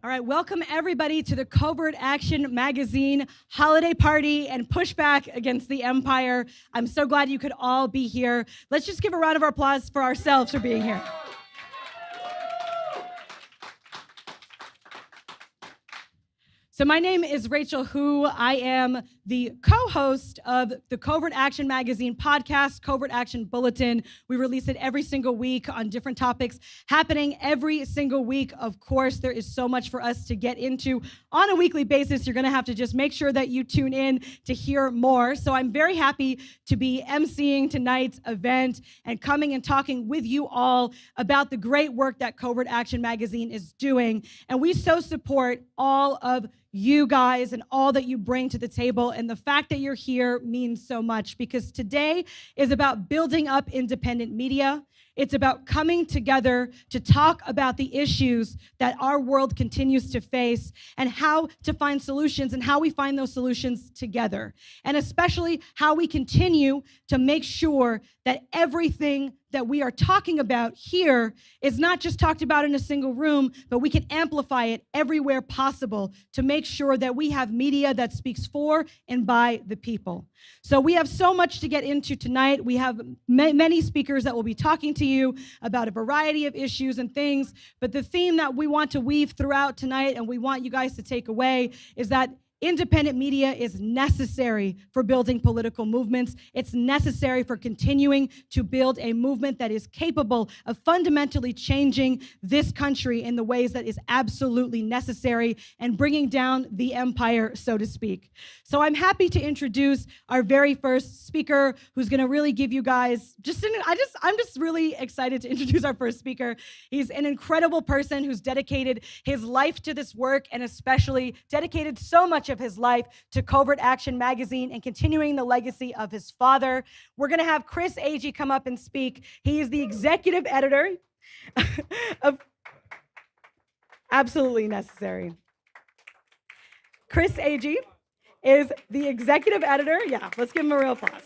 All right, welcome everybody to the CovertAction Magazine Holiday Party and Pushback against the Empire. I'm so glad you could all be here. Let's just give a round of applause for ourselves for being here. So my name is Rachel Hu. I am the co-host of the CovertAction Magazine podcast, CovertAction Bulletin. We release it every single week on different topics happening every single week. Of course, there is so much for us to get into on a weekly basis. You're going to have to just make sure that you tune in to hear more. So I'm very happy to be emceeing tonight's event and coming and talking with you all about the great work that CovertAction Magazine is doing. And we so support all of you guys and all that you bring to the table. And the fact that you're here means so much, because today is about building up independent media. It's about coming together to talk about the issues that our world continues to face and how to find solutions and how we find those solutions together. And especially how we continue to make sure that everything that we are talking about here is not just talked about in a single room, but we can amplify it everywhere possible to make sure that we have media that speaks for and by the people. So we have so much to get into tonight. We have many speakers that will be talking to you about a variety of issues and things, but the theme that we want to weave throughout tonight and we want you guys to take away is that independent media is necessary for building political movements. It's necessary for continuing to build a movement that is capable of fundamentally changing this country in the ways that is absolutely necessary and bringing down the empire, so to speak. So I'm happy to introduce our very first speaker, who's going to really give you guys I'm just really excited to introduce our first speaker. He's an incredible person who's dedicated his life to this work and especially dedicated so much of his life to CovertAction Magazine and continuing the legacy of his father. We're going to have Chris Agee come up and speak. He is the executive editor of Absolutely Necessary. Chris Agee is the executive editor. Yeah, let's give him a real applause.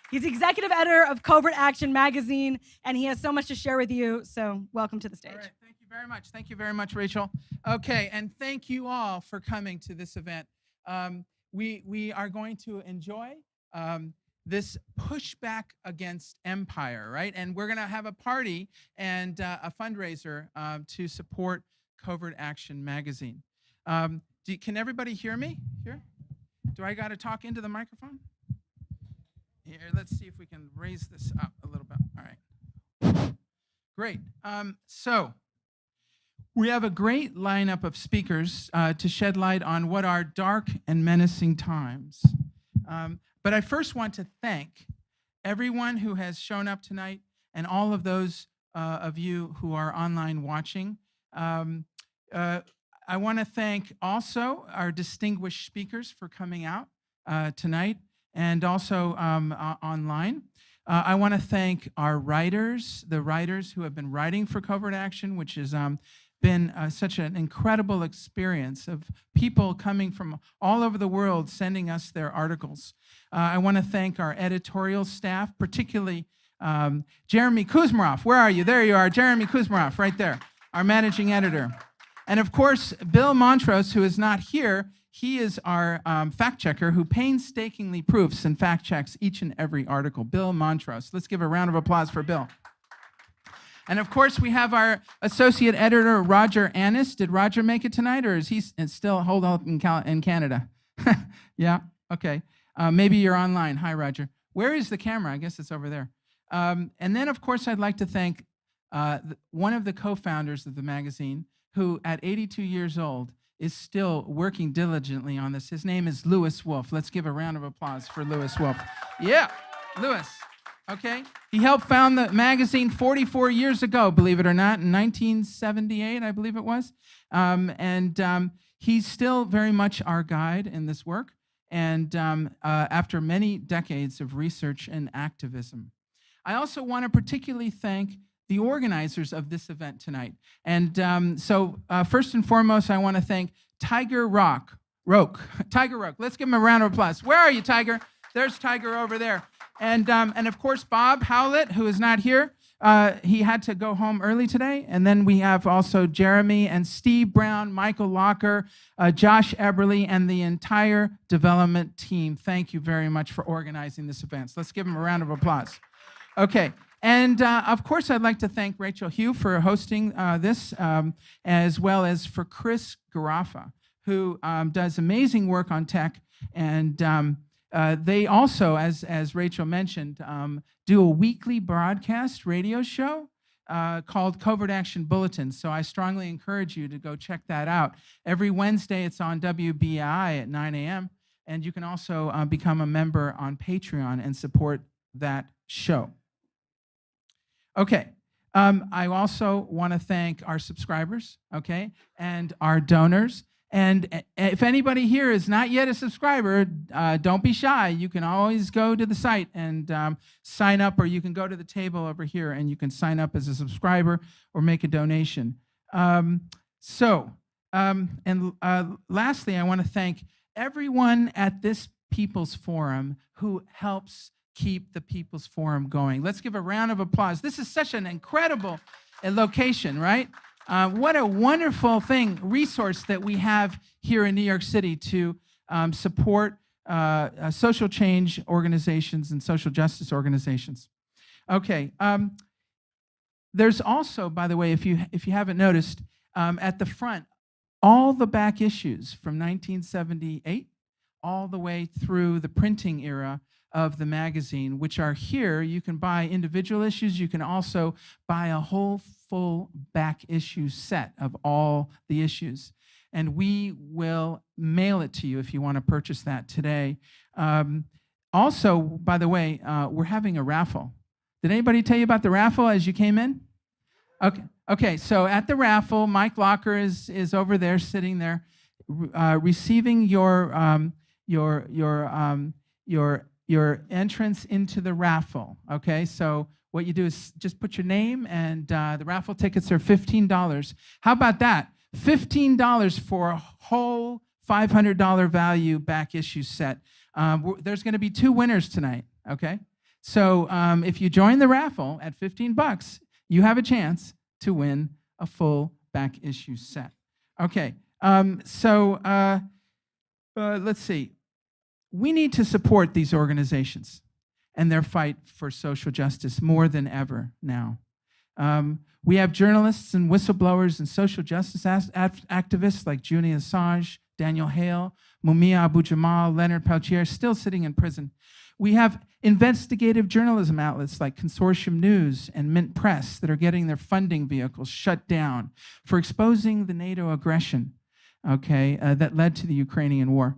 He's the executive editor of CovertAction Magazine, and he has so much to share with you, so welcome to the stage. All right, thank you very much. Thank you very much, Rachel. Okay, and thank you all for coming to this event. We are going to enjoy this pushback against empire, right? And we're going to have a party and a fundraiser to support CovertAction Magazine. Can everybody hear me here? Do I got to talk into the microphone? Here, let's see if we can raise this up a little bit. All right. Great. So we have a great lineup of speakers to shed light on what are dark and menacing times. But I first want to thank everyone who has shown up tonight and all of those of you who are online watching. I want to thank also our distinguished speakers for coming out tonight and also online. I want to thank our writers, the writers who have been writing for CovertAction, which has been such an incredible experience of people coming from all over the world sending us their articles. I want to thank our editorial staff, particularly Jeremy Kuzmarov. Where are you? There you are, Jeremy Kuzmarov, right there, our managing editor. And of course, Bill Montrose, who is not here. He is our fact checker who painstakingly proofs and fact checks each and every article. Bill Montrose. Let's give a round of applause for Bill. And of course, we have our associate editor, Roger Annis. Did Roger make it tonight, or is he still holed up in Canada? Yeah, okay. Maybe you're online. Hi, Roger. Where is the camera? I guess it's over there. And then, of course, I'd like to thank one of the co-founders of the magazine, who at 82 years old is still working diligently on this. His name is Louis Wolff. Let's give a round of applause for Louis Wolff. Yeah, Louis, okay? He helped found the magazine 44 years ago, believe it or not, in 1978, I believe it was. He's still very much our guide in this work, and after many decades of research and activism. I also want to particularly thank the organizers of this event tonight. And so first and foremost, I want to thank Tiger Rock. Let's give him a round of applause. Where are you, Tiger? There's Tiger over there. And of course, Bob Howlett, who is not here, he had to go home early today. And then we have also Jeremy and Steve Brown, Michael Locker, Josh Eberly, and the entire development team. Thank you very much for organizing this event. So let's give them a round of applause. Okay. And of course, I'd like to thank Rachel Hugh for hosting this, as well as for Chris Garafa, who does amazing work on tech. And they also, as Rachel mentioned, do a weekly broadcast radio show called CovertAction Bulletin. So I strongly encourage you to go check that out. Every Wednesday, it's on WBI at 9 a.m. And you can also become a member on Patreon and support that show. Okay. I also want to thank our subscribers, okay, and our donors. And if anybody here is not yet a subscriber, don't be shy. You can always go to the site and sign up, or you can go to the table over here and you can sign up as a subscriber or make a donation. Lastly, I want to thank everyone at this People's Forum who helps keep the People's Forum going. Let's give a round of applause. This is such an incredible location, right? What a wonderful resource that we have here in New York City to support social change organizations and social justice organizations. Okay, there's also, by the way, if you haven't noticed, at the front, all the back issues from 1978 all the way through the printing era of the magazine, which are here. You can buy individual issues. You can also buy a whole full back issue set of all the issues. And we will mail it to you if you want to purchase that today. Also, by the way, we're having a raffle. Did anybody tell you about the raffle as you came in? Okay. So at the raffle, Mike Locker is over there, sitting there, receiving your entrance into the raffle, okay? So what you do is just put your name, and the raffle tickets are $15. How about that? $15 for a whole $500 value back issue set. There's gonna be 2 winners tonight, okay? So if you join the raffle at $15, you have a chance to win a full back issue set. Okay, let's see. We need to support these organizations and their fight for social justice more than ever now. We have journalists and whistleblowers and social justice activists like Julian Assange, Daniel Hale, Mumia Abu-Jamal, Leonard Peltier still sitting in prison. We have investigative journalism outlets like Consortium News and Mint Press that are getting their funding vehicles shut down for exposing the NATO aggression, okay, that led to the Ukrainian war.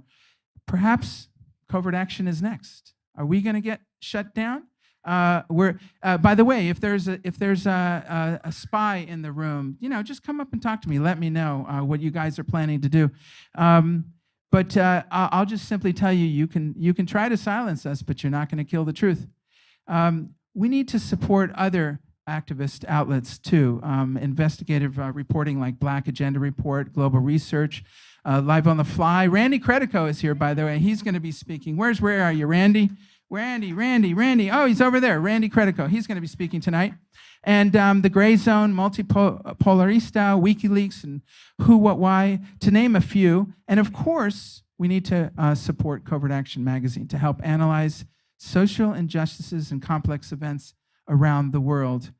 Perhaps Covert Action is next. Are we going to get shut down? By the way, if there's a spy in the room, just come up and talk to me. Let me know what you guys are planning to do. But I'll just simply tell you, you can try to silence us, but you're not going to kill the truth. We need to support other activist outlets too, investigative reporting like Black Agenda Report, Global Research, Live on the Fly. Randy Credico is here, by the way. He's going to be speaking. Where are you, Randy? Randy. Oh, he's over there. Randy Credico. He's going to be speaking tonight. And the Gray Zone, Multipolarista, WikiLeaks, and Who, What, Why, to name a few. And of course, we need to support CovertAction Magazine to help analyze social injustices and complex events around the world.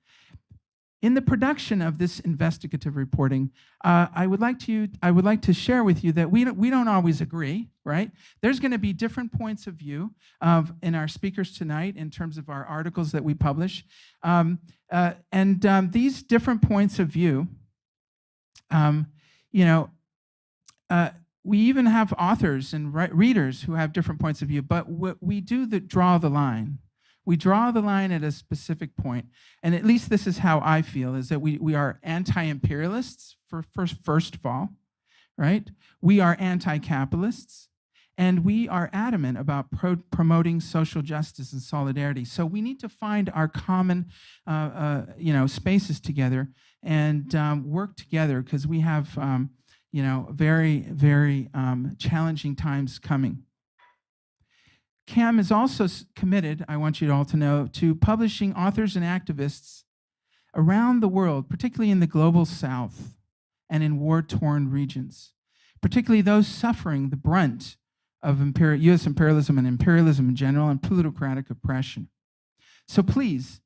In the production of this investigative reporting, I would like to share with you that we don't always agree, right? There's going to be different points of view in our speakers tonight in terms of our articles that we publish, these different points of view, we even have authors and readers who have different points of view, but we do draw the line. We draw the line at a specific point, and at least this is how I feel, is that we are anti-imperialists, first of all, right? We are anti-capitalists, and we are adamant about promoting social justice and solidarity. So we need to find our common spaces together and work together, because we have very, very challenging times coming. CAM is also committed, I want you all to know, to publishing authors and activists around the world, particularly in the global south and in war-torn regions, particularly those suffering the brunt of U.S. imperialism and imperialism in general and plutocratic oppression. So please,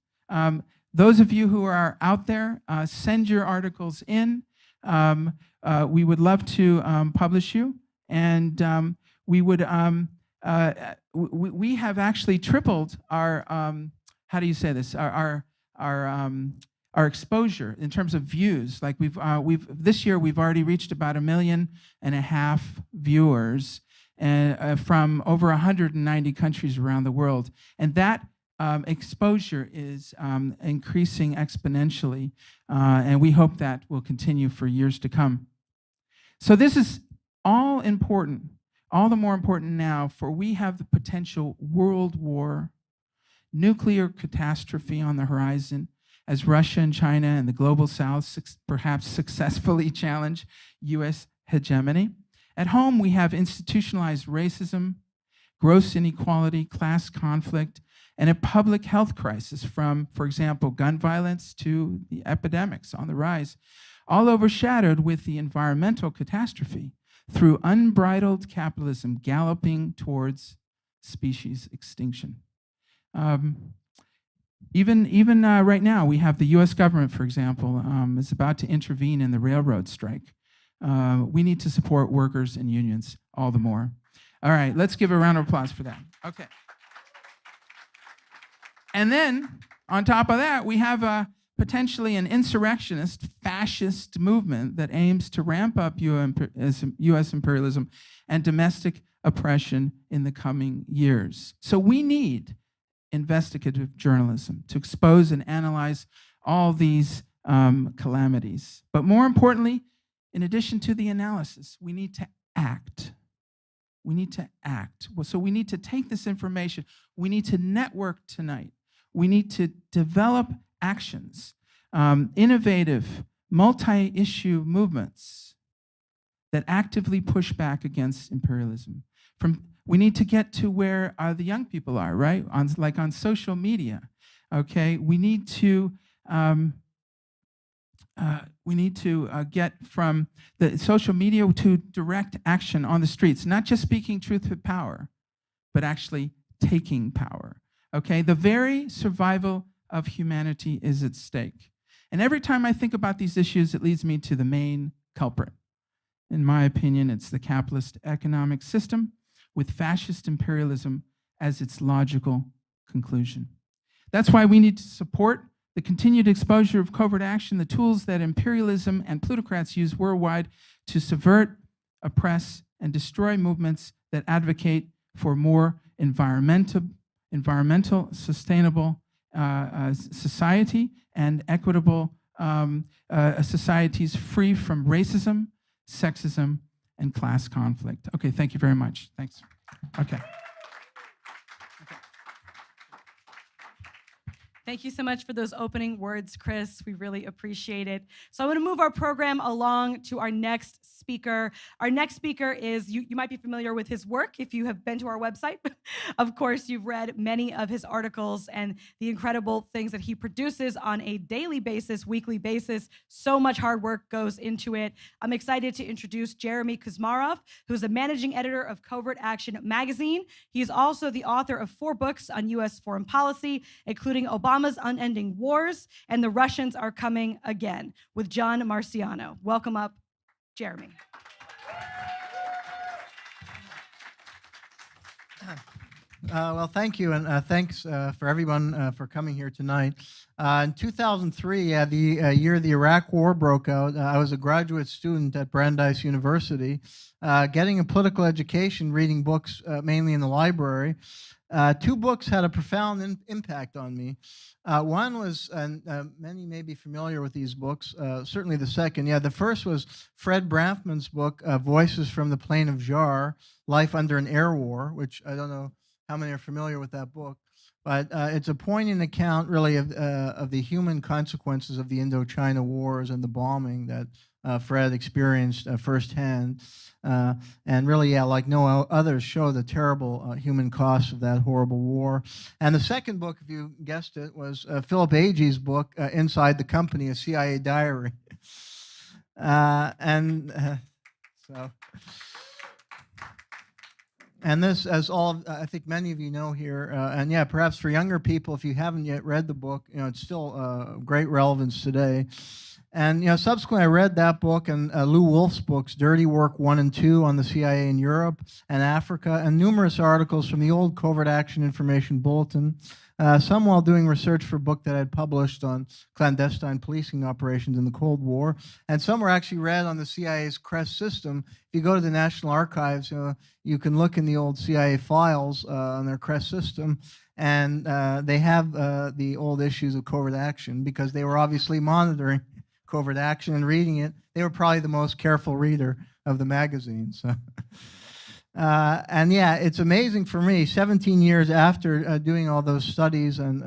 those of you who are out there, send your articles in. We would love to publish you, and we would. We have actually tripled our. How do you say this? Our exposure in terms of views. Like this year we've already reached about 1.5 million viewers, from over 190 countries around the world, and that exposure is increasing exponentially, and we hope that will continue for years to come. So this is all important, all the more important now, for we have the potential world war, nuclear catastrophe on the horizon, as Russia and China and the global south perhaps successfully challenge U.S. hegemony. At home, we have institutionalized racism, gross inequality, class conflict, and a public health crisis from, for example, gun violence to the epidemics on the rise, all overshadowed with the environmental catastrophe through unbridled capitalism galloping towards species extinction. Even right now, we have the U.S. government, for example, is about to intervene in the railroad strike. We need to support workers and unions all the more. All right, let's give a round of applause for that. Okay. And then, on top of that, we have potentially an insurrectionist, fascist movement that aims to ramp up U.S. imperialism and domestic oppression in the coming years. So we need investigative journalism to expose and analyze all these calamities. But more importantly, in addition to the analysis, we need to act. We need to act. So we need to take this information. We need to network tonight. We need to develop actions, innovative, multi-issue movements that actively push back against imperialism. We need to get to where the young people are, right? Like on social media, okay? We need to get from the social media to direct action on the streets, not just speaking truth with power, but actually taking power, okay? The very survival of humanity is at stake. And every time I think about these issues, it leads me to the main culprit. In my opinion, it's the capitalist economic system with fascist imperialism as its logical conclusion. That's why we need to support the continued exposure of covert action, the tools that imperialism and plutocrats use worldwide to subvert, oppress, and destroy movements that advocate for more environmental, sustainable society and equitable societies free from racism, sexism, and class conflict. Okay, thank you very much. Thanks. Okay. Thank you so much for those opening words, Chris. We really appreciate it. So I want to move our program along to our next speaker. Our next speaker is, you might be familiar with his work if you have been to our website. Of course, you've read many of his articles and the incredible things that he produces on a daily basis, weekly basis. So much hard work goes into it. I'm excited to introduce Jeremy Kuzmarov, who's a managing editor of CovertAction Magazine. He's also the author of 4 books on U.S. foreign policy, including Obama's Unending Wars and The Russians Are Coming Again, with John Marciano. Welcome up, Jeremy. Well, thank you, and thanks for everyone for coming here tonight. In 2003, the year the Iraq War broke out, I was a graduate student at Brandeis University, getting a political education, reading books mainly in the library. 2 books had a profound impact on me. One was, and many may be familiar with these books, certainly the second. Yeah, the first was Fred Branfman's book, Voices from the Plain of Jar, Life Under an Air War, which I don't know how many are familiar with that book, but it's a poignant account, really, of the human consequences of the Indochina wars and the bombing that Fred experienced firsthand. And really, yeah, like no others, show the terrible human cost of that horrible war. And the second book, if you guessed it, was Philip Agee's book, Inside the Company, a CIA Diary. So... And this, as I think many of you know here, and yeah, perhaps for younger people, if you haven't yet read the book, it's still great relevance today. And subsequently, I read that book and Lou Wolf's books, Dirty Work 1 and 2 on the CIA in Europe and Africa, and numerous articles from the old Covert Action Information Bulletin. Some while doing research for a book that I had published on clandestine policing operations in the Cold War, and some were actually read on the CIA's CREST system. If you go to the National Archives, you can look in the old CIA files on their CREST system, and they have the old issues of Covert Action because they were obviously monitoring Covert Action and reading it. They were probably the most careful reader of the magazine. So. And yeah, it's amazing for me, 17 years after doing all those studies and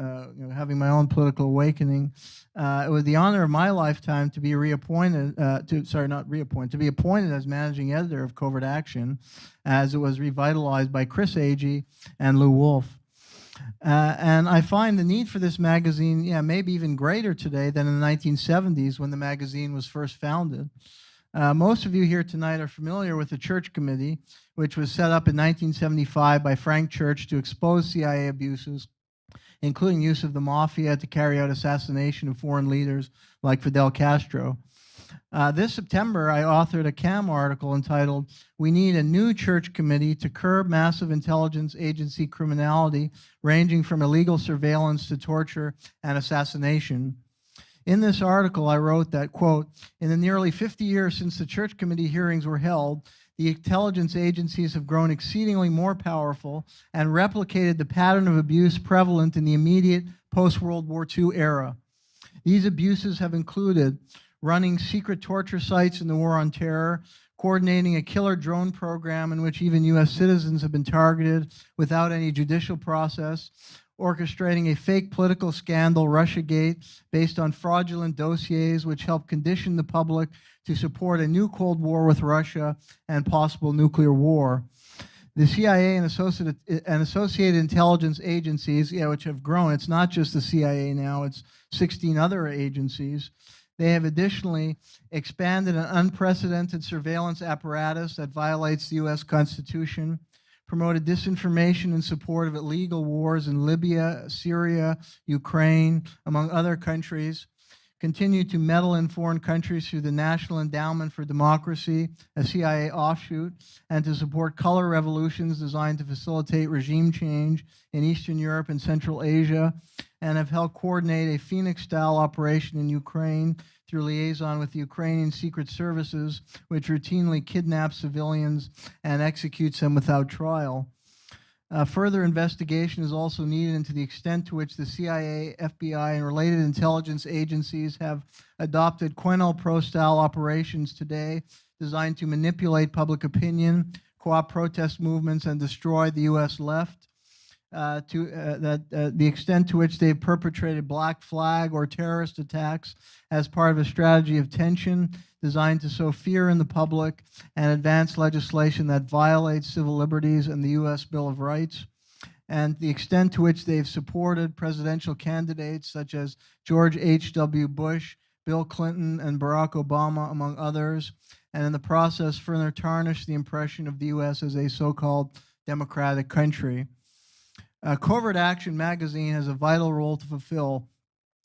having my own political awakening, it was the honor of my lifetime to be reappointed, to be appointed as managing editor of Covert Action, as it was revitalized by Chris Agee and Lou Wolf. And I find the need for this magazine, maybe even greater today than in the 1970s when the magazine was first founded. Most of you here tonight are familiar with the Church Committee, which was set up in 1975 by Frank Church to expose CIA abuses, including use of the mafia to carry out assassination of foreign leaders like Fidel Castro. This September, I authored a CAM article entitled, "We Need a New Church Committee to Curb Massive Intelligence Agency Criminality, Ranging from Illegal Surveillance to Torture and Assassination." In this article, I wrote that, quote, "In the nearly 50 years since the Church Committee hearings were held, the intelligence agencies have grown exceedingly more powerful and replicated the pattern of abuse prevalent in the immediate post-World War II era. These abuses have included running secret torture sites in the War on Terror, coordinating a killer drone program in which even U.S. citizens have been targeted without any judicial process, orchestrating a fake political scandal, Russiagate, based on fraudulent dossiers which help condition the public to support a new Cold War with Russia and possible nuclear war. The CIA and associated intelligence agencies, which have grown, it's not just the CIA now, it's 16 other agencies. They have additionally expanded an unprecedented surveillance apparatus that violates the U.S. Constitution, promoted disinformation in support of illegal wars in Libya, Syria, Ukraine, among other countries, continued to meddle in foreign countries through the National Endowment for Democracy, a CIA offshoot, and to support color revolutions designed to facilitate regime change in Eastern Europe and Central Asia, and have helped coordinate a Phoenix-style operation in Ukraine through liaison with the Ukrainian secret services, which routinely kidnaps civilians and executes them without trial. Further investigation is also needed into the extent to which the CIA, FBI, and related intelligence agencies have adopted COINTELPRO-style operations today designed to manipulate public opinion, co-opt protest movements, and destroy the U.S. left. The extent to which they've perpetrated black flag or terrorist attacks as part of a strategy of tension designed to sow fear in the public and advance legislation that violates civil liberties and the U.S. Bill of Rights, and the extent to which they've supported presidential candidates such as George H.W. Bush, Bill Clinton, and Barack Obama, among others, and in the process further tarnish the impression of the U.S. as a so-called democratic country. Covert Action Magazine has a vital role to fulfill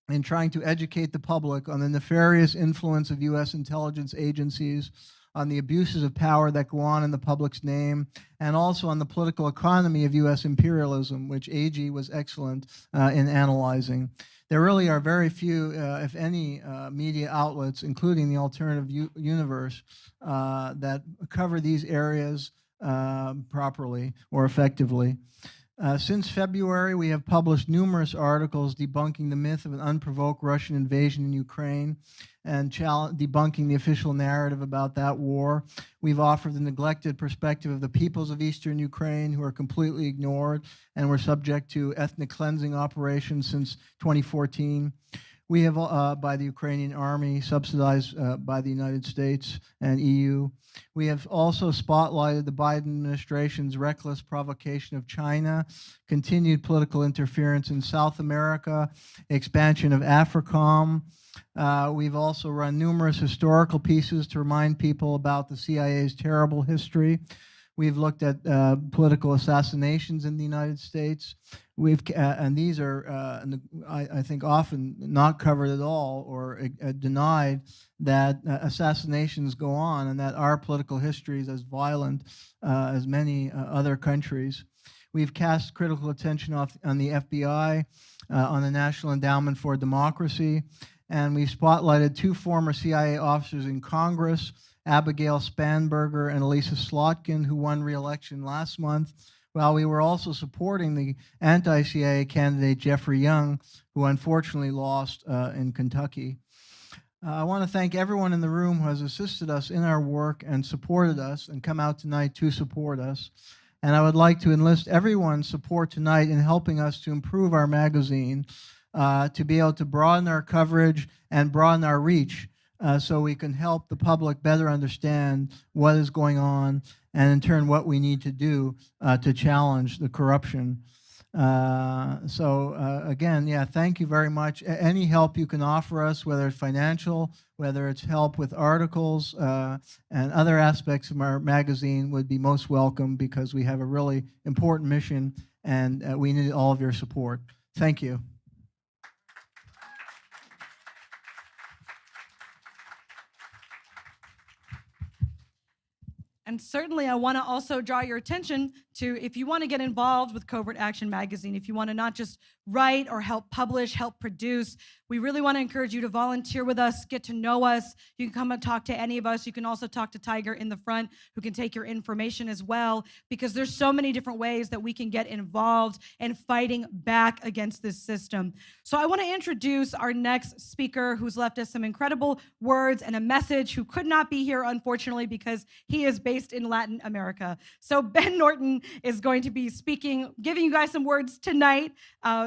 in trying to educate the public on the nefarious influence of U.S. intelligence agencies, on the abuses of power that go on in the public's name, and also on the political economy of U.S. imperialism, which Agee was excellent in analyzing. There really are very few, if any, media outlets, including the alternative universe, that cover these areas properly or effectively. Since February, we have published numerous articles debunking the myth of an unprovoked Russian invasion in Ukraine and debunking the official narrative about that war. We've offered the neglected perspective of the peoples of Eastern Ukraine who are completely ignored and were subject to ethnic cleansing operations since 2014. We have, by the Ukrainian army, subsidized by the United States and EU. We have also spotlighted the Biden administration's reckless provocation of China, continued political interference in South America, expansion of AFRICOM. We've also run numerous historical pieces to remind people about the CIA's terrible history. We've looked at political assassinations in the United States. And these are, I think, often not covered at all or denied, that assassinations go on and that our political history is as violent as many other countries. We've cast critical attention on the FBI, on the National Endowment for Democracy, and we've spotlighted 2 former CIA officers in Congress, Abigail Spanberger and Elisa Slotkin, who won re-election last month, while we were also supporting the anti-CIA candidate Jeffrey Young, who unfortunately lost in Kentucky. I want to thank everyone in the room who has assisted us in our work and supported us and come out tonight to support us. And I would like to enlist everyone's support tonight in helping us to improve our magazine, to be able to broaden our coverage and broaden our reach, so we can help the public better understand what is going on and in turn what we need to do to challenge the corruption. Again, yeah, thank you very much. Any help you can offer us, whether it's financial, whether it's help with articles and other aspects of our magazine, would be most welcome, because we have a really important mission and we need all of your support. Thank you. And certainly I want to also draw your attention to, if you want to get involved with Covert Action Magazine, if you want to not just write or help publish, help produce, we really want to encourage you to volunteer with us, get to know us. You can come and talk to any of us. You can also talk to Tiger in the front, who can take your information as well, because there's so many different ways that we can get involved in fighting back against this system. So I want to introduce our next speaker, who's left us some incredible words and a message, who could not be here, unfortunately, because he is based in Latin America. So Ben Norton is going to be speaking, giving you guys some words tonight.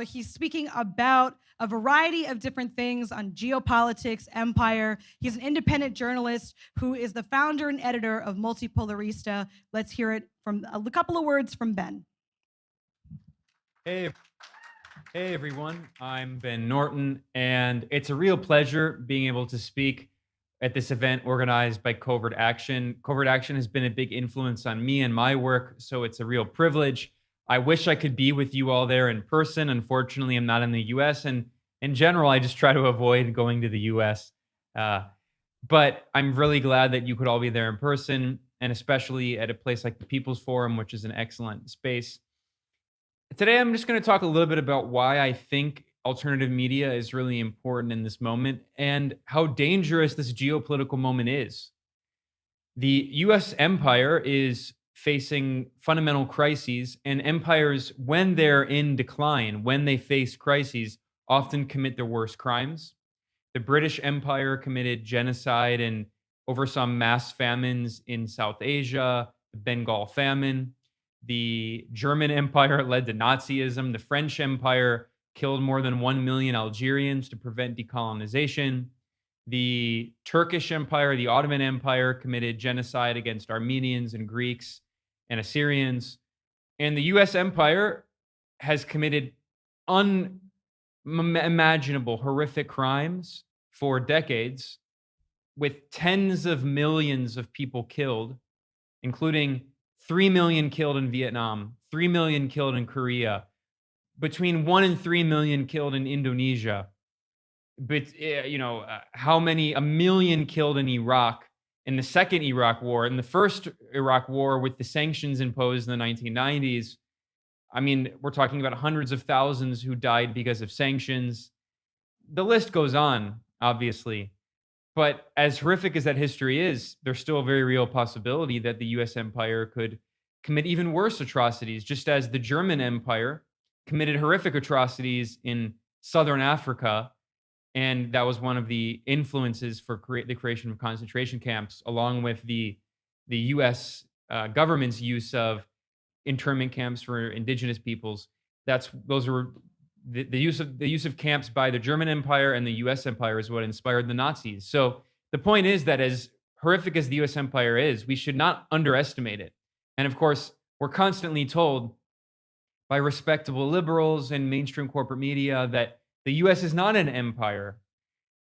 He's speaking about a variety of different things on geopolitics, empire. He's an independent journalist who is the founder and editor of Multipolarista. Let's hear it from a couple of words from Ben. Hey everyone, I'm Ben Norton, and it's a real pleasure being able to speak at this event organized by Covert Action. Covert Action has been a big influence on me and my work, so it's a real privilege. I wish I could be with you all there in person. Unfortunately, I'm not in the US, and in general, I just try to avoid going to the US. But I'm really glad that you could all be there in person, and especially at a place like the People's Forum, which is an excellent space. Today, I'm just going to talk a little bit about why I think alternative media is really important in this moment and how dangerous this geopolitical moment is. The US empire is facing fundamental crises, and empires, when they're in decline, when they face crises, often commit their worst crimes. The British Empire committed genocide and oversaw mass famines in South Asia, the Bengal famine. The German Empire led to Nazism. The French Empire killed more than 1 million Algerians to prevent decolonization. The Turkish Empire, the Ottoman Empire, committed genocide against Armenians and Greeks and Assyrians. And the US empire has committed unimaginable, horrific crimes for decades, with tens of millions of people killed, including 3 million killed in Vietnam, 3 million killed in Korea, between 1 and 3 million killed in Indonesia. But, how many? 1 million killed in Iraq, in the second Iraq war, in the first Iraq war with the sanctions imposed in the 1990s. I mean, we're talking about hundreds of thousands who died because of sanctions. The list goes on, obviously. But as horrific as that history is, there's still a very real possibility that the US empire could commit even worse atrocities, just as the German empire committed horrific atrocities in southern Africa. And that was one of the influences for the creation of concentration camps, along with the US government's use of internment camps for indigenous peoples. Those were the use of camps by the German Empire and the U.S. Empire is what inspired the Nazis. So the point is that as horrific as the U.S. Empire is, we should not underestimate it. And of course, we're constantly told by respectable liberals and mainstream corporate media that the U.S. is not an empire.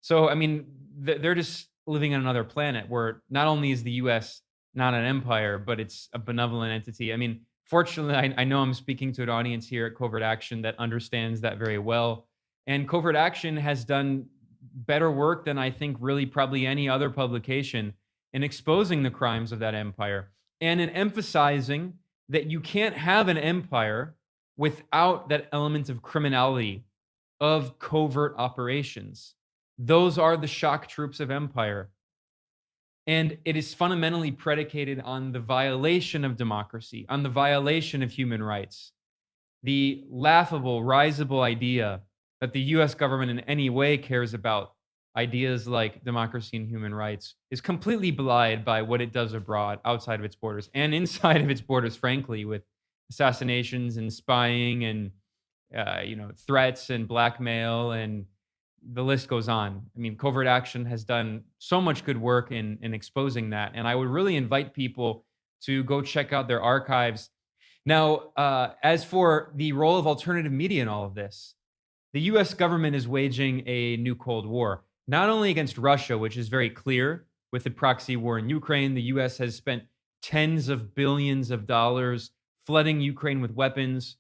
So, I mean, they're just living on another planet where not only is the U.S. not an empire, but it's a benevolent entity. I mean, fortunately, I know I'm speaking to an audience here at Covert Action that understands that very well. And Covert Action has done better work than I think really probably any other publication in exposing the crimes of that empire and in emphasizing that you can't have an empire without that element of criminality, of covert operations. Those are the shock troops of empire. And it is fundamentally predicated on the violation of democracy, on the violation of human rights. The laughable, risible idea that the US government in any way cares about ideas like democracy and human rights is completely belied by what it does abroad, outside of its borders, and inside of its borders, frankly, with assassinations and spying and threats and blackmail, and the list goes on. I mean, Covert Action has done so much good work in exposing that, and I would really invite people to go check out their archives. Now, as for the role of alternative media in all of this, the US government is waging a new Cold War, not only against Russia, which is very clear with the proxy war in Ukraine. The US has spent tens of billions of dollars flooding Ukraine with weapons.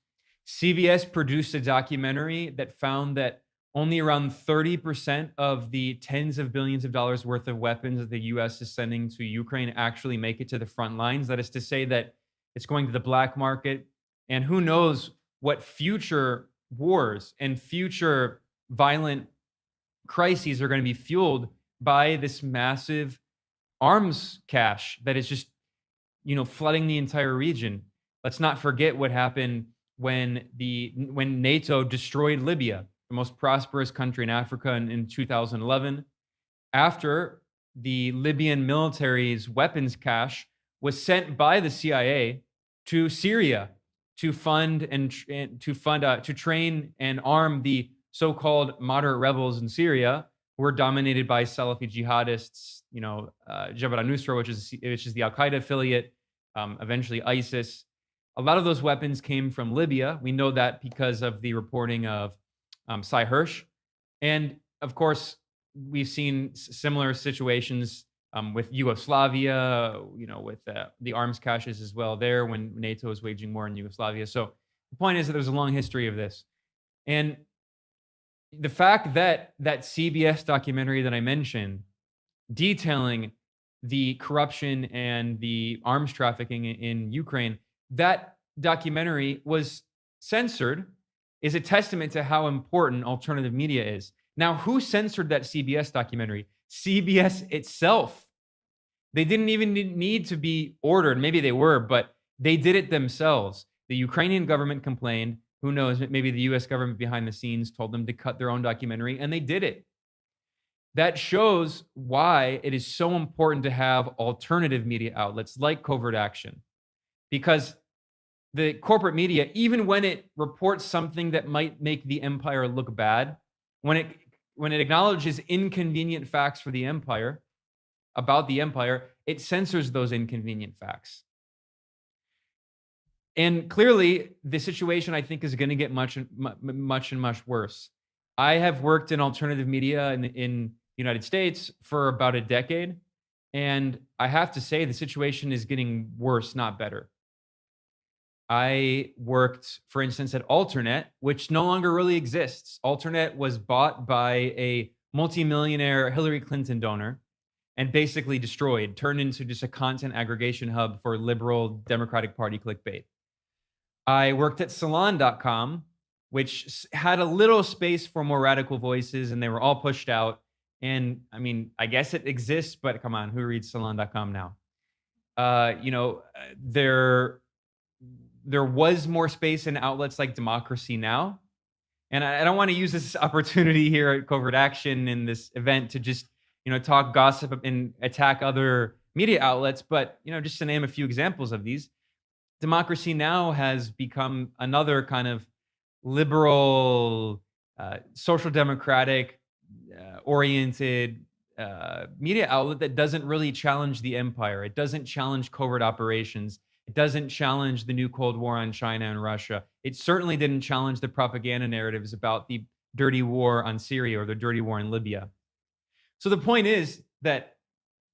CBS produced a documentary that found that only around 30% of the tens of billions of dollars worth of weapons that the US is sending to Ukraine actually make it to the front lines. That is to say that it's going to the black market. And who knows what future wars and future violent crises are going to be fueled by this massive arms cache that is just, flooding the entire region. Let's not forget what happened when NATO destroyed Libya, the most prosperous country in Africa, in 2011, after the Libyan military's weapons cache was sent by the CIA to Syria to train and arm the so-called moderate rebels in Syria, who were dominated by Salafi jihadists, Jabhat al-Nusra, which is the Al-Qaeda affiliate, eventually ISIS. A lot of those weapons came from Libya. We know that because of the reporting of Cy Hirsch. And of course, we've seen similar situations with Yugoslavia, with the arms caches as well there when NATO was waging war in Yugoslavia. So the point is that there's a long history of this. And the fact that that CBS documentary that I mentioned, detailing the corruption and the arms trafficking in Ukraine, that documentary was censored, is a testament to how important alternative media is. Now, who censored that CBS documentary? CBS itself. They didn't even need to be ordered. Maybe they were, but they did it themselves. The Ukrainian government complained. Who knows? Maybe the US government behind the scenes told them to cut their own documentary, and they did it. That shows why it is so important to have alternative media outlets like Covert Action. Because the corporate media, even when it reports something that might make the empire look bad, when it acknowledges inconvenient facts for the empire, about the empire, it censors those inconvenient facts. And clearly, the situation, I think, is going to get much worse. I have worked in alternative media in the United States for about a decade, and I have to say the situation is getting worse, not better. I worked, for instance, at Alternet, which no longer really exists. Alternet was bought by a multimillionaire Hillary Clinton donor and basically destroyed, turned into just a content aggregation hub for liberal Democratic Party clickbait. I worked at Salon.com, which had a little space for more radical voices, and they were all pushed out. And I mean, I guess it exists, but come on, who reads Salon.com now? There was more space in outlets like Democracy Now! And I don't want to use this opportunity here at Covert Action in this event to just, talk gossip and attack other media outlets, but, just to name a few examples of these, Democracy Now! Has become another kind of liberal, social democratic oriented media outlet that doesn't really challenge the empire. It doesn't challenge covert operations. It doesn't challenge the new Cold War on China and Russia. It certainly didn't challenge the propaganda narratives about the dirty war on Syria or the dirty war in Libya. So the point is that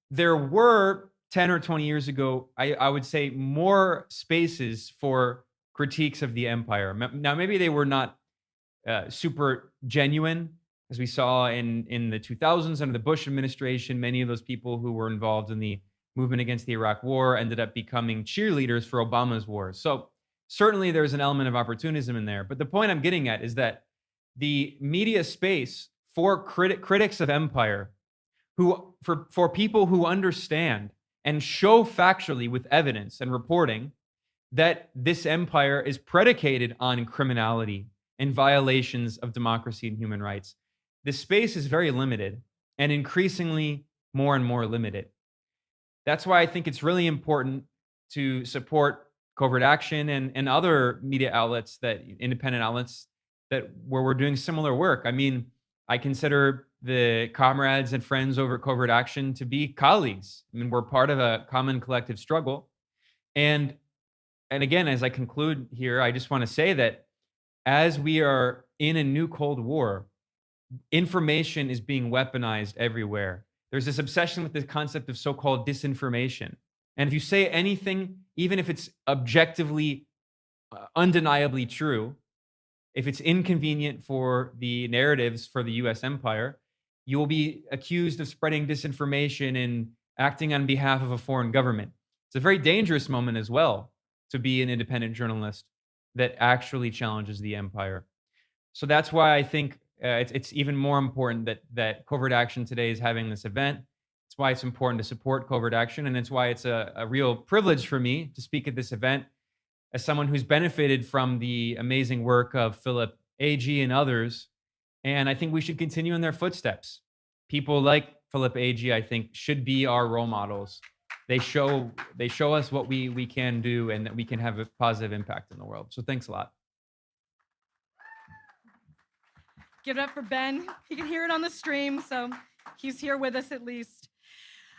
there were 10 or 20 years ago, I would say, more spaces for critiques of the empire. Now, maybe they were not super genuine, as we saw in the 2000s under the Bush administration. Many of those people who were involved in the movement against the Iraq War ended up becoming cheerleaders for Obama's war. So certainly there's an element of opportunism in there. But the point I'm getting at is that the media space for critics of empire, for people who understand and show factually with evidence and reporting that this empire is predicated on criminality and violations of democracy and human rights, the space is very limited and increasingly more and more limited. That's why I think it's really important to support Covert Action and other media outlets, independent outlets, where we're doing similar work. I mean, I consider the comrades and friends over at Covert Action to be colleagues. I mean, we're part of a common collective struggle. And again, as I conclude here, I just want to say that as we are in a new Cold War, information is being weaponized everywhere. There's this obsession with the concept of so-called disinformation. And if you say anything, even if it's objectively, undeniably true, if it's inconvenient for the narratives for the US empire, you will be accused of spreading disinformation and acting on behalf of a foreign government. It's a very dangerous moment as well to be an independent journalist that actually challenges the empire. So that's why I think it's even more important that Covert Action today is having this event. It's why it's important to support Covert Action, and it's why it's a real privilege for me to speak at this event as someone who's benefited from the amazing work of Philip Agee and others. And I think we should continue in their footsteps. People like Philip Agee, I think, should be our role models. They show us what we can do and that we can have a positive impact in the world. So thanks a lot. Give it up for Ben. You can hear it on the stream, so he's here with us at least.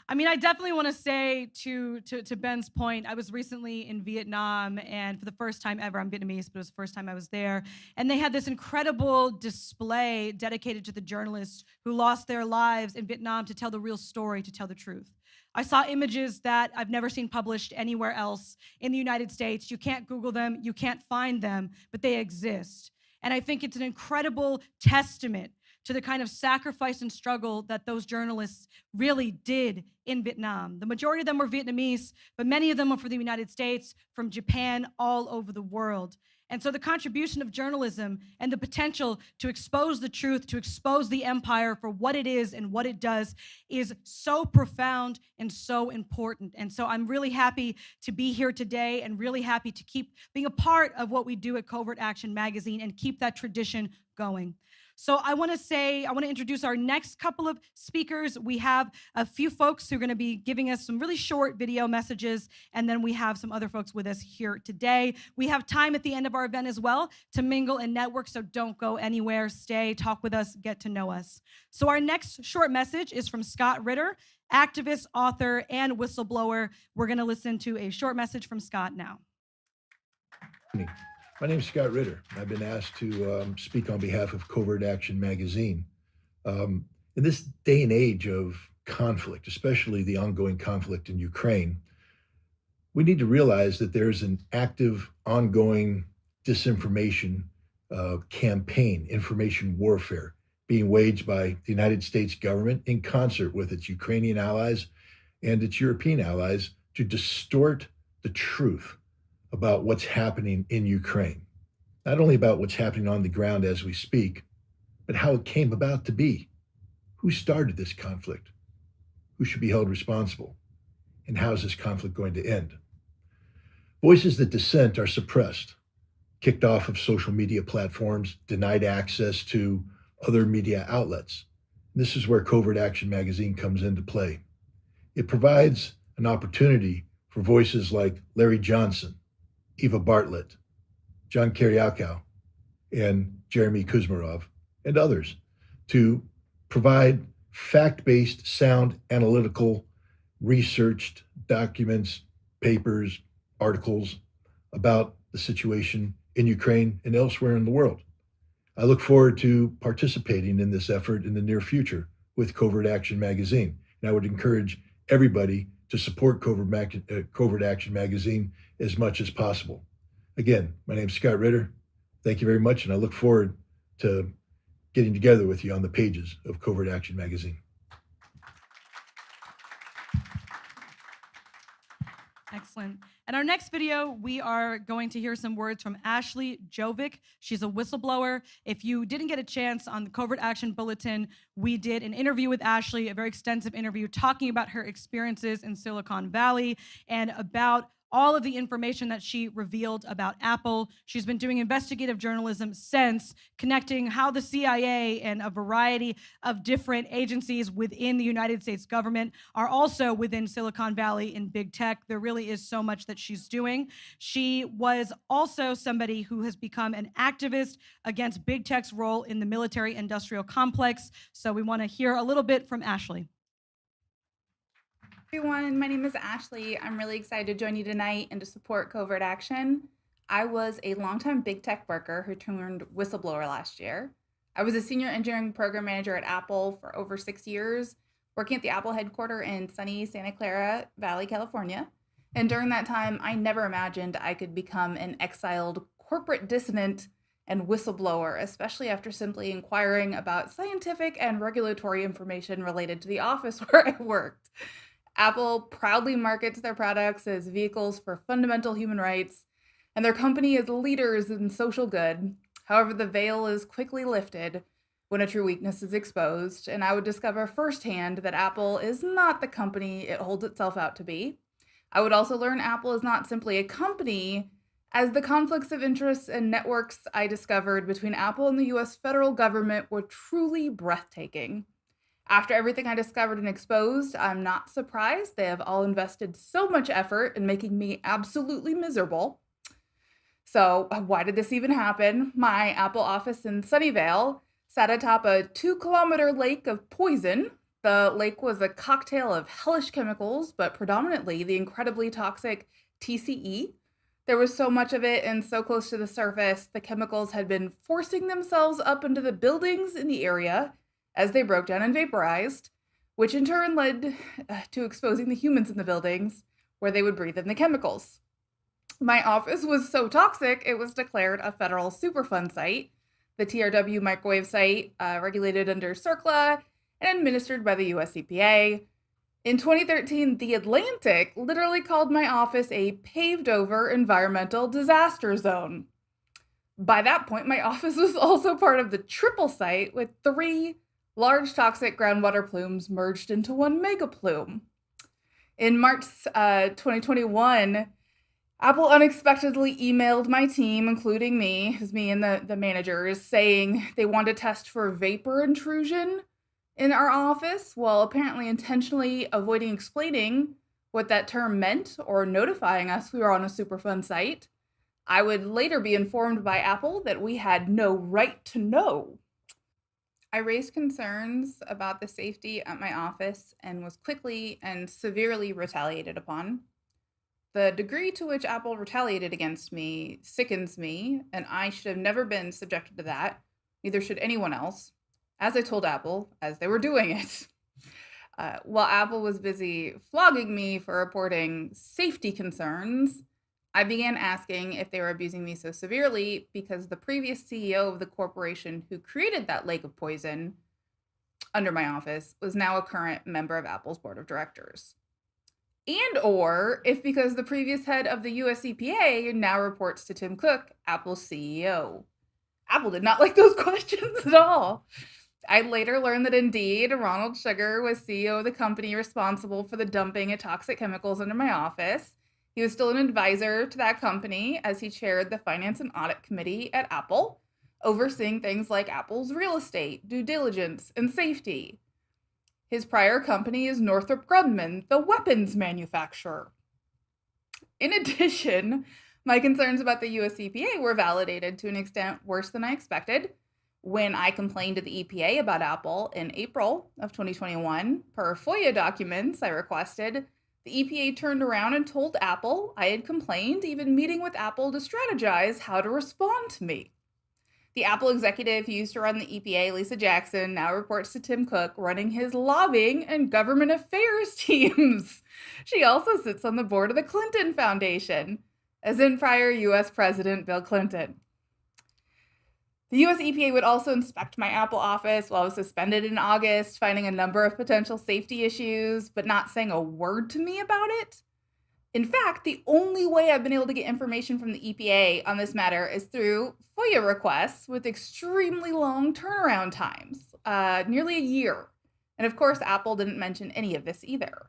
I mean, I definitely want to say to Ben's point, I was recently in Vietnam, and for the first time ever, I'm Vietnamese, but it was the first time I was there, and they had this incredible display dedicated to the journalists who lost their lives in Vietnam to tell the real story, to tell the truth. I saw images that I've never seen published anywhere else in the United States. You can't Google them, you can't find them, but they exist. And I think it's an incredible testament to the kind of sacrifice and struggle that those journalists really did in Vietnam. The majority of them were Vietnamese, but many of them were from the United States, from Japan, all over the world. And so the contribution of journalism and the potential to expose the truth, to expose the empire for what it is and what it does is so profound and so important. And so I'm really happy to be here today and really happy to keep being a part of what we do at Covert Action Magazine and keep that tradition going. So I want to introduce our next couple of speakers. We have a few folks who are going to be giving us some really short video messages, and then we have some other folks with us here today. We have time at the end of our event as well to mingle and network, so don't go anywhere. Stay, talk with us, get to know us. So our next short message is from Scott Ritter, activist, author, and whistleblower. We're going to listen to a short message from Scott now. My name is Scott Ritter. I've been asked to speak on behalf of Covert Action Magazine. In this day and age of conflict, especially the ongoing conflict in Ukraine, we need to realize that there's an active, ongoing disinformation campaign, information warfare, being waged by the United States government in concert with its Ukrainian allies and its European allies to distort the truth about what's happening in Ukraine. Not only about what's happening on the ground as we speak, but how it came about to be. Who started this conflict? Who should be held responsible? And how is this conflict going to end? Voices that dissent are suppressed, kicked off of social media platforms, denied access to other media outlets. This is where Covert Action Magazine comes into play. It provides an opportunity for voices like Larry Johnson, Eva Bartlett, John Kiriakou, and Jeremy Kuzmarov and others to provide fact-based, sound, analytical, researched documents, papers, articles about the situation in Ukraine and elsewhere in the world. I look forward to participating in this effort in the near future with Covert Action Magazine. And I would encourage everybody to support Covert Action Magazine as much as possible. Again, my name is Scott Ritter. Thank you very much, and I look forward to getting together with you on the pages of Covert Action Magazine. Excellent. In our next video, we are going to hear some words from Ashley Gjøvik. She's a whistleblower. If you didn't get a chance on the Covert Action Bulletin, we did an interview with Ashley, a very extensive interview talking about her experiences in Silicon Valley and about all of the information that she revealed about Apple. She's been doing investigative journalism since, connecting how the CIA and a variety of different agencies within the United States government are also within Silicon Valley in big tech. There really is so much that she's doing. She was also somebody who has become an activist against big tech's role in the military-industrial complex. So we want to hear a little bit from Ashley. Everyone, my name is Ashley. I'm really excited to join you tonight and to support Covert Action. I was a longtime big tech worker who turned whistleblower last year. I was a senior engineering program manager at Apple for over 6 years, working at the Apple headquarters in sunny Santa Clara Valley, California. And during that time, I never imagined I could become an exiled corporate dissident and whistleblower, especially after simply inquiring about scientific and regulatory information related to the office where I worked. Apple proudly markets their products as vehicles for fundamental human rights, and their company is leaders in social good. However, the veil is quickly lifted when a true weakness is exposed, and I would discover firsthand that Apple is not the company it holds itself out to be. I would also learn Apple is not simply a company, as the conflicts of interest and networks I discovered between Apple and the US federal government were truly breathtaking. After everything I discovered and exposed, I'm not surprised they have all invested so much effort in making me absolutely miserable. So why did this even happen? My Apple office in Sunnyvale sat atop a 2-kilometer lake of poison. The lake was a cocktail of hellish chemicals, but predominantly the incredibly toxic TCE. There was so much of it and so close to the surface, the chemicals had been forcing themselves up into the buildings in the area as they broke down and vaporized, which in turn led to exposing the humans in the buildings where they would breathe in the chemicals. My office was so toxic, it was declared a federal Superfund site, the TRW microwave site, regulated under CERCLA and administered by the US EPA. In 2013, The Atlantic literally called my office a paved-over environmental disaster zone. By that point, my office was also part of the triple site with 3 large toxic groundwater plumes merged into one mega plume. In March 2021, Apple unexpectedly emailed my team, including me, as me and the managers, saying they wanted to test for vapor intrusion in our office, while apparently intentionally avoiding explaining what that term meant or notifying us we were on a Superfund site. I would later be informed by Apple that we had no right to know. I raised concerns about the safety at my office and was quickly and severely retaliated upon. The degree to which Apple retaliated against me sickens me, and I should have never been subjected to that. Neither should anyone else, as I told Apple as they were doing it. While Apple was busy flogging me for reporting safety concerns, I began asking if they were abusing me so severely because the previous CEO of the corporation who created that lake of poison under my office was now a current member of Apple's board of directors. And or if because the previous head of the US EPA now reports to Tim Cook, Apple's CEO. Apple did not like those questions at all. I later learned that indeed Ronald Sugar was CEO of the company responsible for the dumping of toxic chemicals under my office. He was still an advisor to that company as he chaired the Finance and Audit Committee at Apple, overseeing things like Apple's real estate, due diligence, and safety. His prior company is Northrop Grumman, the weapons manufacturer. In addition, My concerns about the US EPA were validated to an extent worse than I expected when I complained to the EPA about Apple in April of 2021. Per FOIA documents I requested, the EPA turned around and told Apple I had complained, even meeting with Apple to strategize how to respond to me. The Apple executive who used to run the EPA, Lisa Jackson, now reports to Tim Cook, running his lobbying and government affairs teams. She also sits on the board of the Clinton Foundation, as in prior US President Bill Clinton. The US EPA would also inspect my Apple office while I was suspended in August, finding a number of potential safety issues, but not saying a word to me about it. In fact, the only way I've been able to get information from the EPA on this matter is through FOIA requests with extremely long turnaround times, nearly a year. And of course, Apple didn't mention any of this either.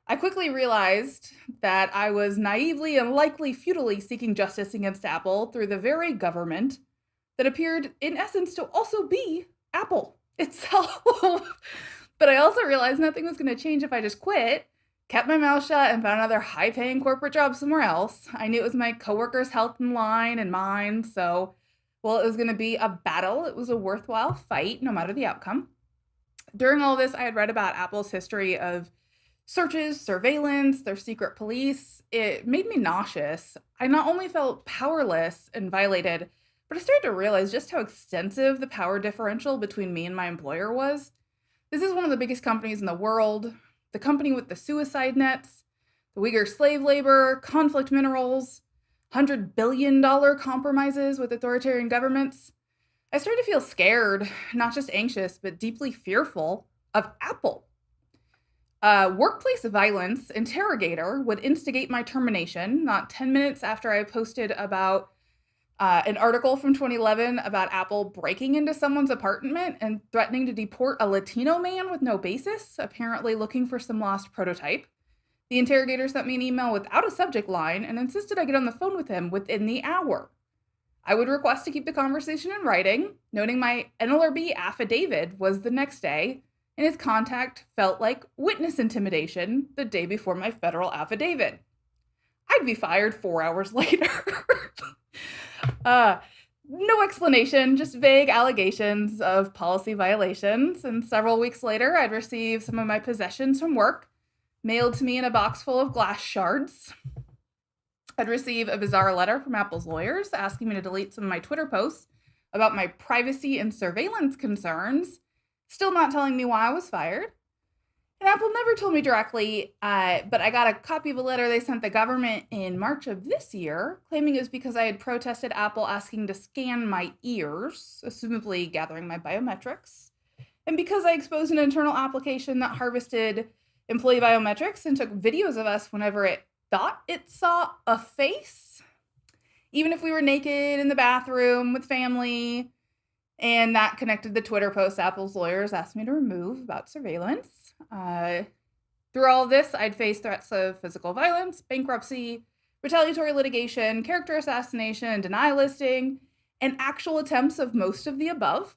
I quickly realized that I was naively and likely futilely seeking justice against Apple through the very government that appeared, in essence, to also be Apple itself. But I also realized nothing was going to change if I just quit, kept my mouth shut, and found another high-paying corporate job somewhere else. I knew it was my coworkers' health in line and mine, so while it was going to be a battle, it was a worthwhile fight, no matter the outcome. During all this, I had read about Apple's history of searches, surveillance, their secret police. It made me nauseous. I not only felt powerless and violated, but I started to realize just how extensive the power differential between me and my employer was. This is one of the biggest companies in the world, the company with the suicide nets, the Uyghur slave labor, conflict minerals, $100 billion compromises with authoritarian governments. I started to feel scared, not just anxious, but deeply fearful of Apple. Workplace violence interrogator would instigate my termination not 10 minutes after I posted about an article from 2011 about Apple breaking into someone's apartment and threatening to deport a Latino man with no basis, apparently looking for some lost prototype. The interrogator sent me an email without a subject line and insisted I get on the phone with him within the hour. I would request to keep the conversation in writing, noting my NLRB affidavit was the next day, and his contact felt like witness intimidation the day before my federal affidavit. I'd be fired 4 hours later. No explanation, just vague allegations of policy violations. And several weeks later, I'd receive some of my possessions from work, mailed to me in a box full of glass shards. I'd receive a bizarre letter from Apple's lawyers asking me to delete some of my Twitter posts about my privacy and surveillance concerns, still not telling me why I was fired. And Apple never told me directly, but I got a copy of a letter they sent the government in March of this year, claiming it was because I had protested Apple asking to scan my ears, assumably gathering my biometrics, and because I exposed an internal application that harvested employee biometrics and took videos of us whenever it thought it saw a face, even if we were naked in the bathroom with family. And that connected the Twitter post Apple's lawyers asked me to remove about surveillance. Through all of this, I'd face threats of physical violence, bankruptcy, retaliatory litigation, character assassination, denial listing, and actual attempts of most of the above.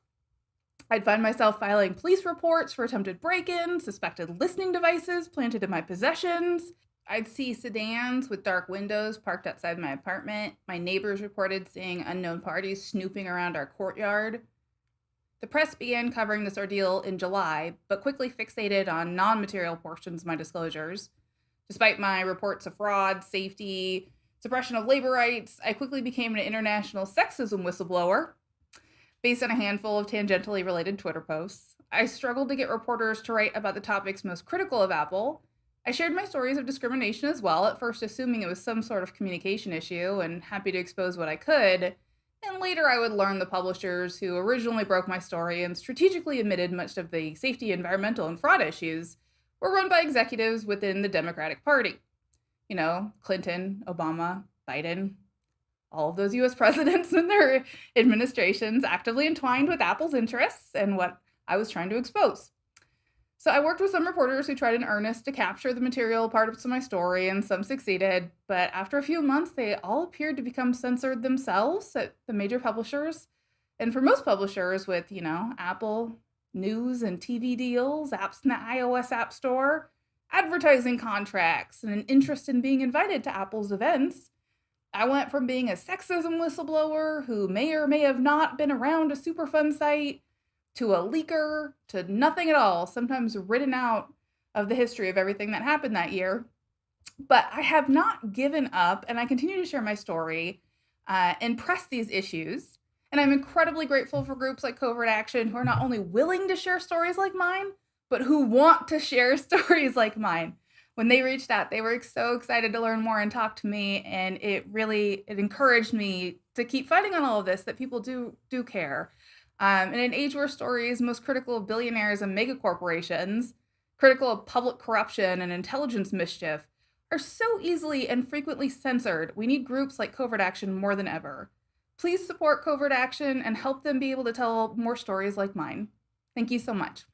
I'd find myself filing police reports for attempted break-ins, suspected listening devices planted in my possessions. I'd see sedans with dark windows parked outside my apartment. My neighbors reported seeing unknown parties snooping around our courtyard. The press began covering this ordeal in July, but quickly fixated on non-material portions of my disclosures. Despite my reports of fraud, safety, suppression of labor rights, I quickly became an international sexism whistleblower based on a handful of tangentially related Twitter posts. I struggled to get reporters to write about the topics most critical of Apple. I shared my stories of discrimination as well, at first assuming it was some sort of communication issue and happy to expose what I could. And later I would learn the publishers who originally broke my story and strategically omitted much of the safety, environmental, and fraud issues were run by executives within the Democratic Party. You know, Clinton, Obama, Biden, all of those US presidents and their administrations actively entwined with Apple's interests and what I was trying to expose. So I worked with some reporters who tried in earnest to capture the material parts of my story, and some succeeded. But after a few months, they all appeared to become censored themselves at the major publishers. And for most publishers with, Apple News and TV deals, apps in the iOS App Store, advertising contracts, and an interest in being invited to Apple's events, I went from being a sexism whistleblower who may or may have not been around a Superfund site to a leaker to nothing at all, sometimes written out of the history of everything that happened that year. But I have not given up, and I continue to share my story and press these issues. And I'm incredibly grateful for groups like Covert Action who are not only willing to share stories like mine, but who want to share stories like mine. When they reached out, they were so excited to learn more and talk to me, and it encouraged me to keep fighting on all of this, that people do care. In an age where stories most critical of billionaires and mega corporations, critical of public corruption and intelligence mischief, are so easily and frequently censored, we need groups like Covert Action more than ever. Please support Covert Action and help them be able to tell more stories like mine. Thank you so much.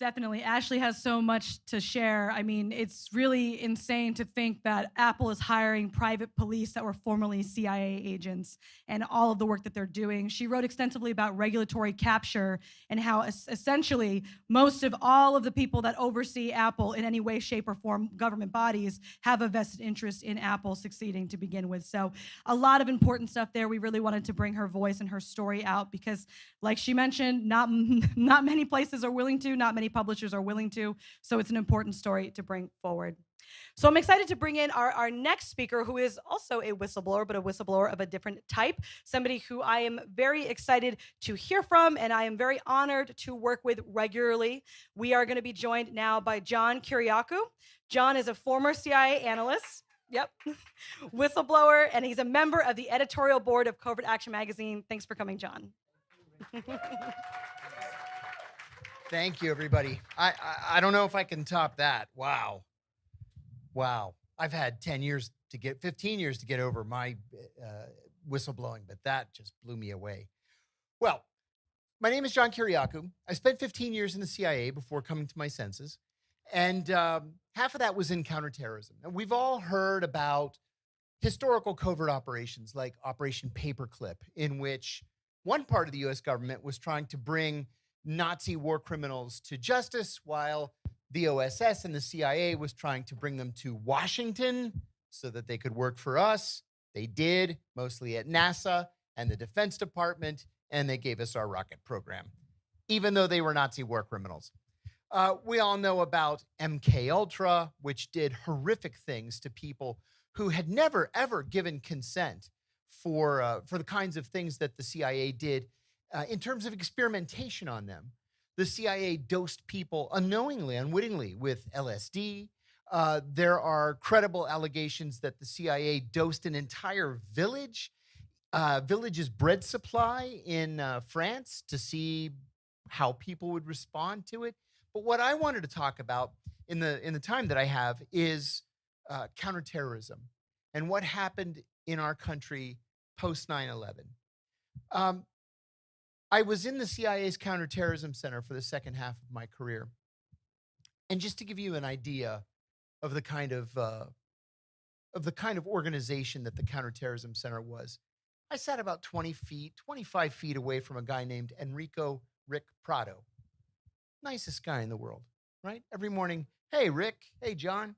Definitely. Ashley has so much to share. I mean, it's really insane to think that Apple is hiring private police that were formerly CIA agents and all of the work that they're doing. She wrote extensively about regulatory capture and how essentially most of all of the people that oversee Apple in any way, shape, or form, government bodies, have a vested interest in Apple succeeding to begin with. So a lot of important stuff there. We really wanted to bring her voice and her story out because, like she mentioned, not many places are willing to, not many publishers are willing to, so it's an important story to bring forward. So I'm excited to bring in our next speaker, who is also a whistleblower, but a whistleblower of a different type, somebody who I am very excited to hear from, and I am very honored to work with regularly. We are going to be joined now by John Kiriakou. John is a former CIA analyst, whistleblower, and he's a member of the editorial board of CovertAction Magazine. Thanks for coming, John. Thank you, everybody. I don't know if I can top that. Wow. I've had 15 years to get over my whistleblowing, but that just blew me away. Well, my name is John Kiriakou. I spent 15 years in the CIA before coming to my senses, and half of that was in counterterrorism. And we've all heard about historical covert operations like Operation Paperclip, in which one part of the US government was trying to bring Nazi war criminals to justice, while the OSS and the CIA was trying to bring them to Washington so that they could work for us. They did, mostly at NASA and the Defense Department, and they gave us our rocket program, even though they were Nazi war criminals. We all know about MK Ultra, which did horrific things to people who had never, ever given consent for the kinds of things that the CIA did in terms of experimentation on them. The CIA dosed people unknowingly, unwittingly with LSD. There are credible allegations that the CIA dosed an entire village's bread supply in France to see how people would respond to it. But what I wanted to talk about in the time that I have is counterterrorism and what happened in our country post 9/11. I was in the CIA's Counterterrorism Center for the second half of my career. And just to give you an idea of the kind of organization that the Counterterrorism Center was, I sat about 25 feet away from a guy named Enrico Rick Prado. Nicest guy in the world, right? Every morning, hey, Rick, hey, John.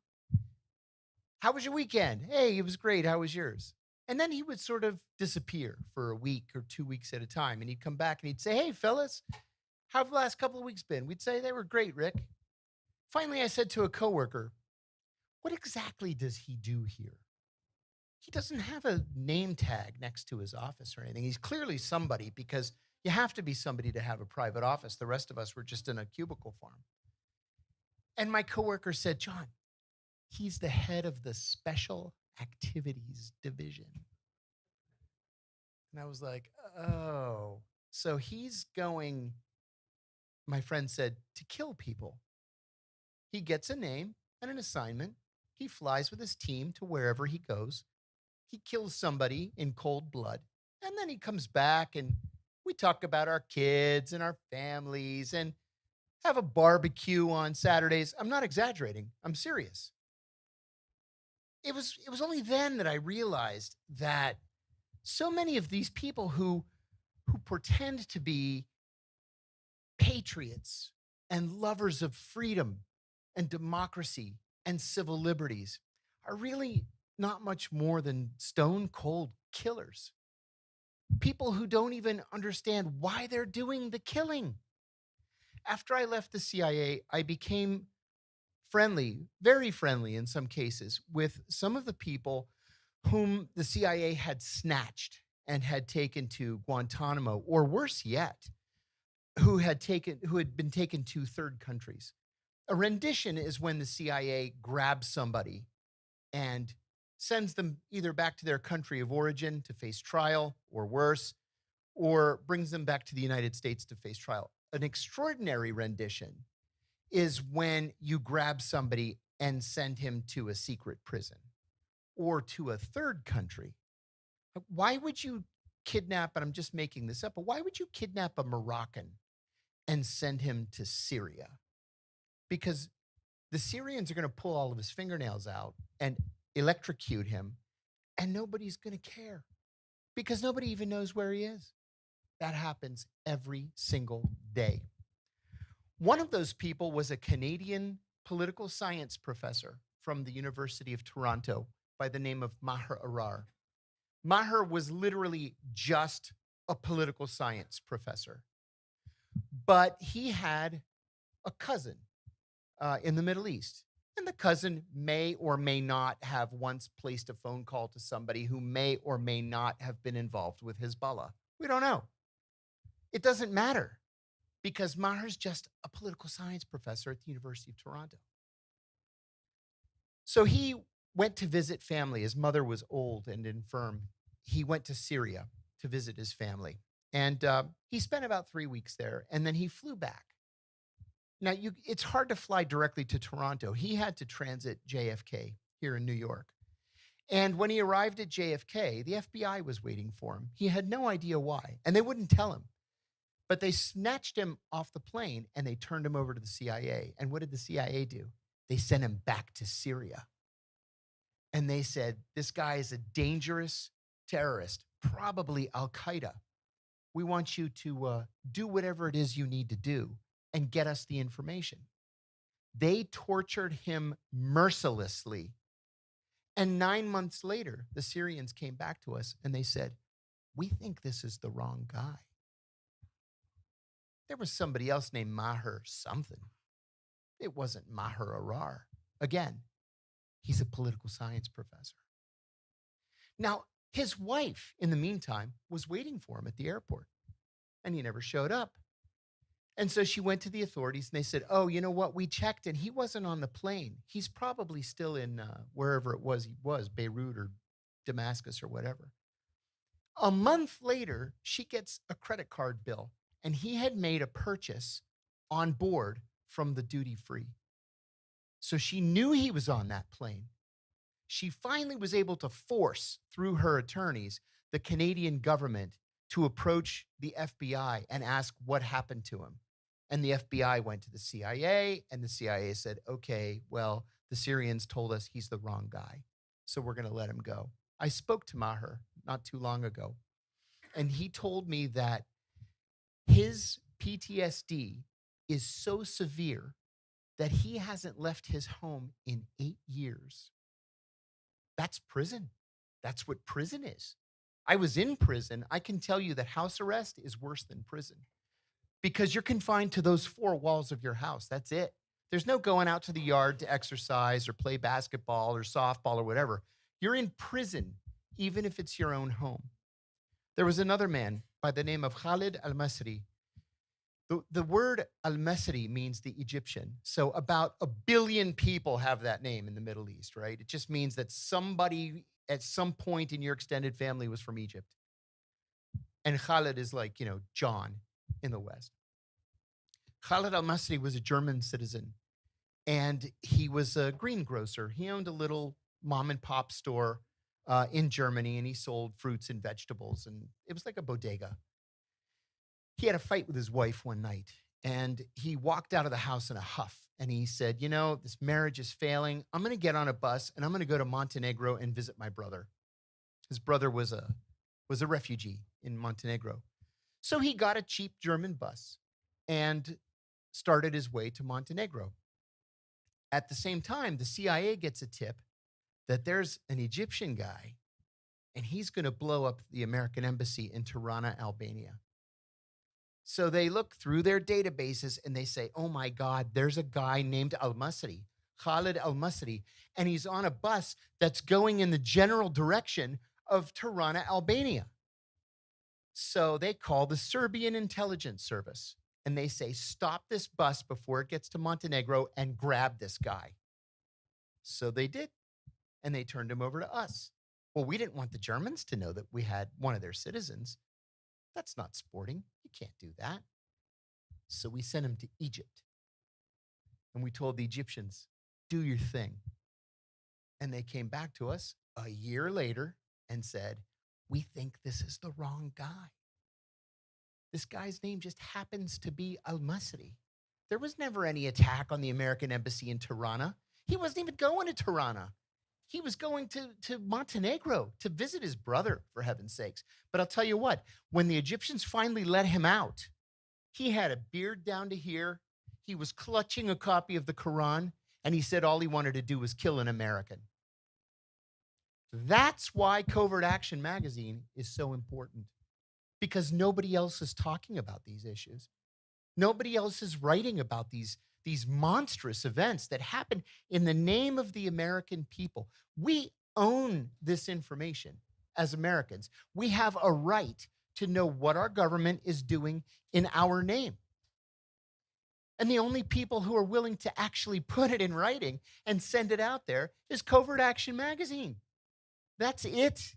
How was your weekend? Hey, it was great. How was yours? And then he would sort of disappear for a week or 2 weeks at a time. And he'd come back and he'd say, hey, fellas, how have the last couple of weeks been? We'd say, they were great, Rick. Finally, I said to a coworker, what exactly does he do here? He doesn't have a name tag next to his office or anything. He's clearly somebody, because you have to be somebody to have a private office. The rest of us were just in a cubicle farm. And my coworker said, John, he's the head of the Special Activities Division. And I was like, oh, so he's going, my friend said, to kill people. He gets a name and an assignment. He flies with his team to wherever he goes. He kills somebody in cold blood. And then he comes back and we talk about our kids and our families and have a barbecue on Saturdays. I'm not exaggerating. I'm serious. It was only then that I realized that so many of these people who pretend to be patriots and lovers of freedom and democracy and civil liberties are really not much more than stone cold killers. People who don't even understand why they're doing the killing. After I left the CIA, I became friendly, very friendly in some cases, with some of the people whom the CIA had snatched and had taken to Guantanamo, or worse yet, who had been taken to third countries. A rendition is when the CIA grabs somebody and sends them either back to their country of origin to face trial, or worse, or brings them back to the United States to face trial. An extraordinary rendition is when you grab somebody and send him to a secret prison or to a third country. Why would you kidnap, and I'm just making this up, but why would you kidnap a Moroccan and send him to Syria? Because the Syrians are going to pull all of his fingernails out and electrocute him, and nobody's going to care because nobody even knows where he is. That happens every single day. One of those people was a Canadian political science professor from the University of Toronto by the name of Maher Arar. Maher was literally just a political science professor, but he had a cousin in the Middle East. And the cousin may or may not have once placed a phone call to somebody who may or may not have been involved with Hezbollah. We don't know. It doesn't matter because Maher's just a political science professor at the University of Toronto. So he went to visit family. His mother was old and infirm. He went to Syria to visit his family. And he spent about 3 weeks there, and then he flew back. Now, it's hard to fly directly to Toronto. He had to transit JFK here in New York. And when he arrived at JFK, the FBI was waiting for him. He had no idea why, and they wouldn't tell him. But they snatched him off the plane, and they turned him over to the CIA. And what did the CIA do? They sent him back to Syria. And they said, this guy is a dangerous terrorist, probably Al-Qaeda. We want you to do whatever it is you need to do and get us the information. They tortured him mercilessly. And 9 months later, the Syrians came back to us and they said, we think this is the wrong guy. There was somebody else named Maher something. It wasn't Maher Arar. Again, he's a political science professor. Now, his wife, in the meantime, was waiting for him at the airport, and he never showed up. And so she went to the authorities, and they said, oh, you know what? We checked, and he wasn't on the plane. He's probably still in wherever it was he was, Beirut or Damascus or whatever. A month later, she gets a credit card bill, and he had made a purchase on board from the duty-free. So she knew he was on that plane. She finally was able to force, through her attorneys, the Canadian government to approach the FBI and ask what happened to him. And the FBI went to the CIA, and the CIA said, okay, well, the Syrians told us he's the wrong guy, so we're going to let him go. I spoke to Maher not too long ago, and he told me that his PTSD is so severe that he hasn't left his home in 8 years. That's prison. That's what prison is. I was in prison. I can tell you that house arrest is worse than prison because you're confined to those 4 walls of your house. That's it. There's no going out to the yard to exercise or play basketball or softball or whatever. You're in prison, even if it's your own home. There was another man by the name of Khalid al-Masri. The word al-Masri means the Egyptian. So about 1 billion people have that name in the Middle East, right? It just means that somebody at some point in your extended family was from Egypt. And Khalid is like, John in the West. Khalid al-Masri was a German citizen, and he was a greengrocer. He owned a little mom and pop store in Germany, and he sold fruits and vegetables, and it was like a bodega. He had a fight with his wife one night, and he walked out of the house in a huff, and he said, this marriage is failing. I'm going to get on a bus, and I'm going to go to Montenegro and visit my brother. His brother was a refugee in Montenegro. So he got a cheap German bus and started his way to Montenegro. At the same time, the CIA gets a tip that there's an Egyptian guy and he's going to blow up the American embassy in Tirana, Albania. So they look through their databases and they say, oh my God, there's a guy named Al-Masri, Khalid Al-Masri, and he's on a bus that's going in the general direction of Tirana, Albania. So they call the Serbian intelligence service and they say, stop this bus before it gets to Montenegro and grab this guy. So they did, and they turned him over to us. Well, we didn't want the Germans to know that we had one of their citizens. That's not sporting. You can't do that. So we sent him to Egypt. And we told the Egyptians, do your thing. And they came back to us a year later and said, we think this is the wrong guy. This guy's name just happens to be Al-Masri. There was never any attack on the American embassy in Tirana. He wasn't even going to Tirana. He was going to Montenegro to visit his brother, for heaven's sakes. But I'll tell you what, when the Egyptians finally let him out, he had a beard down to here. He was clutching a copy of the Quran, and he said all he wanted to do was kill an American. That's why Covert Action Magazine is so important, because nobody else is talking about these issues. Nobody else is writing about these monstrous events that happen in the name of the American people. We own this information as Americans. We have a right to know what our government is doing in our name. And the only people who are willing to actually put it in writing and send it out there is Covert Action Magazine. That's it.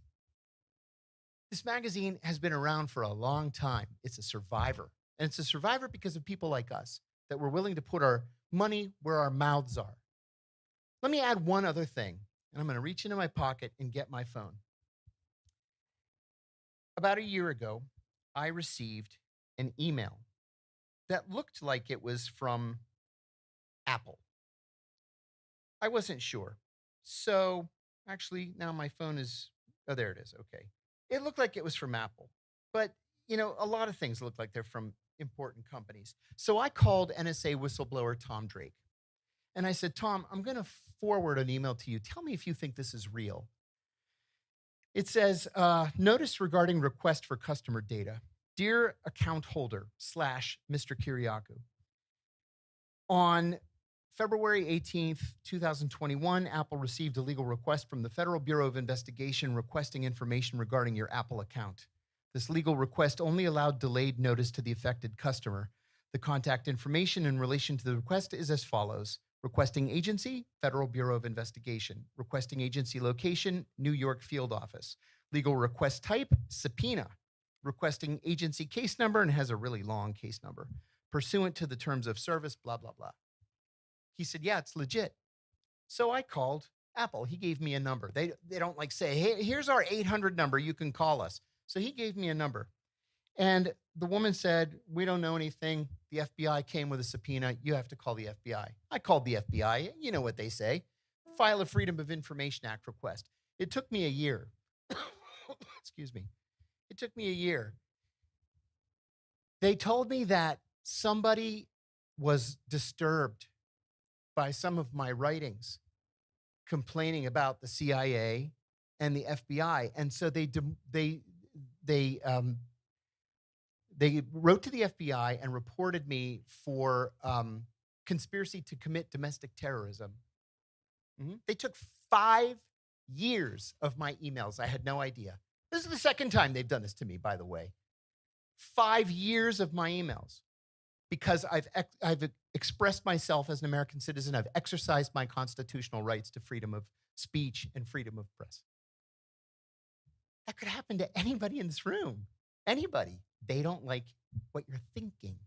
This magazine has been around for a long time. It's a survivor. And it's a survivor because of people like us that we're willing to put our money where our mouths are. Let me add one other thing, and I'm going to reach into my pocket and get my phone. About a year ago, I received an email that looked like it was from Apple. I wasn't sure. So actually, now my phone is, oh, there it is. Okay. It looked like it was from Apple. But, you know, a lot of things look like they're from important companies. So I called NSA whistleblower Tom Drake. And I said, Tom, I'm going to forward an email to you. Tell me if you think this is real. It says, notice regarding request for customer data. Dear account holder / Mr. Kiriakou. On February 18th, 2021, Apple received a legal request from the Federal Bureau of Investigation requesting information regarding your Apple account. This legal request only allowed delayed notice to the affected customer. The contact information in relation to the request is as follows. Requesting agency, Federal Bureau of Investigation. Requesting agency location, New York Field Office. Legal request type, subpoena. Requesting agency case number, and has a really long case number. Pursuant to the terms of service, blah, blah, blah. He said, yeah, it's legit. So I called Apple. He gave me a number. They don't like say, hey, here's our 800 number. You can call us. So he gave me a number. And the woman said, we don't know anything. The FBI came with a subpoena. You have to call the FBI. I called the FBI. You know what they say. File a Freedom of Information Act request. It took me a year. Excuse me. It took me a year. They told me that somebody was disturbed by some of my writings complaining about the CIA and the FBI. And so they wrote to the FBI and reported me for conspiracy to commit domestic terrorism. They took 5 years of my emails. I had no idea. This is the second time they've done this to me, by the way. 5 years of my emails, because I've expressed myself as an American citizen. I've exercised my constitutional rights to freedom of speech and freedom of press. That could happen to anybody in this room. Anybody. They don't like what you're thinking.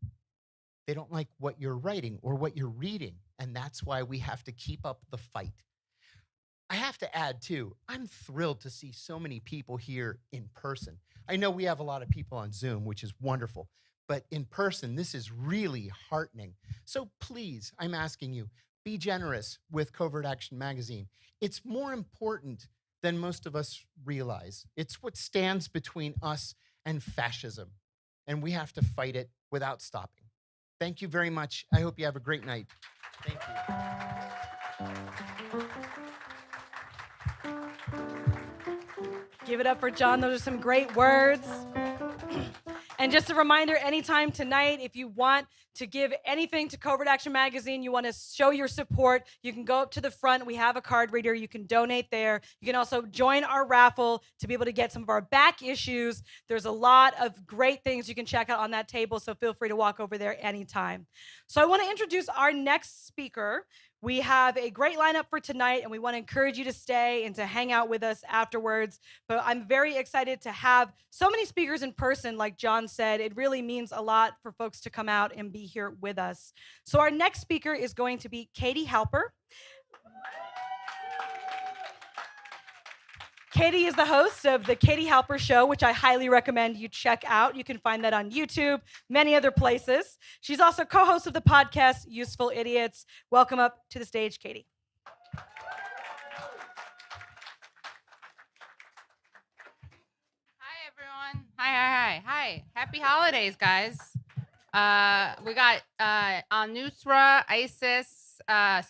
They don't like what you're writing or what you're reading. And that's why we have to keep up the fight. I have to add, too, I'm thrilled to see so many people here in person. I know we have a lot of people on Zoom, which is wonderful. But in person, this is really heartening. So please, I'm asking you, be generous with Covert Action Magazine. It's more important than most of us realize. It's what stands between us and fascism. And we have to fight it without stopping. Thank you very much. I hope you have a great night. Thank you. Give it up for John. Those are some great words. And just a reminder, anytime tonight, if you want to give anything to CovertAction Magazine, you want to show your support, you can go up to the front. We have a card reader. You can donate there. You can also join our raffle to be able to get some of our back issues. There's a lot of great things you can check out on that table, so feel free to walk over there anytime. So I want to introduce our next speaker. We have a great lineup for tonight, and we want to encourage you to stay and to hang out with us afterwards. But I'm very excited to have so many speakers in person, like John said. It really means a lot for folks to come out and be here with us. So our next speaker is going to be Katie Halper. Katie is the host of the Katie Halper Show, which I highly recommend you check out. You can find that on YouTube, many other places. She's also co-host of the podcast, Useful Idiots. Welcome up to the stage, Katie. Hi, everyone. Hi. Happy holidays, guys. We got Al-Nusra, ISIS,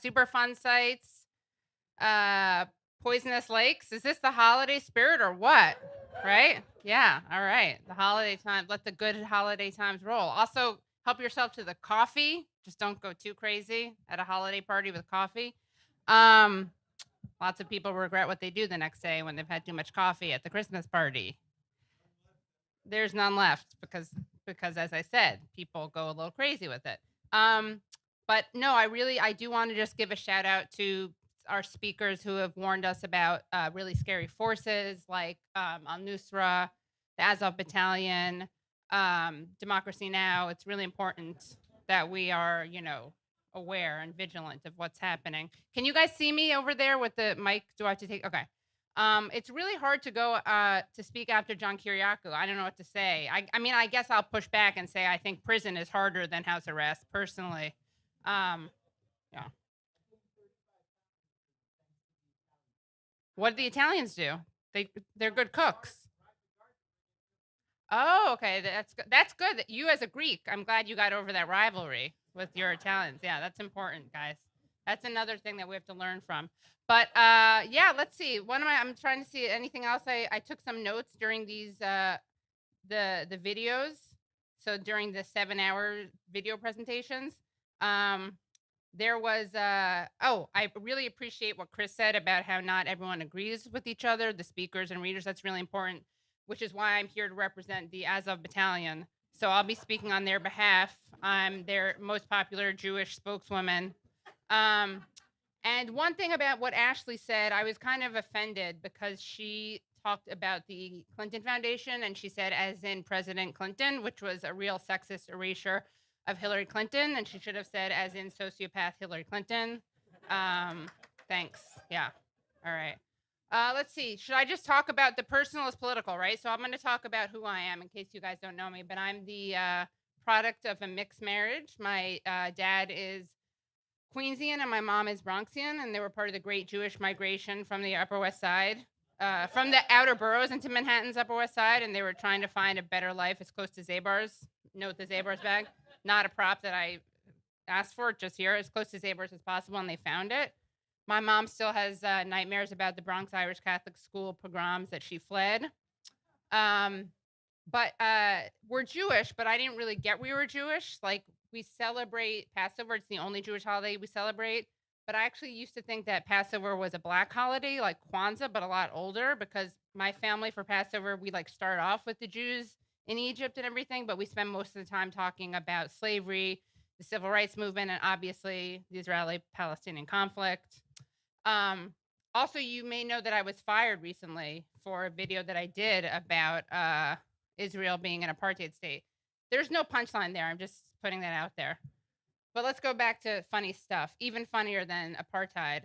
super fun sites, poisonous lakes. Is this the holiday spirit or what? Right? Yeah. All right. The holiday time. Let the good holiday times roll. Also, help yourself to the coffee. Just don't go too crazy at a holiday party with coffee. Lots of people regret what they do the next day when they've had too much coffee at the Christmas party. There's none left because as I said, people go a little crazy with it. But no, I do want to just give a shout out to our speakers who have warned us about really scary forces like Al-Nusra, the Azov Battalion, Democracy Now! It's really important that we are, aware and vigilant of what's happening. Can you guys see me over there with the mic? Do I have to take? Okay. It's really hard to go to speak after John Kiriakou. I don't know what to say. I mean, I guess I'll push back and say I think prison is harder than house arrest, personally. Yeah. What do the Italians do? They're good cooks. Oh, okay. That's good. You as a Greek, I'm glad you got over that rivalry with your Italians. Yeah, that's important, guys. That's another thing that we have to learn from. But yeah, let's see. I'm trying to see anything else. I took some notes during these the videos. So during the 7-hour video presentations, there was I really appreciate what Chris said about how not everyone agrees with each other, the speakers and readers. That's really important, which is why I'm here to represent the Azov Battalion. So I'll be speaking on their behalf. I'm their most popular Jewish spokeswoman. And one thing about what Ashley said, I was kind of offended because she talked about the Clinton Foundation and she said, as in President Clinton, which was a real sexist erasure of Hillary Clinton. And she should have said, as in sociopath Hillary Clinton. Thanks. Yeah. All right. Let's see. Should I just talk about the personal is political, right? So I'm going to talk about who I am in case you guys don't know me, but I'm the product of a mixed marriage. My dad is Queensian and my mom is Bronxian, and they were part of the Great Jewish Migration from the Upper West Side, from the outer boroughs into Manhattan's Upper West Side, and they were trying to find a better life as close to Zabar's. Note the Zabar's bag. Not a prop that I asked for, just here, as close to Zabar's as possible, and they found it. My mom still has nightmares about the Bronx Irish Catholic School pogroms that she fled. But we're Jewish, but I didn't really get we were Jewish. Like, we celebrate Passover. It's the only Jewish holiday we celebrate. But I actually used to think that Passover was a black holiday, like Kwanzaa, but a lot older, because my family for Passover, we start off with the Jews in Egypt and everything, but we spend most of the time talking about slavery, the civil rights movement, and obviously the Israeli-Palestinian conflict. Also, you may know that I was fired recently for a video that I did about Israel being an apartheid state. There's no punchline there. I'm just putting that out there. But let's go back to funny stuff, even funnier than apartheid.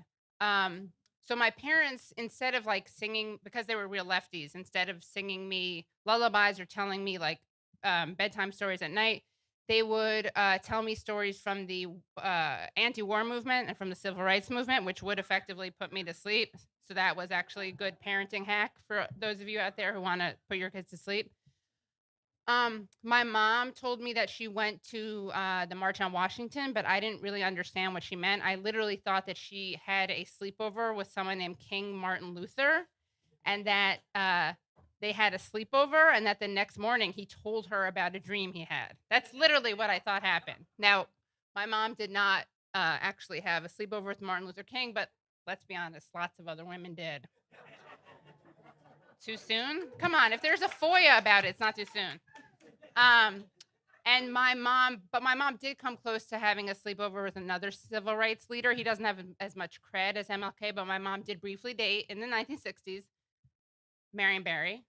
So my parents, instead of singing, because they were real lefties, instead of singing me lullabies or telling me bedtime stories at night, they would tell me stories from the anti-war movement and from the civil rights movement, which would effectively put me to sleep. So that was actually a good parenting hack for those of you out there who want to put your kids to sleep. My mom told me that she went to the March on Washington, but I didn't really understand what she meant. I literally thought that she had a sleepover with someone named King Martin Luther, and that they had a sleepover and that the next morning he told her about a dream he had. That's literally what I thought happened. Now, my mom did not actually have a sleepover with Martin Luther King, but let's be honest, lots of other women did. Too soon? Come on, if there's a FOIA about it, it's not too soon. And my mom did come close to having a sleepover with another civil rights leader. He doesn't have as much cred as MLK, but my mom did briefly date in the 1960s, Marion Barry,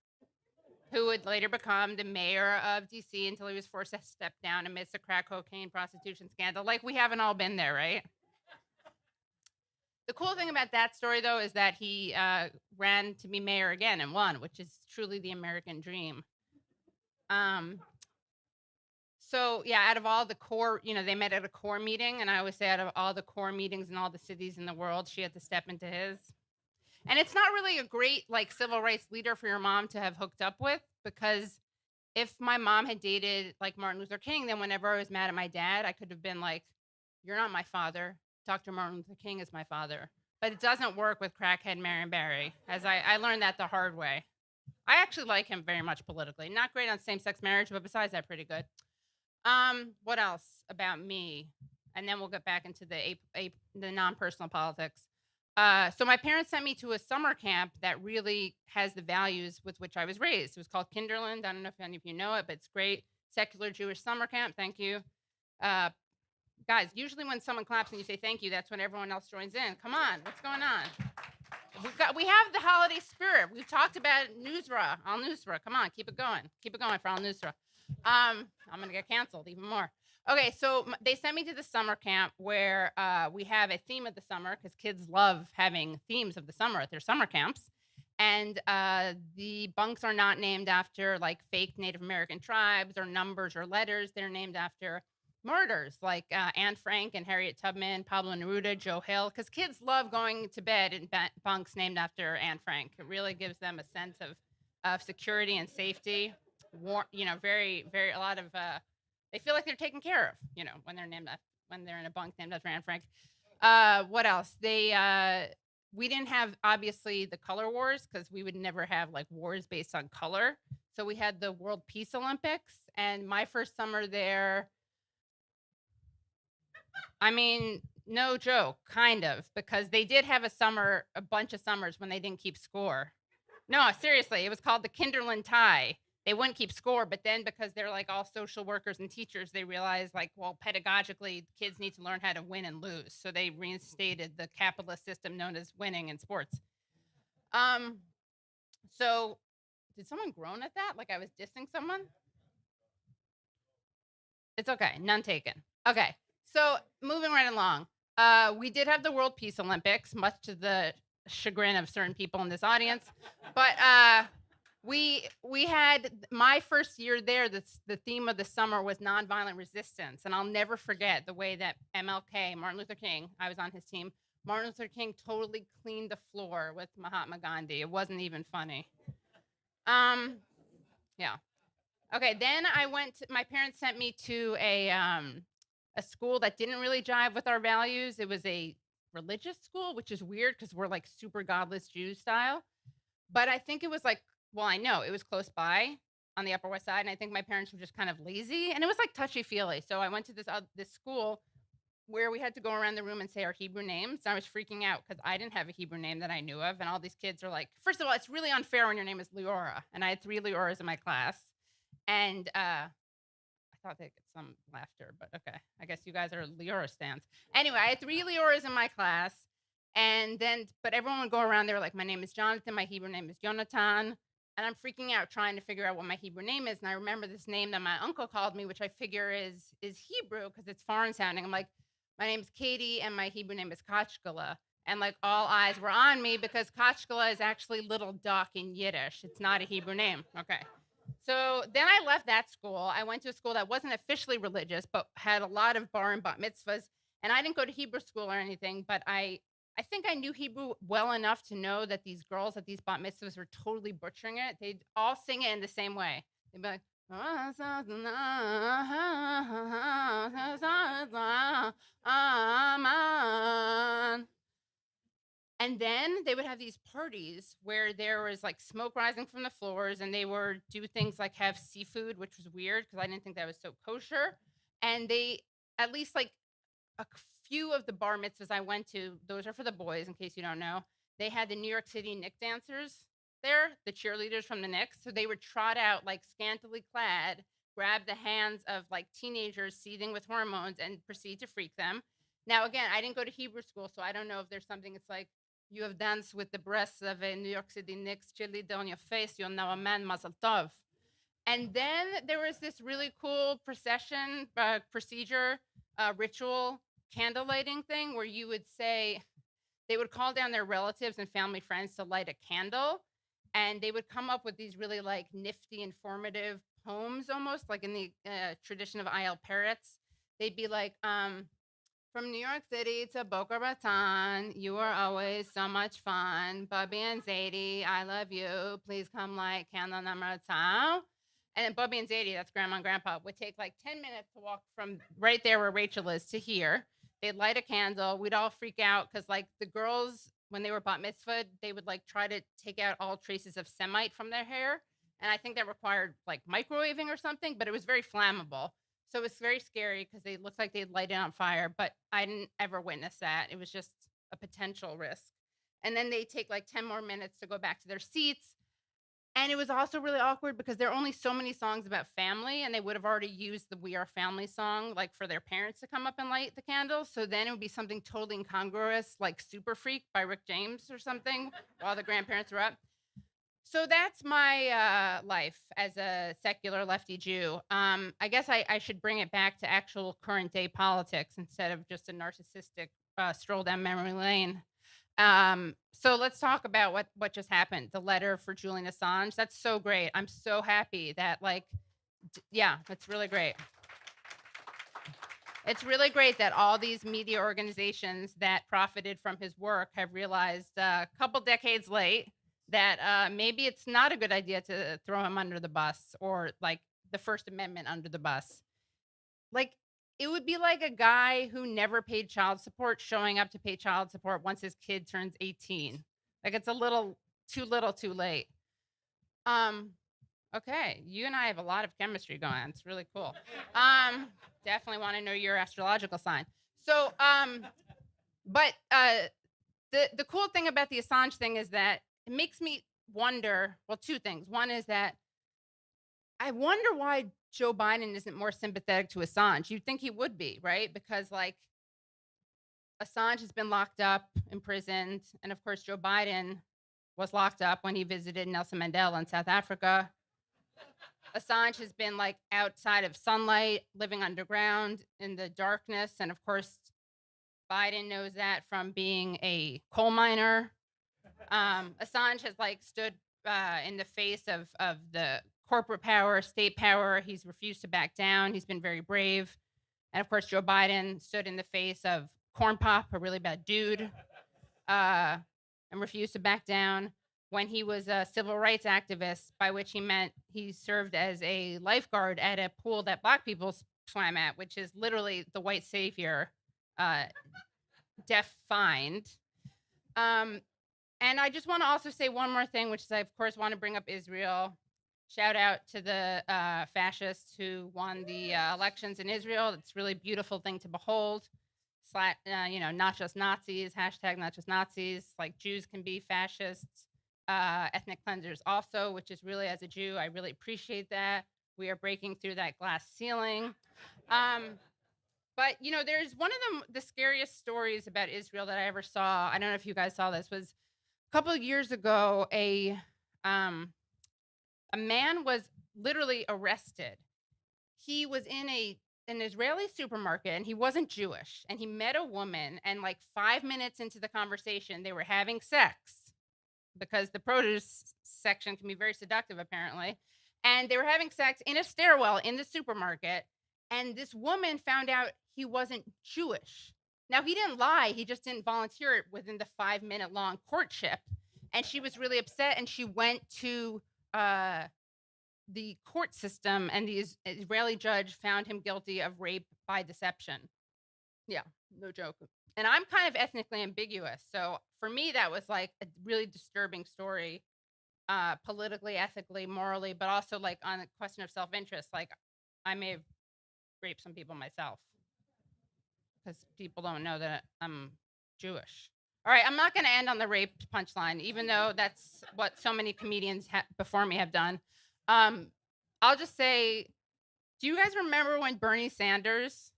who would later become the mayor of DC until he was forced to step down amidst a crack cocaine prostitution scandal. Like, we haven't all been there, right? The cool thing about that story, though, is that he ran to be mayor again and won, which is truly the American dream. So, yeah, out of all the core, they met at a core meeting, and I always say out of all the core meetings in all the cities in the world, she had to step into his. And it's not really a great, civil rights leader for your mom to have hooked up with, because if my mom had dated, Martin Luther King, then whenever I was mad at my dad, I could have been like, you're not my father. Dr. Martin Luther King is my father. But it doesn't work with crackhead Marion Barry, as I learned that the hard way. I actually like him very much politically. Not great on same-sex marriage, but besides that, pretty good. What else about me? And then we'll get back into the non-personal politics. So my parents sent me to a summer camp that really has the values with which I was raised. It was called Kinderland. I don't know if any of you know it, but it's great. Secular Jewish summer camp. Thank you. Guys, usually when someone claps and you say thank you, that's when everyone else joins in. Come on, what's going on? We have the holiday spirit. We've talked about Nusra, Al Nusra. Come on, keep it going. Keep it going for Al Nusra. I'm going to get canceled even more. Okay, so they sent me to the summer camp where we have a theme of the summer, because kids love having themes of the summer at their summer camps. And the bunks are not named after fake Native American tribes or numbers or letters. They're named after martyrs like Anne Frank and Harriet Tubman, Pablo Neruda, Joe Hill, because kids love going to bed in bunks named after Anne Frank. It really gives them a sense of security and safety. Very, very, a lot of, they feel like they're taken care of, when they're in a bunk named after Anne Frank. What else? We didn't have, obviously, the color wars, because we would never have wars based on color. So we had the World Peace Olympics, and my first summer there, I mean, no joke, kind of, because they did have a bunch of summers when they didn't keep score. No, seriously, it was called the Kinderland tie. They wouldn't keep score, but then because they're all social workers and teachers, they realized pedagogically, kids need to learn how to win and lose. So they reinstated the capitalist system known as winning in sports. So did someone groan at that? Like I was dissing someone? It's okay, none taken. Okay, so moving right along. We did have the World Peace Olympics, much to the chagrin of certain people in this audience, but we had my first year there. The theme of the summer was nonviolent resistance, and I'll never forget the way that MLK, Martin Luther King, I was on his team. Martin Luther King totally cleaned the floor with Mahatma Gandhi. It wasn't even funny. Yeah. Okay, then my parents sent me to a school that didn't really jive with our values. It was a religious school, which is weird because we're super godless Jew style. But I think it was I know it was close by on the Upper West Side, and I think my parents were just kind of lazy, and it was touchy-feely. So I went to this school where we had to go around the room and say our Hebrew names. I was freaking out because I didn't have a Hebrew name that I knew of, and all these kids are first of all, it's really unfair when your name is Leora, and I had 3 Leoras in my class, and I thought they'd get some laughter, but okay. I guess you guys are Leora stans. Anyway, I had 3 Leoras in my class, but everyone would go around, they were my name is Jonathan, my Hebrew name is Jonathan, and I'm freaking out trying to figure out what my Hebrew name is, and I remember this name that my uncle called me, which I figure is Hebrew because it's foreign sounding. I'm my name's Katie, and my Hebrew name is Kachkala, and all eyes were on me because Kachkala is actually little duck in Yiddish. It's not a Hebrew name. Okay. So then I left that school. I went to a school that wasn't officially religious, but had a lot of bar and bat mitzvahs. And I didn't go to Hebrew school or anything, but I think I knew Hebrew well enough to know that these girls at these bat mitzvahs were totally butchering it. They'd all sing it in the same way. They'd be like, And then they would have these parties where there was like smoke rising from the floors, and they would do things like have seafood, which was weird because I didn't think that was so kosher. And they, at least like a few of the bar mitzvahs I went to, those are for the boys, in case you don't know. They had the New York City Knicks dancers there, the cheerleaders from the Knicks. So they would trot out like scantily clad, grab the hands of like teenagers seething with hormones, and proceed to freak them. Now, again, I didn't go to Hebrew school, so I don't know if there's something it's like, you have danced with the breasts of a New York City Knicks cheerleader on your face, you're now a man, mazel tov. And then there was this really cool procession, procedure, ritual, candle lighting thing where you would say, they would call down their relatives and family friends to light a candle. And they would come up with these really like nifty, informative poems, almost like in the tradition of I.L. Peretz. They'd be like, from New York City to Boca Raton, you are always so much fun. Bubby and Zadie, I love you. Please come light candle number 2. And then Bubby and Zadie, that's Grandma and Grandpa, would take like 10 minutes to walk from right there where Rachel is to here. They'd light a candle. We'd all freak out because like the girls, when they were bat mitzvah, they would like try to take out all traces of Semite from their hair. And I think that required like microwaving or something, but it was very flammable. So it was very scary because they looked like they'd light it on fire, but I didn't ever witness that. It was just a potential risk. And then they take like 10 more minutes to go back to their seats. And it was also really awkward because there are only so many songs about family, and they would have already used the We Are Family song, like for their parents to come up and light the candles. So then it would be something totally incongruous, like Super Freak by Rick James or something, while the grandparents were up. So that's my life as a secular lefty Jew. I guess I should bring it back to actual current day politics instead of just a narcissistic stroll down memory lane. So let's talk about what just happened. The letter for Julian Assange. That's so great. I'm so happy that yeah, it's really great. It's really great that all these media organizations that profited from his work have realized a couple decades late that maybe it's not a good idea to throw him under the bus, or like the First Amendment under the bus. Like, it would be like a guy who never paid child support showing up to pay child support once his kid turns 18. Like, it's a little too late. Okay, you and I have a lot of chemistry going on. It's really cool. Definitely want to know your astrological sign. So, but the cool thing about the Assange thing is that it makes me wonder, well, two things. One is that I wonder why Joe Biden isn't more sympathetic to Assange. You'd think he would be, right? Because like Assange has been locked up, imprisoned, and of course Joe Biden was locked up when he visited Nelson Mandela in South Africa. Assange has been like outside of sunlight, living underground in the darkness, and of course Biden knows that from being a coal miner. Assange has like stood in the face of the corporate power, state power. He's refused to back down. He's been very brave. And of course, Joe Biden stood in the face of Corn Pop, a really bad dude, and refused to back down when he was a civil rights activist, by which he meant he served as a lifeguard at a pool that Black people swam at, which is literally the white savior defined. And I just want to also say one more thing, which is I, of course, want to bring up Israel. Shout out to the fascists who won the elections in Israel. It's a really beautiful thing to behold. Not just Nazis, hashtag not just Nazis. Like, Jews can be fascists, ethnic cleansers also, which is really, as a Jew, I really appreciate that. We are breaking through that glass ceiling. But, there's one of the scariest stories about Israel that I ever saw. I don't know if you guys saw this. Was a couple of years ago, a man was literally arrested. He was in an Israeli supermarket, and he wasn't Jewish, and he met a woman, and like 5 minutes into the conversation, they were having sex, because the produce section can be very seductive, apparently. And they were having sex in a stairwell in the supermarket, and this woman found out he wasn't Jewish. Now, he didn't lie. He just didn't volunteer it within the 5-minute long courtship. And she was really upset, and she went to the court system, and the Israeli judge found him guilty of rape by deception. Yeah, No joke. And I'm kind of ethnically ambiguous. So for me, that was like a really disturbing story, politically, ethically, morally, but also like on a question of self-interest. Like I may have raped some people myself because people don't know that I'm Jewish. All right, I'm not going to end on the rape punchline, even though that's what so many comedians before me have done. I'll just say, do you guys remember when Bernie Sanders,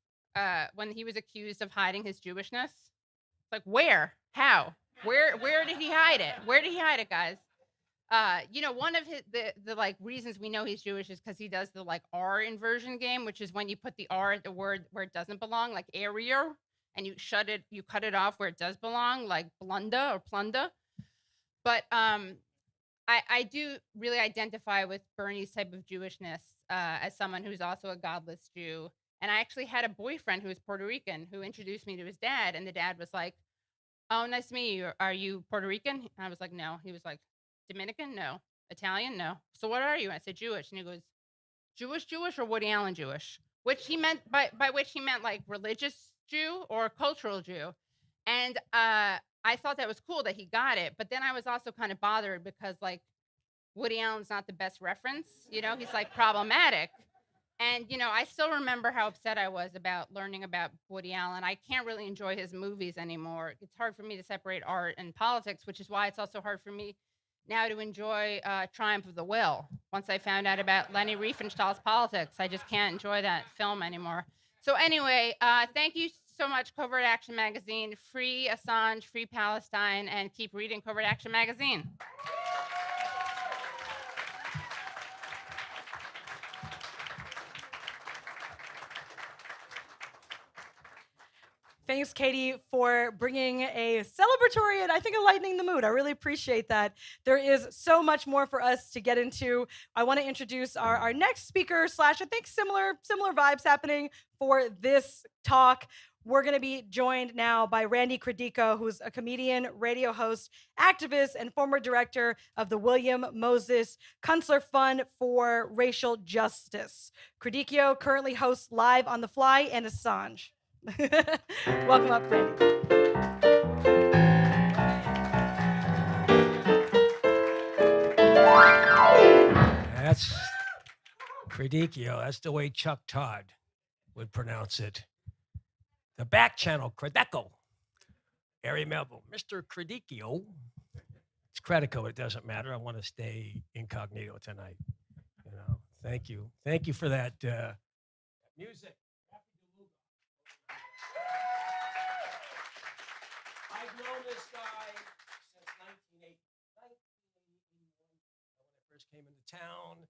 when he was accused of hiding his Jewishness? It's like, where? How? Where did he hide it? Where did he hide it, guys? You know, one of the like reasons we know he's Jewish is because he does the like R inversion game, which is when you put the R at the word where it doesn't belong, like area, and you cut it off where it does belong, like blunda or plunda. But I do really identify with Bernie's type of Jewishness as someone who's also a godless Jew. And I actually had a boyfriend who was Puerto Rican who introduced me to his dad, and the dad was like, "Oh, nice to meet you. Are you Puerto Rican?" And I was like, "No." He was like, "Dominican? No. Italian? No. So what are you?" I said, "Jewish." And he goes, Jewish or Woody Allen Jewish?" Which he meant by which he meant like religious Jew or cultural Jew. And I thought that was cool that he got it. But then I was also kind of bothered because like Woody Allen's not the best reference. You know, he's like problematic. And, you know, I still remember how upset I was about learning about Woody Allen. I can't really enjoy his movies anymore. It's hard for me to separate art and politics, which is why it's also hard for me now to enjoy Triumph of the Will. Once I found out about Leni Riefenstahl's politics, I just can't enjoy that film anymore. So anyway, thank you so much, Covert Action Magazine. Free Assange, free Palestine, and keep reading Covert Action Magazine. Thanks, Katie, for bringing a celebratory and I think a lightening the mood. I really appreciate that. There is so much more for us to get into. I want to introduce our next speaker / I think similar vibes happening for this talk. We're going to be joined now by Randy Credico, who's a comedian, radio host, activist, and former director of the William Moses Kunstler Fund for Racial Justice. Credico currently hosts Live on the Fly and Assange. Welcome up, Randy. That's Credico. That's the way Chuck Todd would pronounce it. The back channel, Credico. Area Melville, Mr. Credico. It's Credico. It doesn't matter. I want to stay incognito tonight. You know, thank you. Thank you for that music. I've known this guy since 1981 when I first came into town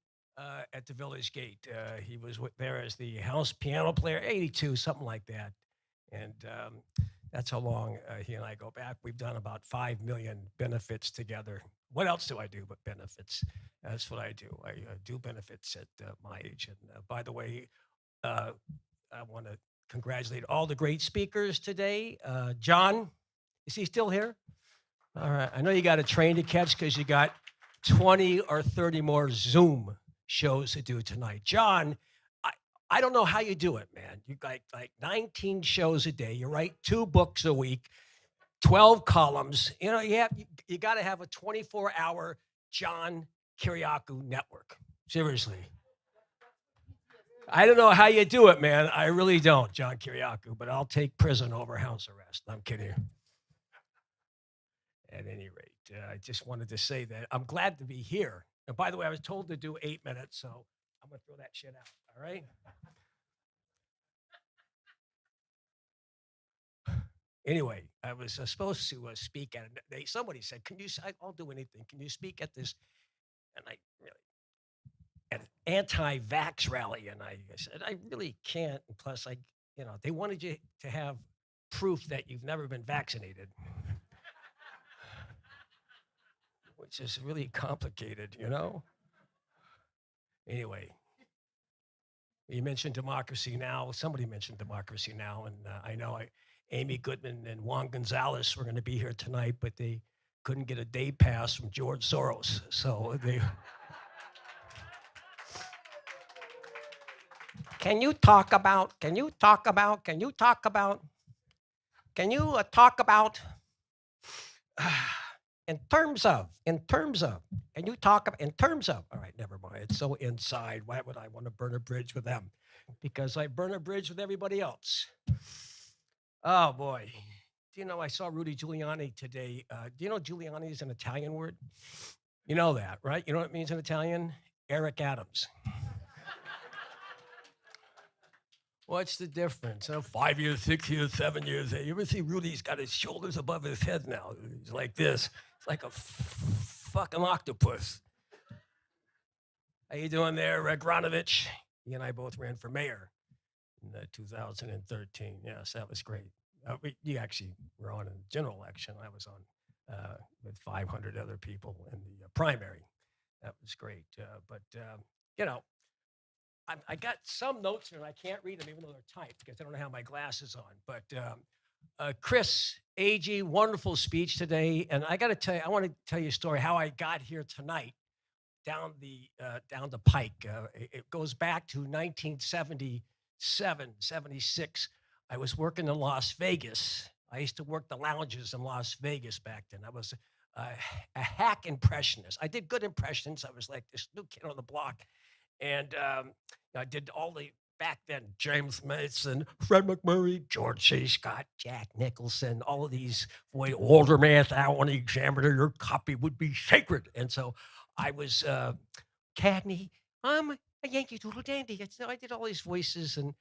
at the Village Gate. He was there as the house piano player, 82, something like that. And that's how long he and I go back. We've done about 5 million benefits together. What else do I do but benefits? That's what I do. I do benefits at my age. And by the way, I want to congratulate all the great speakers today. John, is he still here? All right. I know you got a train to catch because you got 20 or 30 more Zoom shows to do tonight. John, I don't know how you do it, man. You got like 19 shows a day. You write 2 books a week, 12 columns. You know, you got to have a 24-hour John Kiriakou network. Seriously. I don't know how you do it, man. I really don't, John Kiriakou, but I'll take prison over house arrest. I'm kidding. At any rate, I just wanted to say that I'm glad to be here. And by the way, I was told to do 8 minutes, so I'm going to throw that shit out. All right? Anyway, I was supposed to speak at it. Somebody said, I'll do anything. Can you speak at this? And I really, at an anti-vax rally. And I said, I really can't. And plus, they wanted you to have proof that you've never been vaccinated. Which is really complicated, you know? Anyway, you mentioned Democracy Now! Somebody mentioned Democracy Now! And I know Amy Goodman and Juan Gonzalez were going to be here tonight, but they couldn't get a day pass from George Soros. So they... Can you talk about? can you talk about, in terms of, can you talk about, in terms of, all right, never mind. It's so inside. Why would I want to burn a bridge with them? Because I burn a bridge with everybody else. Oh, boy. Do you know, I saw Rudy Giuliani today. Do you know Giuliani is an Italian word? You know that, right? You know what it means in Italian? Eric Adams. What's the difference? 5 years, 6 years, 7 years. You ever see Rudy's got his shoulders above his head now? He's like this. It's like a fucking octopus. How you doing there, Regranovich? He and I both ran for mayor in 2013. Yes, that was great. You actually were on in the general election. I was on with 500 other people in the primary. That was great. You know, I got some notes here, and I can't read them even though they're typed because I don't have my glasses on. But Chris, Agee, wonderful speech today. And I got to tell you, I want to tell you a story how I got here tonight down the pike. It goes back to 1977, 76. I was working in Las Vegas. I used to work the lounges in Las Vegas back then. I was a hack impressionist. I did good impressions. I was like this new kid on the block. And I did all the, back then, James Mason, Fred McMurray, George C. Scott, Jack Nicholson, all of these, boy, Alderman, Allen Examiner, your copy would be sacred. And so I was, Cagney, I'm a Yankee Doodle Dandy. So I did all these voices, and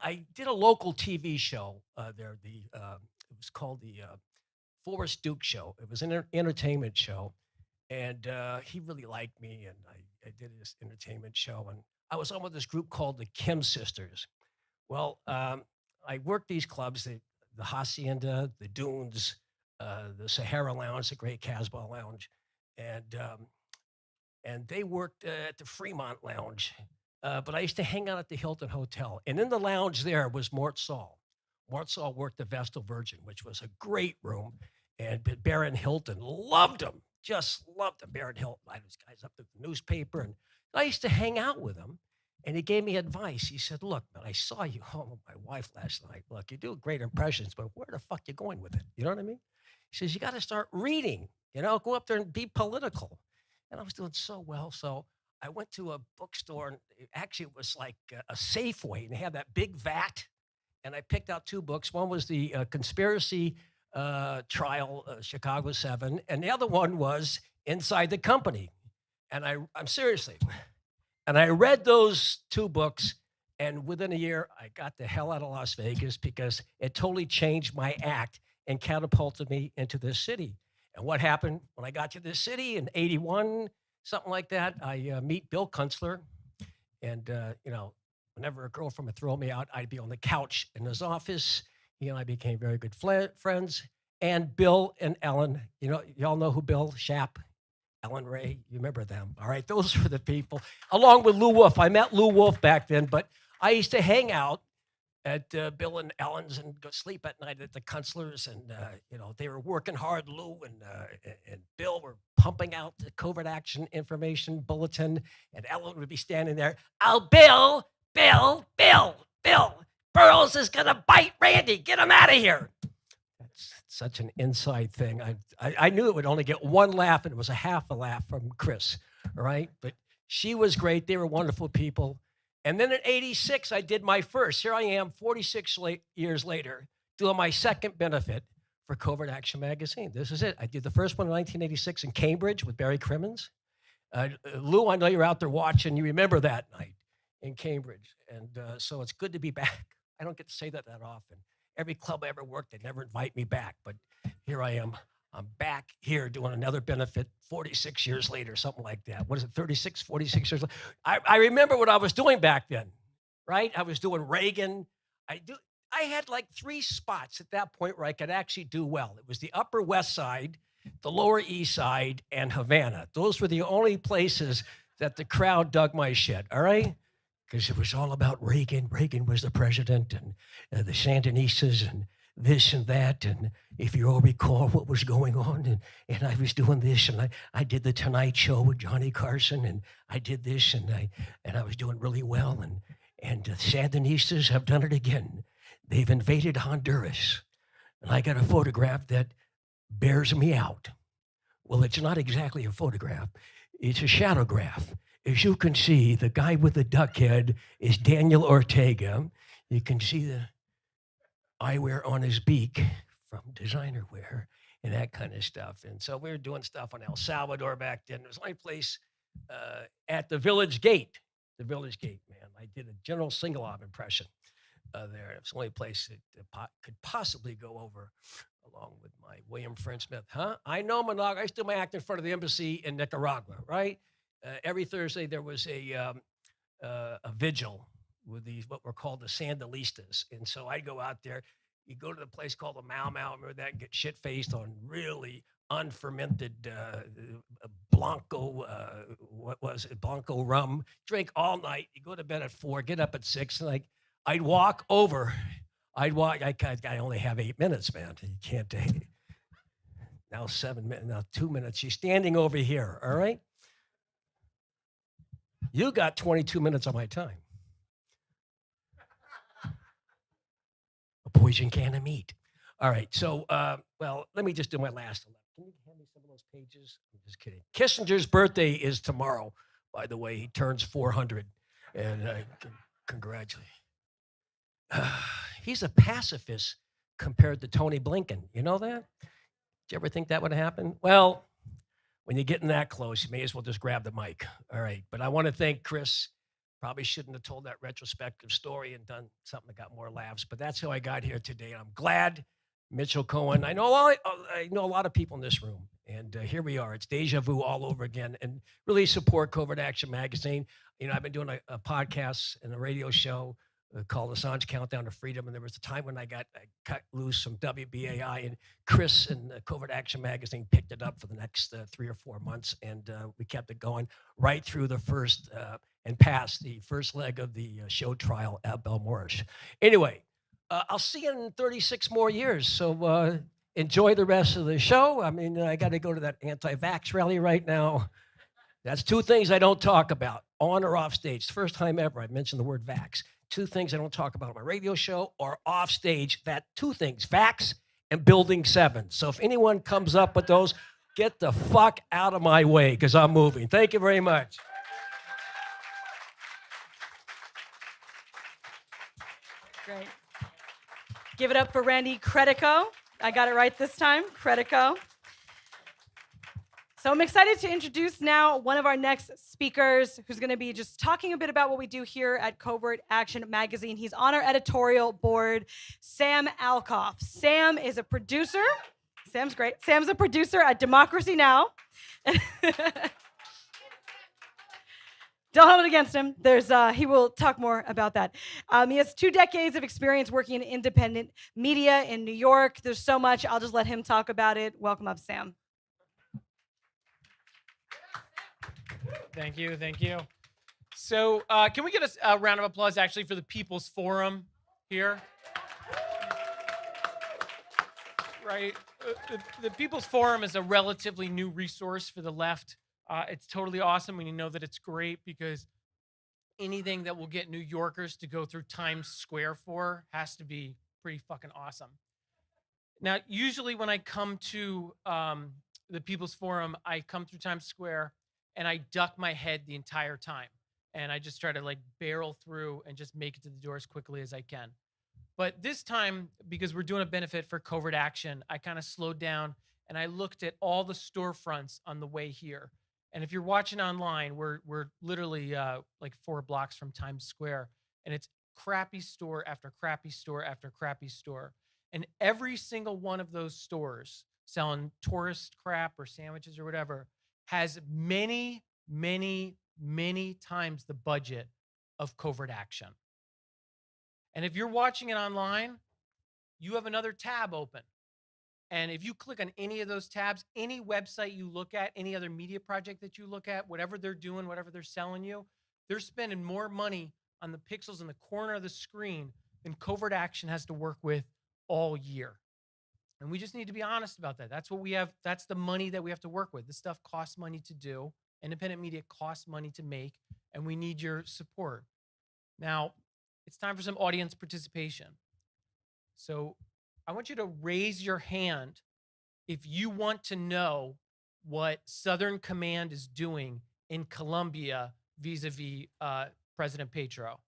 I did a local TV show there. It was called the Forrest Duke Show. It was an entertainment show. And he really liked me, and I did this entertainment show, and I was on with this group called the Kim Sisters. Well, I worked these clubs, the Hacienda, the Dunes, the Sahara Lounge, the Great Casbah Lounge, and they worked at the Fremont Lounge. But I used to hang out at the Hilton Hotel, and in the lounge there was Mort Saul. Mort Saul worked the Vestal Virgin, which was a great room, and Baron Hilton loved him. Just loved him, Baron Hilton. I had these guys up at the newspaper, and I used to hang out with him, and he gave me advice. He said, look, man, I saw you home with my wife last night. Look, you do great impressions, but where the fuck you going with it? You know what I mean? He says, you got to start reading, go up there and be political. And I was doing so well, so I went to a bookstore, and it was like a Safeway, and they had that big vat, and I picked out 2 books. One was the Conspiracy Trial, Chicago 7, and the other one was Inside the Company. And I'm seriously, and I read those 2 books, and within a year, I got the hell out of Las Vegas because it totally changed my act and catapulted me into this city. And what happened when I got to this city in 81, something like that, I meet Bill Kunstler, and whenever a girlfriend would throw me out, I'd be on the couch in his office. He and I became very good friends. And Bill and Ellen, y'all know who Bill, Shap, Ellen Ray, you remember them. All right, those were the people. Along with Lou Wolf. I met Lou Wolf back then, but I used to hang out at Bill and Ellen's and go sleep at night at the Kunstler's. And, they were working hard. Lou and Bill were pumping out the covert action information bulletin. And Ellen would be standing there. Oh, Bill. Burroughs is going to bite Randy. Get him out of here. That's such an inside thing. I knew it would only get 1 laugh, and it was a half a laugh from Chris, all right? But she was great. They were wonderful people. And then in 86, I did my first. Here I am, 46 years later, doing my second benefit for Covert Action Magazine. This is it. I did the first one in 1986 in Cambridge with Barry Crimmins. Lou, I know you're out there watching. You remember that night in Cambridge. And so it's good to be back. I don't get to say that often. Every club I ever worked, they never invite me back. But here I am. I'm back here doing another benefit 46 years later, something like that. What is it, 46 years later? I remember what I was doing back then, right? I was doing Reagan. I had like 3 spots at that point where I could actually do well. It was the Upper West Side, the Lower East Side, and Havana. Those were the only places that the crowd dug my shit, all right? Because it was all about Reagan. Reagan was the president, and the Sandinistas, and this and that. And if you all recall what was going on, and I was doing this, and I did the Tonight Show with Johnny Carson, and I did this, and I was doing really well. And the Sandinistas have done it again. They've invaded Honduras. and I got a photograph that bears me out. Well, it's not exactly a photograph. It's a shadowgraph. As you can see, the guy with the duck head is Daniel Ortega. You can see the eyewear on his beak from designer wear and that kind of stuff. And so we were doing stuff on El Salvador back then. There was only place at the Village Gate. The Village Gate, man. I did a General Singalov impression there. It was the only place that could possibly go over along with my William French Smith. Huh? I know Monog. I used to do my act in front of the embassy in Nicaragua, right? Every Thursday there was a vigil with these what were called the Sandinistas, and so I'd go out there. You go to the place called the Mau Mau, remember that, and get shit faced on really unfermented Blanco. What was it? Blanco rum. Drink all night. You go to bed at 4, get up at 6, and I'd walk over. I only have 8 minutes, man. You can't take. Now 7 minutes. Now 2 minutes. She's standing over here. All right. You got 22 minutes of my time. A poison can of meat. All right. So, well, let me just do my last 11. Can you hand me some of those pages? I'm just kidding. Kissinger's birthday is tomorrow, by the way. He turns 400. And congratulate. He's a pacifist compared to Tony Blinken. You know that? Did you ever think that would happen? Well, when you're getting that close, you may as well just grab the mic. All right. But I want to thank Chris. Probably shouldn't have told that retrospective story and done something that got more laughs, but that's how I got here today. And I'm glad Mitchell Cohen. I know a lot of people in this room, and here we are. It's deja vu all over again. And really support CovertAction Magazine. You know, I've been doing a podcast and a radio show called Assange Countdown to Freedom, and there was a time when I got cut loose from WBAI, and Chris and CovertAction Magazine picked it up for the next 3 or 4 months, and we kept it going right through the first and past the first leg of the show trial at Belmorish. Anyway, I'll see you in 36 more years, so enjoy the rest of the show. I mean, I got to go to that anti-vax rally right now. That's 2 things I don't talk about, on or off stage. It's the first time ever I've mentioned the word vax. 2 things I don't talk about on my radio show or off stage. That 2 things, vax and Building 7. So if anyone comes up with those, get the fuck out of my way because I'm moving. Thank you very much. Great. Give it up for Randy Credico. I got it right this time, Credico. So I'm excited to introduce now one of our next speakers who's going to be just talking a bit about what we do here at CovertAction Magazine. He's on our editorial board, Sam Alcoff. Sam is a producer. Sam's great. Sam's a producer at Democracy Now! Don't hold it against him. He will talk more about that. He has 2 decades of experience working in independent media in New York. There's so much. I'll just let him talk about it. Welcome up, Sam. Thank you, thank you. So can we get a round of applause actually for the People's Forum here? Right, the People's Forum is a relatively new resource for the left. It's totally awesome when you know that it's great because anything that will get New Yorkers to go through Times Square for has to be pretty fucking awesome. Now, usually when I come to the People's Forum, I come through Times Square and I duck my head the entire time. And I just try to like barrel through and just make it to the door as quickly as I can. But this time, because we're doing a benefit for Covert Action, I kind of slowed down and I looked at all the storefronts on the way here. And if you're watching online, we're literally like 4 blocks from Times Square. And it's crappy store after crappy store after crappy store. And every single one of those stores selling tourist crap or sandwiches or whatever has many, many, many times the budget of Covert Action. And if you're watching it online, you have another tab open. And if you click on any of those tabs, any website you look at, any other media project that you look at, whatever they're doing, whatever they're selling you, they're spending more money on the pixels in the corner of the screen than Covert Action has to work with all year. And we just need to be honest about that. That's what we have. That's the money that we have to work with. This stuff costs money to do. Independent media costs money to make, and we need your support. Now, it's time for some audience participation. So I want you to raise your hand if you want to know what Southern Command is doing in Colombia vis-a-vis President Petro.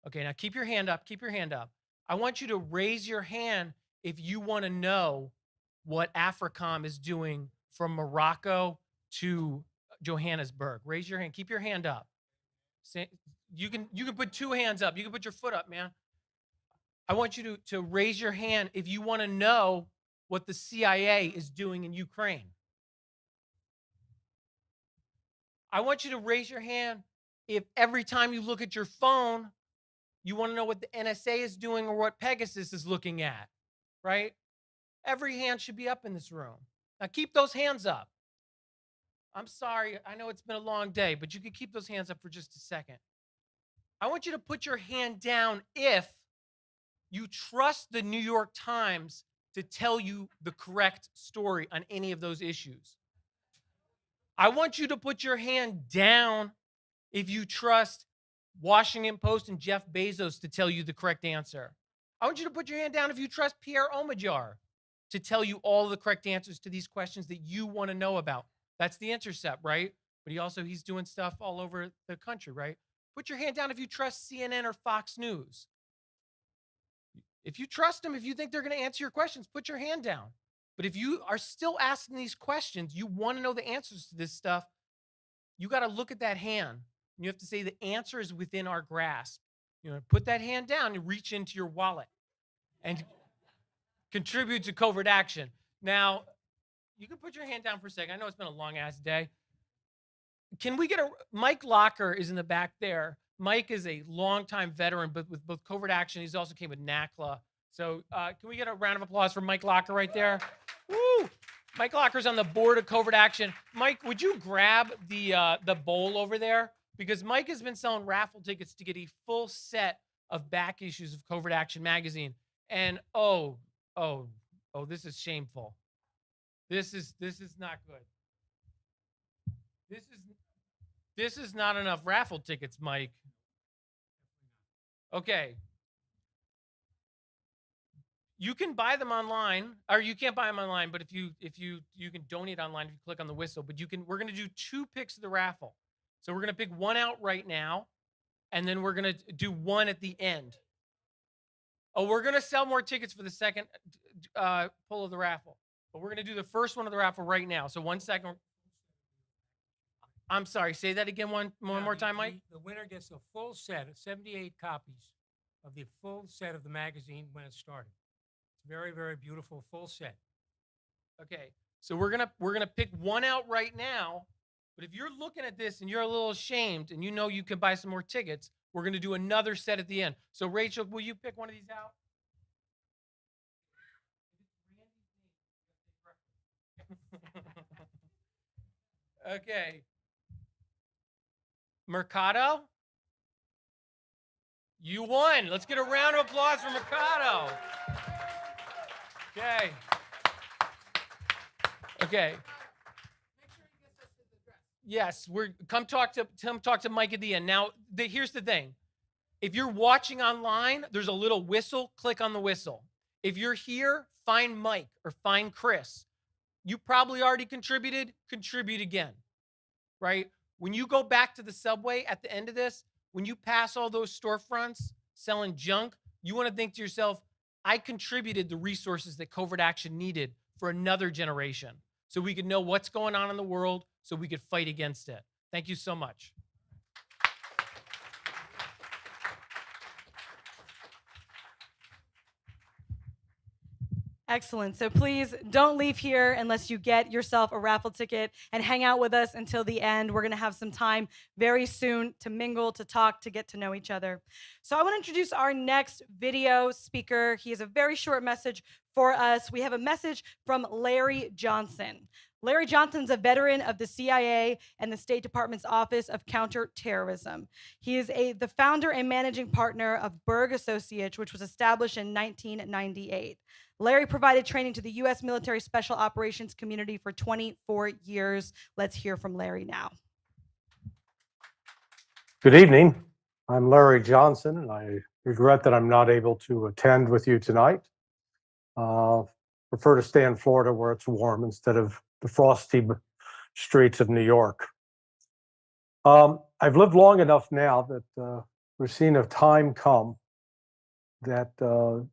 Okay, now keep your hand up. Keep your hand up. I want you to raise your hand if you want to know what AFRICOM is doing from Morocco to Johannesburg. Raise your hand. Keep your hand up. You can put two hands up. You can put your foot up, man. I want you to raise your hand if you want to know what the CIA is doing in Ukraine. I want you to raise your hand if every time you look at your phone, you want to know what the NSA is doing or what Pegasus is looking at, right? Every hand should be up in this room. Now keep those hands up. I'm sorry, I know it's been a long day, but you can keep those hands up for just a second. I want you to put your hand down if you trust the New York Times to tell you the correct story on any of those issues. I want you to put your hand down if you trust Washington Post and Jeff Bezos to tell you the correct answer. I want you to put your hand down if you trust Pierre Omidyar to tell you all the correct answers to these questions that you want to know about. That's The Intercept, right? But he's doing stuff all over the country, right? Put your hand down if you trust CNN or Fox News. If you trust them, if you think they're going to answer your questions, put your hand down. But if you are still asking these questions, you want to know the answers to this stuff, you got to look at that hand. You have to say the answer is within our grasp. Put that hand down and reach into your wallet and contribute to covert action. Now, you can put your hand down for a second. I know it's been a long-ass day. Can we get Mike Locker is in the back there. Mike is a longtime veteran, but with both covert action, he's also came with NACLA. So can we get a round of applause for Mike Locker right there? Woo! Mike Locker's on the board of covert action. Mike, would you grab the bowl over there? Because Mike has been selling raffle tickets to get a full set of back issues of Covert Action Magazine. And this is shameful. This is not good. This is not enough raffle tickets, Mike. Okay. You can buy them online, or you can't buy them online, but if you can donate online if you click on the whistle, but we're going to do 2 picks of the raffle. So we're going to pick one out right now, and then we're going to do one at the end. Oh, we're going to sell more tickets for the second pull of the raffle, but we're going to do the first one of the raffle right now. So 1 second. I'm sorry, say that again one more time, Mike. The winner gets a full set of 78 copies of the full set of the magazine when it started. It's very, very beautiful full set. Okay, so we're gonna pick one out right now. But if you're looking at this and you're a little ashamed and you know you can buy some more tickets, we're going to do another set at the end. So, Rachel, will you pick one of these out? Okay. Mercado? You won. Let's get a round of applause for Mercado. Okay. Okay. Yes, come talk to Mike at the end. Now, here's the thing. If you're watching online, there's a little whistle. Click on the whistle. If you're here, find Mike or find Chris. You probably already contributed. Contribute again, right? When you go back to the subway at the end of this, when you pass all those storefronts selling junk, you want to think to yourself, I contributed the resources that Covert Action needed for another generation so we could know what's going on in the world, so we could fight against it. Thank you so much. Excellent. So please don't leave here unless you get yourself a raffle ticket and hang out with us until the end. We're going to have some time very soon to mingle, to talk, to get to know each other. So I want to introduce our next video speaker. He has a very short message for us. We have a message from Larry Johnson. Larry Johnson's a veteran of the CIA and the State Department's Office of Counterterrorism. He is the founder and managing partner of Berg Associates, which was established in 1998. Larry provided training to the U.S. military special operations community for 24 years. Let's hear from Larry now. Good evening. I'm Larry Johnson, and I regret that I'm not able to attend with you tonight. Prefer to stay in Florida where it's warm instead of the frosty streets of New York. I've lived long enough now that we're seeing a time come that the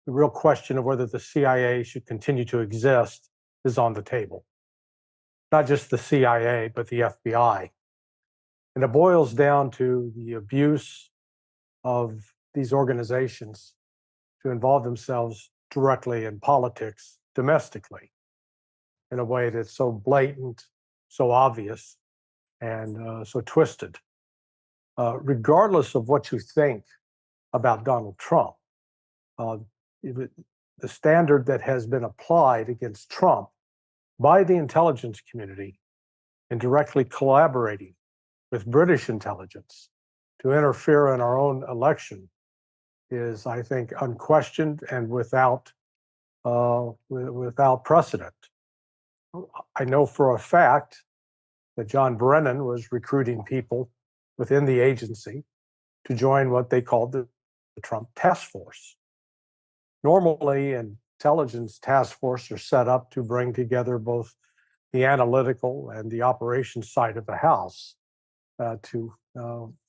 real question of whether the CIA should continue to exist is on the table. Not just the CIA, but the FBI. And it boils down to the abuse of these organizations to involve themselves directly in politics domestically in a way that's so blatant, so obvious, and so twisted. Regardless of what you think about Donald Trump, the standard that has been applied against Trump by the intelligence community in directly collaborating with British intelligence to interfere in our own election is, I think, unquestioned and without precedent. I know for a fact that John Brennan was recruiting people within the agency to join what they called the Trump Task Force. Normally, intelligence task force are set up to bring together both the analytical and the operations side of the house to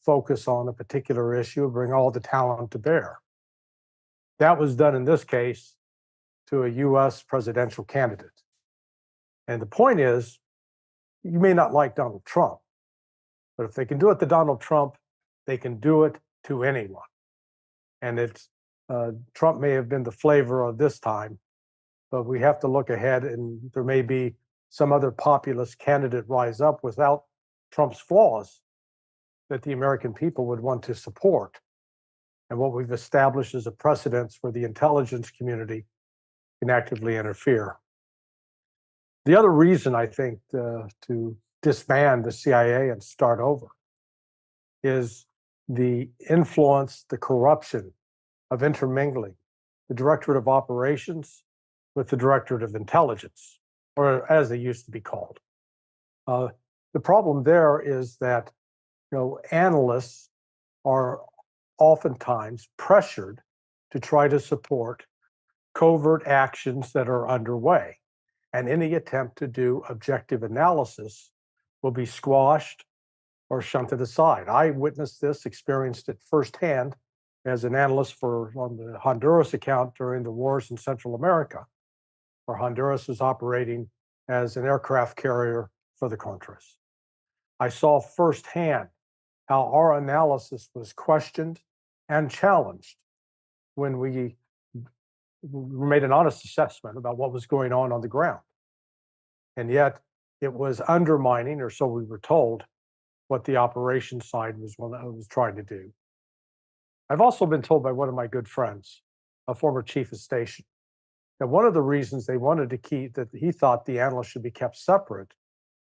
focus on a particular issue, bring all the talent to bear. That was done in this case to a US presidential candidate. And the point is, you may not like Donald Trump, but if they can do it to Donald Trump, they can do it to anyone. And it's Trump may have been the flavor of this time, but we have to look ahead, and there may be some other populist candidate rise up without Trump's flaws that the American people would want to support. And what we've established is a precedence where the intelligence community can actively interfere. The other reason, I think, to disband the CIA and start over is the influence, the corruption of intermingling the Directorate of Operations with the Directorate of Intelligence, or as they used to be called. The problem there is that, analysts are oftentimes pressured to try to support covert actions that are underway. And any attempt to do objective analysis will be squashed or shunted aside. I witnessed this, experienced it firsthand as an analyst on the Honduras account during the wars in Central America, where Honduras was operating as an aircraft carrier for the Contras. I saw firsthand how our analysis was questioned and challenged when we made an honest assessment about what was going on the ground. And yet it was undermining, or so we were told, what the operations side was trying to do. I've also been told by one of my good friends, a former chief of station, that one of the reasons they wanted to keep, that he thought the analysts should be kept separate,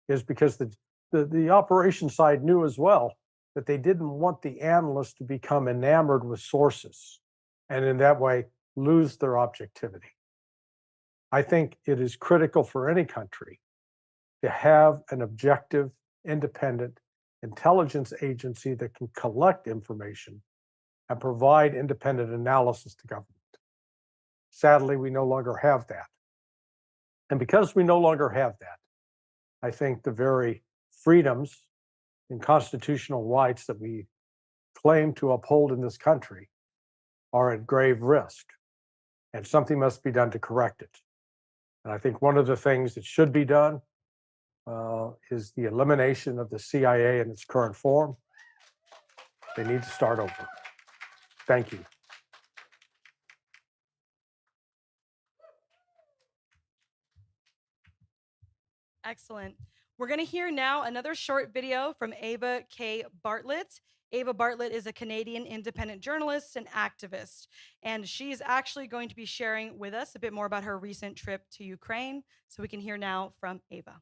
is because the operations side knew as well that they didn't want the analysts to become enamored with sources and in that way lose their objectivity. I think it is critical for any country to have an objective, independent intelligence agency that can collect information and provide independent analysis to government. Sadly, we no longer have that. And because we no longer have that, I think the very freedoms and constitutional rights that we claim to uphold in this country are at grave risk, and something must be done to correct it. And I think one of the things that should be done is the elimination of the CIA in its current form. They need to start over. Thank you. Excellent. We're going to hear now another short video from Ava K. Bartlett. Ava Bartlett is a Canadian independent journalist and activist, and she's actually going to be sharing with us a bit more about her recent trip to Ukraine. So we can hear now from Ava.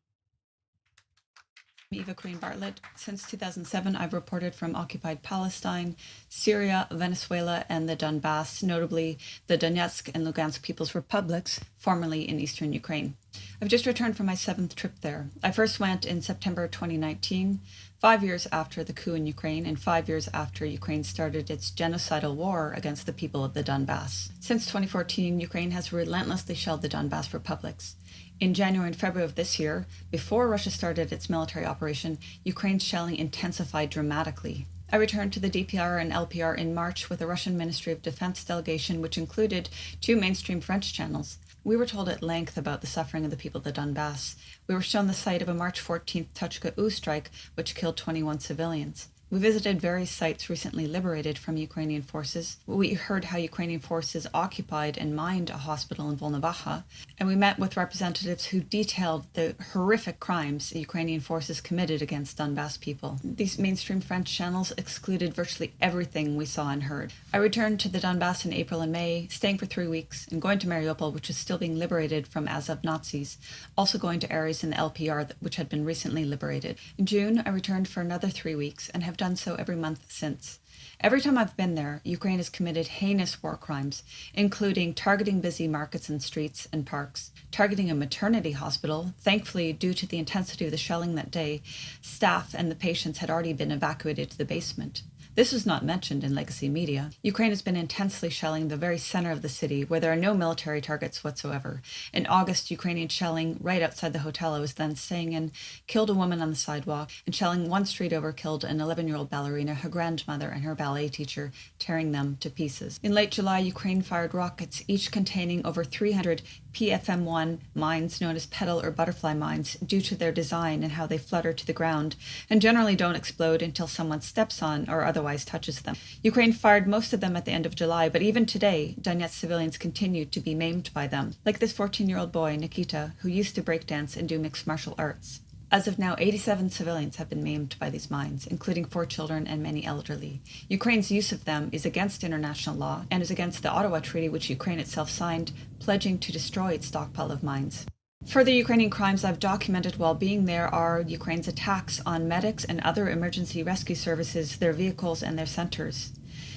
Eva Queen Bartlett. Since 2007, I've reported from occupied Palestine, Syria, Venezuela, and the Donbass, notably the Donetsk and Lugansk People's Republics, formerly in eastern Ukraine. I've just returned from my 7th trip there. I first went in September 2019, 5 years after the coup in Ukraine and 5 years after Ukraine started its genocidal war against the people of the Donbass. Since 2014, Ukraine has relentlessly shelled the Donbass republics. In January and February of this year, before Russia started its military operation, Ukraine's shelling intensified dramatically. I returned to the DPR and LPR in March with a Russian Ministry of Defense delegation, which included 2 mainstream French channels. We were told at length about the suffering of the people of the Donbass. We were shown the site of a March 14th Tuchka-U strike, which killed 21 civilians. We visited various sites recently liberated from Ukrainian forces. We heard how Ukrainian forces occupied and mined a hospital in Volnovakha, and we met with representatives who detailed the horrific crimes the Ukrainian forces committed against Donbass people. These mainstream French channels excluded virtually everything we saw and heard. I returned to the Donbass in April and May, staying for 3 weeks, and going to Mariupol, which is still being liberated from Azov Nazis, also going to areas in the LPR which had been recently liberated. In June, I returned for another 3 weeks and have done so every month since. Every time I've been there, Ukraine has committed heinous war crimes, including targeting busy markets and streets and parks, targeting a maternity hospital. Thankfully, due to the intensity of the shelling that day, staff and the patients had already been evacuated to the basement. This was not mentioned in legacy media. Ukraine has been intensely shelling the very center of the city, where there are no military targets whatsoever. In August, Ukrainian shelling right outside the hotel I was then staying in killed a woman on the sidewalk, and shelling one street over killed an 11-year-old ballerina, her grandmother, and her ballet teacher, tearing them to pieces. In late July, Ukraine fired rockets, each containing over 300 PFM-1 mines known as petal or butterfly mines due to their design and how they flutter to the ground and generally don't explode until someone steps on or otherwise touches them. Ukraine fired most of them at the end of July, but even today, Donetsk civilians continue to be maimed by them, like this 14-year-old boy, Nikita, who used to breakdance and do mixed martial arts. As of now, 87 civilians have been maimed by these mines, including 4 children and many elderly. Ukraine's use of them is against international law and is against the Ottawa Treaty, which Ukraine itself signed, pledging to destroy its stockpile of mines. Further Ukrainian crimes I've documented while being there are Ukraine's attacks on medics and other emergency rescue services, their vehicles, and their centers.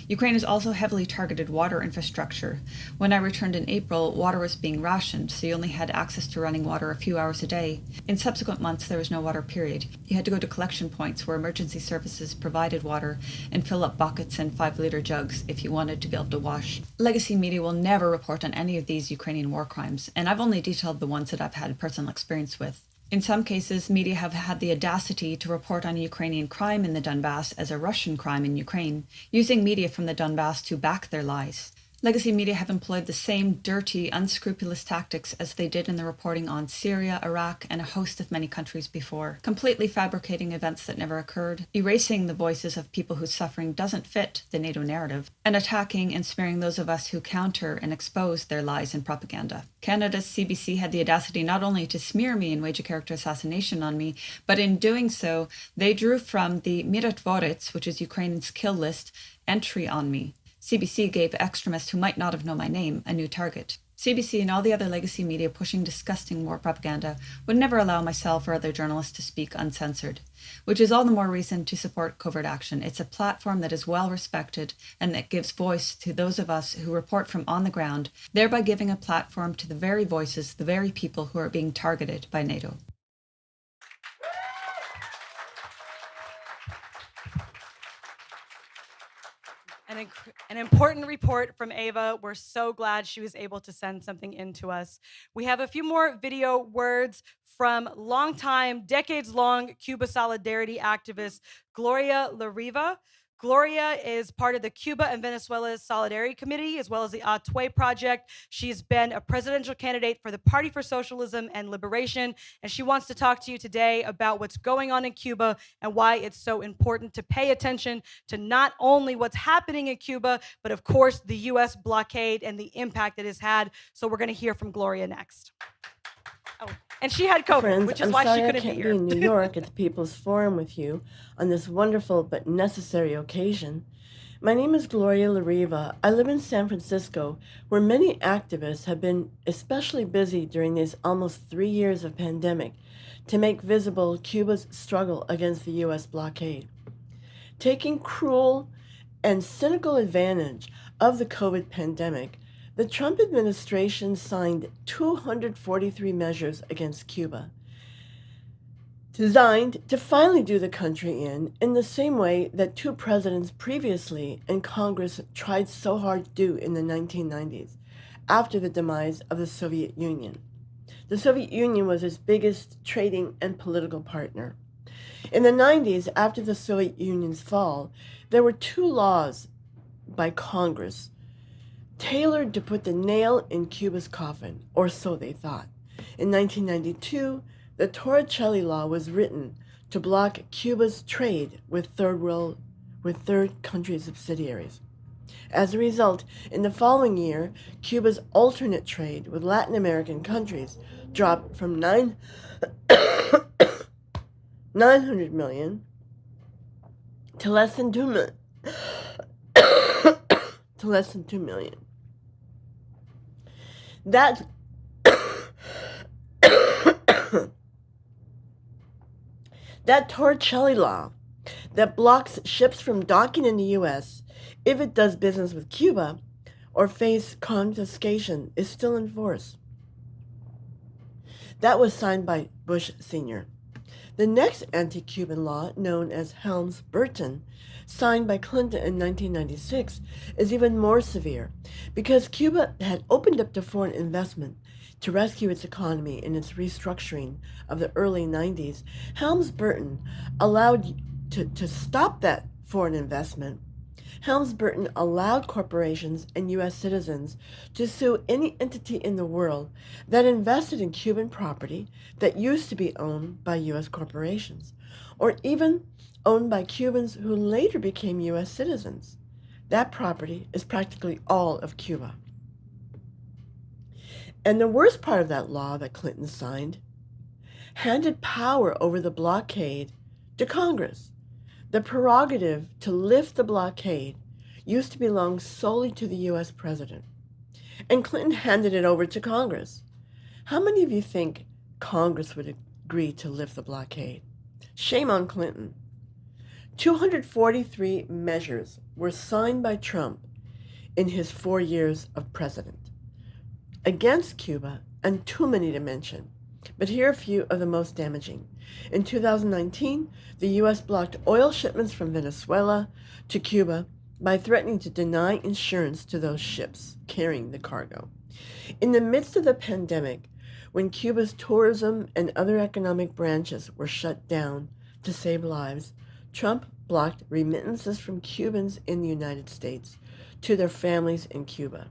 Ukraine has also heavily targeted water infrastructure. When I returned in April, water was being rationed, so you only had access to running water a few hours a day. In subsequent months, there was no water, period. You had to go to collection points where emergency services provided water and fill up buckets and 5-liter jugs if you wanted to be able to wash. Legacy media will never report on any of these Ukrainian war crimes, and I've only detailed the ones that I've had personal experience with. In some cases, media have had the audacity to report on a Ukrainian crime in the Donbass as a Russian crime in Ukraine, using media from the Donbass to back their lies. Legacy media have employed the same dirty, unscrupulous tactics as they did in the reporting on Syria, Iraq, and a host of many countries before, completely fabricating events that never occurred, erasing the voices of people whose suffering doesn't fit the NATO narrative, and attacking and smearing those of us who counter and expose their lies and propaganda. Canada's CBC had the audacity not only to smear me and wage a character assassination on me, but in doing so, they drew from the Miratvorets, which is Ukraine's kill list, entry on me. CBC gave extremists who might not have known my name a new target. CBC and all the other legacy media pushing disgusting war propaganda would never allow myself or other journalists to speak uncensored, which is all the more reason to support Covert Action. It's a platform that is well respected and that gives voice to those of us who report from on the ground, thereby giving a platform to the very voices, the very people who are being targeted by NATO. An important report from Ava. We're so glad she was able to send something in to us. We have a few more video words from longtime, decades-long Cuba solidarity activist Gloria LaRiva. Gloria is part of the Cuba and Venezuela Solidarity Committee, as well as the Atue Project. She's been a presidential candidate for the Party for Socialism and Liberation, and she wants to talk to you today about what's going on in Cuba and why it's so important to pay attention to not only what's happening in Cuba, but of course the US blockade and the impact it has had. So we're gonna hear from Gloria next. Oh, and she had COVID, Friends, which is I'm why sorry she I couldn't can't be be here. in New York at the People's Forum with you on this wonderful but necessary occasion. My name is Gloria LaRiva. I live in San Francisco, where many activists have been especially busy during these almost 3 years of pandemic to make visible Cuba's struggle against the U.S. blockade. Taking cruel and cynical advantage of the COVID pandemic, the Trump administration signed 243 measures against Cuba. designed to finally do the country in the same way that two presidents previously and Congress tried so hard to do in the 1990s after the demise of the Soviet Union. The Soviet Union was its biggest trading and political partner. In the 90s, after the Soviet Union's fall, there were two laws by Congress tailored to put the nail in Cuba's coffin, or so they thought. In 1992, the Torricelli Law was written to block Cuba's trade with third country subsidiaries. As a result, in the following year, Cuba's alternate trade with Latin American countries dropped from 900 million to less than 2 million. To less than 2 million. That Torricelli Law that blocks ships from docking in the U.S. if it does business with Cuba or face confiscation is still in force. That was signed by Bush Sr. The next anti-Cuban law, known as Helms-Burton, signed by Clinton in 1996, is even more severe because Cuba had opened up to foreign investment to rescue its economy in its restructuring of the early 90s. Helms-Burton allowed to stop that foreign investment. Helms-Burton allowed corporations and U.S. citizens to sue any entity in the world that invested in Cuban property that used to be owned by U.S. corporations, or even owned by Cubans who later became U.S. citizens. That property is practically all of Cuba. And the worst part of that law that Clinton signed handed power over the blockade to Congress. The prerogative to lift the blockade used to belong solely to the U.S. president, and Clinton handed it over to Congress. How many of you think Congress would agree to lift the blockade? Shame on Clinton. 243 measures were signed by Trump in his 4 years of president against Cuba, and too many to mention. But here are a few of the most damaging. In 2019, the U.S. blocked oil shipments from Venezuela to Cuba by threatening to deny insurance to those ships carrying the cargo. In the midst of the pandemic, when Cuba's tourism and other economic branches were shut down to save lives, Trump blocked remittances from Cubans in the United States to their families in Cuba.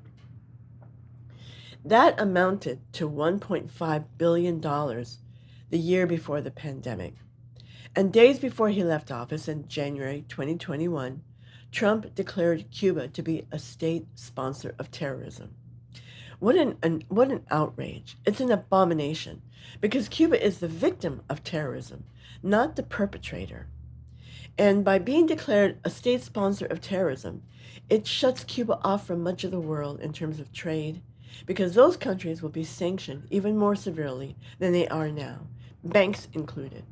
That amounted to $1.5 billion the year before the pandemic. And days before he left office in January 2021, Trump declared Cuba to be a state sponsor of terrorism. What an outrage. It's an abomination, because Cuba is the victim of terrorism, not the perpetrator. And by being declared a state sponsor of terrorism, it shuts Cuba off from much of the world in terms of trade, because those countries will be sanctioned even more severely than they are now, banks included.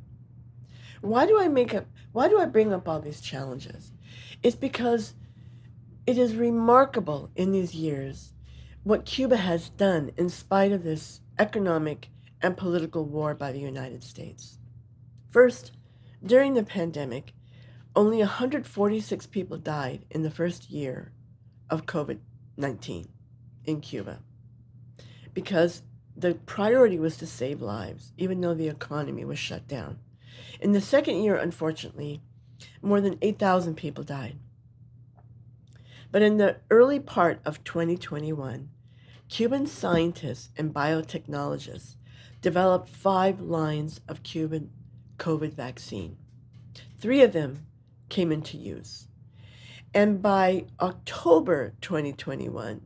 Why do I bring up all these challenges? It's because it is remarkable in these years what Cuba has done in spite of this economic and political war by the United States. First, during the pandemic, only 146 people died in the first year of COVID-19 in Cuba, because the priority was to save lives, even though the economy was shut down. In the second year, unfortunately, more than 8,000 people died. But in the early part of 2021, Cuban scientists and biotechnologists developed 5 lines of Cuban COVID vaccine. 3 of them came into use. And by October 2021,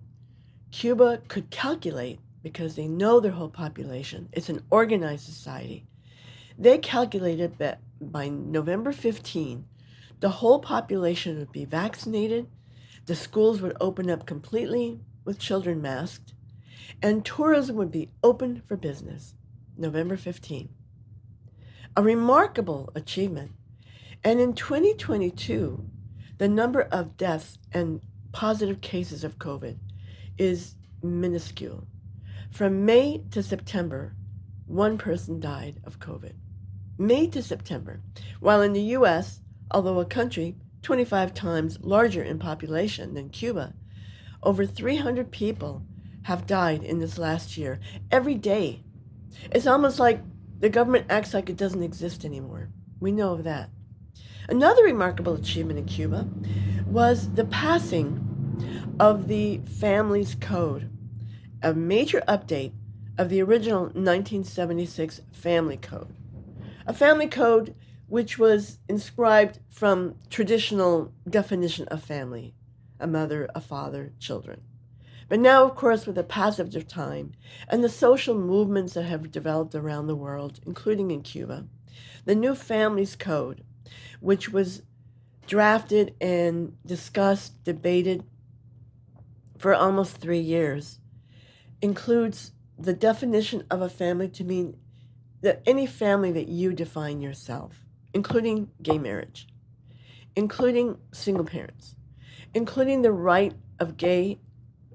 Cuba could calculate, because they know their whole population, it's an organized society, they calculated that by November 15, the whole population would be vaccinated, the schools would open up completely with children masked, and tourism would be open for business, November 15. A remarkable achievement. And in 2022, the number of deaths and positive cases of COVID is minuscule. From May to September, 1 person died of COVID. May to September, while in the U.S., although a country 25 times larger in population than Cuba, over 300 people have died in this last year, every day. It's almost like the government acts like it doesn't exist anymore. We know of that. Another remarkable achievement in Cuba was the passing of the Family's Code, a major update of the original 1976 Family Code. A family code which was inscribed from traditional definition of family, a mother, a father, children. But now, of course, with the passage of time and the social movements that have developed around the world, including in Cuba, the new Family's Code, which was drafted and discussed, debated for almost 3 years, includes the definition of a family to mean that any family that you define yourself, including gay marriage, including single parents, including the right of gay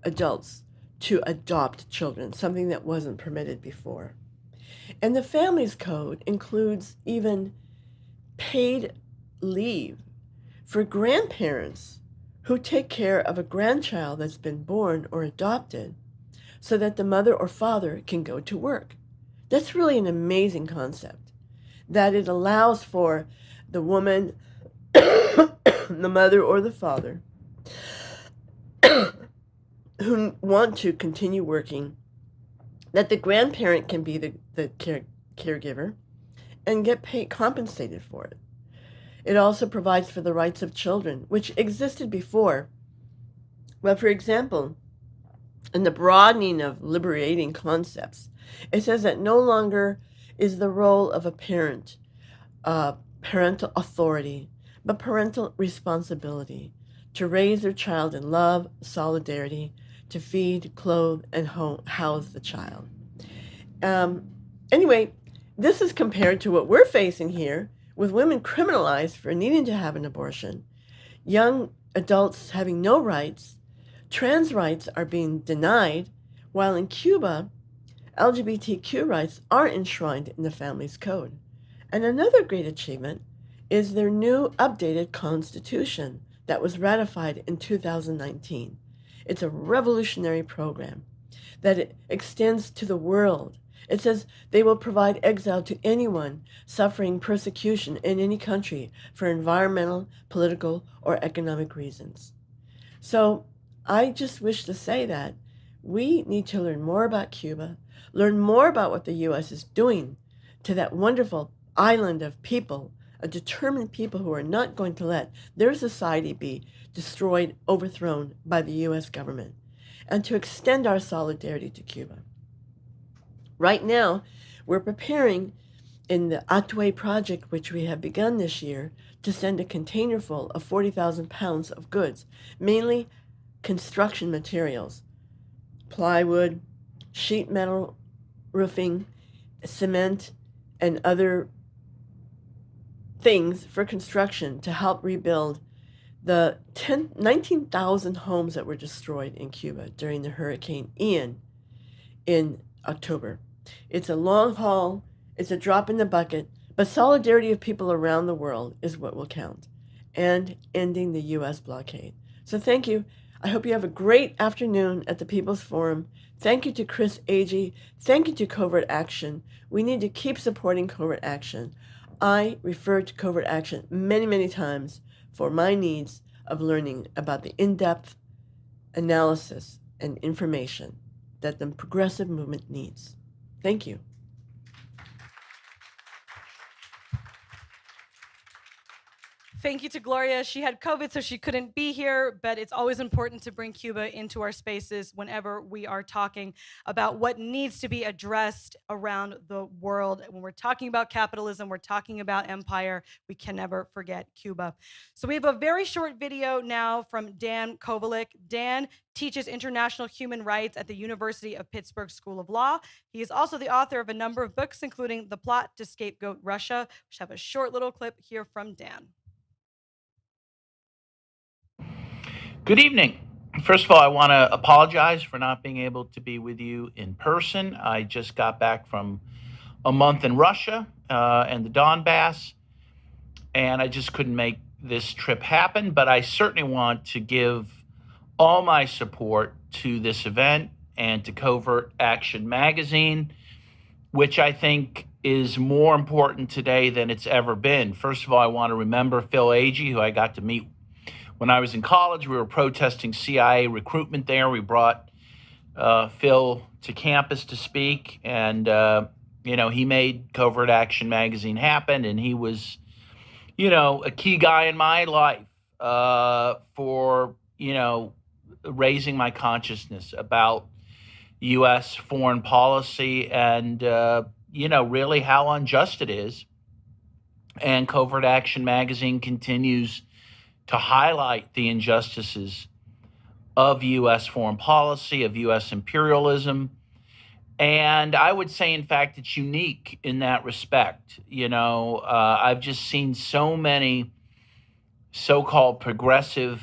adults to adopt children, something that wasn't permitted before. And the Family's Code includes even paid leave for grandparents who take care of a grandchild that's been born or adopted so that the mother or father can go to work. That's really an amazing concept, that it allows for the woman, the mother or the father, who want to continue working, that the grandparent can be the caregiver and get paid, compensated for it. It also provides for the rights of children, which existed before. But for example, in the broadening of liberating concepts, it says that no longer is the role of a parent parental authority, but parental responsibility to raise their child in love, solidarity, to feed, clothe, and house the child. Anyway, this is compared to what we're facing here, with women criminalized for needing to have an abortion, young adults having no rights, trans rights are being denied, while in Cuba, LGBTQ rights are enshrined in the Family's Code. And another great achievement is their new updated constitution that was ratified in 2019. It's a revolutionary program that it extends to the world. It says they will provide exile to anyone suffering persecution in any country for environmental, political, or economic reasons. So I just wish to say that we need to learn more about Cuba, learn more about what the U.S. is doing to that wonderful island of people, a determined people who are not going to let their society be destroyed, overthrown by the U.S. government, and to extend our solidarity to Cuba. Right now, we're preparing in the Atue project, which we have begun this year, to send a container full of 40,000 pounds of goods, mainly construction materials, plywood, sheet metal roofing, cement, and other things for construction to help rebuild the 19,000 homes that were destroyed in Cuba during the Hurricane Ian in October. It's a long haul, it's a drop in the bucket, but solidarity of people around the world is what will count, and ending the U.S. blockade. So thank you. I hope you have a great afternoon at the People's Forum. Thank you to Chris Agee. Thank you to Covert Action. We need to keep supporting Covert Action. I refer to Covert Action many, many times for my needs of learning about the in-depth analysis and information that the progressive movement needs. Thank you. Thank you to Gloria. She had COVID, so she couldn't be here, but it's always important to bring Cuba into our spaces whenever we are talking about what needs to be addressed around the world. When we're talking about capitalism, we're talking about empire, we can never forget Cuba. So we have a very short video now from Dan Kovalik. Dan teaches international human rights at the University of Pittsburgh School of Law. He is also the author of a number of books, including The Plot to Scapegoat Russia. We should have a short little clip here from Dan. Good evening. First of all, I want to apologize for not being able to be with you in person. I just got back from a month in Russia, and the Donbass, and I just couldn't make this trip happen. But I certainly want to give all my support to this event and to CovertAction Magazine, which I think is more important today than it's ever been. First of all, I want to remember Phil Agee, who I got to meet when I was in college. We were protesting CIA recruitment there. We brought Phil to campus to speak, and he made CovertAction Magazine happen, and he was, a key guy in my life for, raising my consciousness about U.S. foreign policy and, really how unjust it is. And CovertAction Magazine continues to highlight the injustices of U.S. foreign policy, of U.S. imperialism. And I would say, in fact, it's unique in that respect. I've just seen so many so-called progressive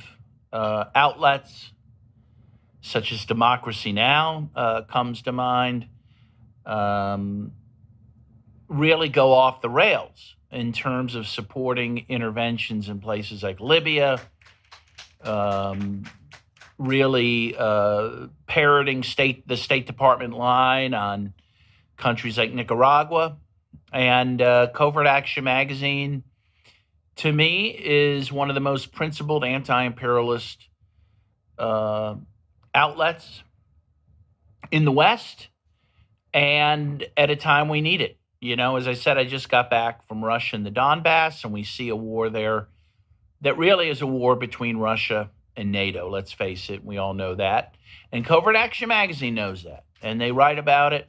outlets, such as Democracy Now! Comes to mind, really go off the rails in terms of supporting interventions in places like Libya, really parroting the State Department line on countries like Nicaragua. And CovertAction Magazine, to me, is one of the most principled anti-imperialist outlets in the West, and at a time we need it. As I said, I just got back from Russia and the Donbass, and we see a war there that really is a war between Russia and NATO. Let's face it, we all know that. And CovertAction Magazine knows that, and they write about it,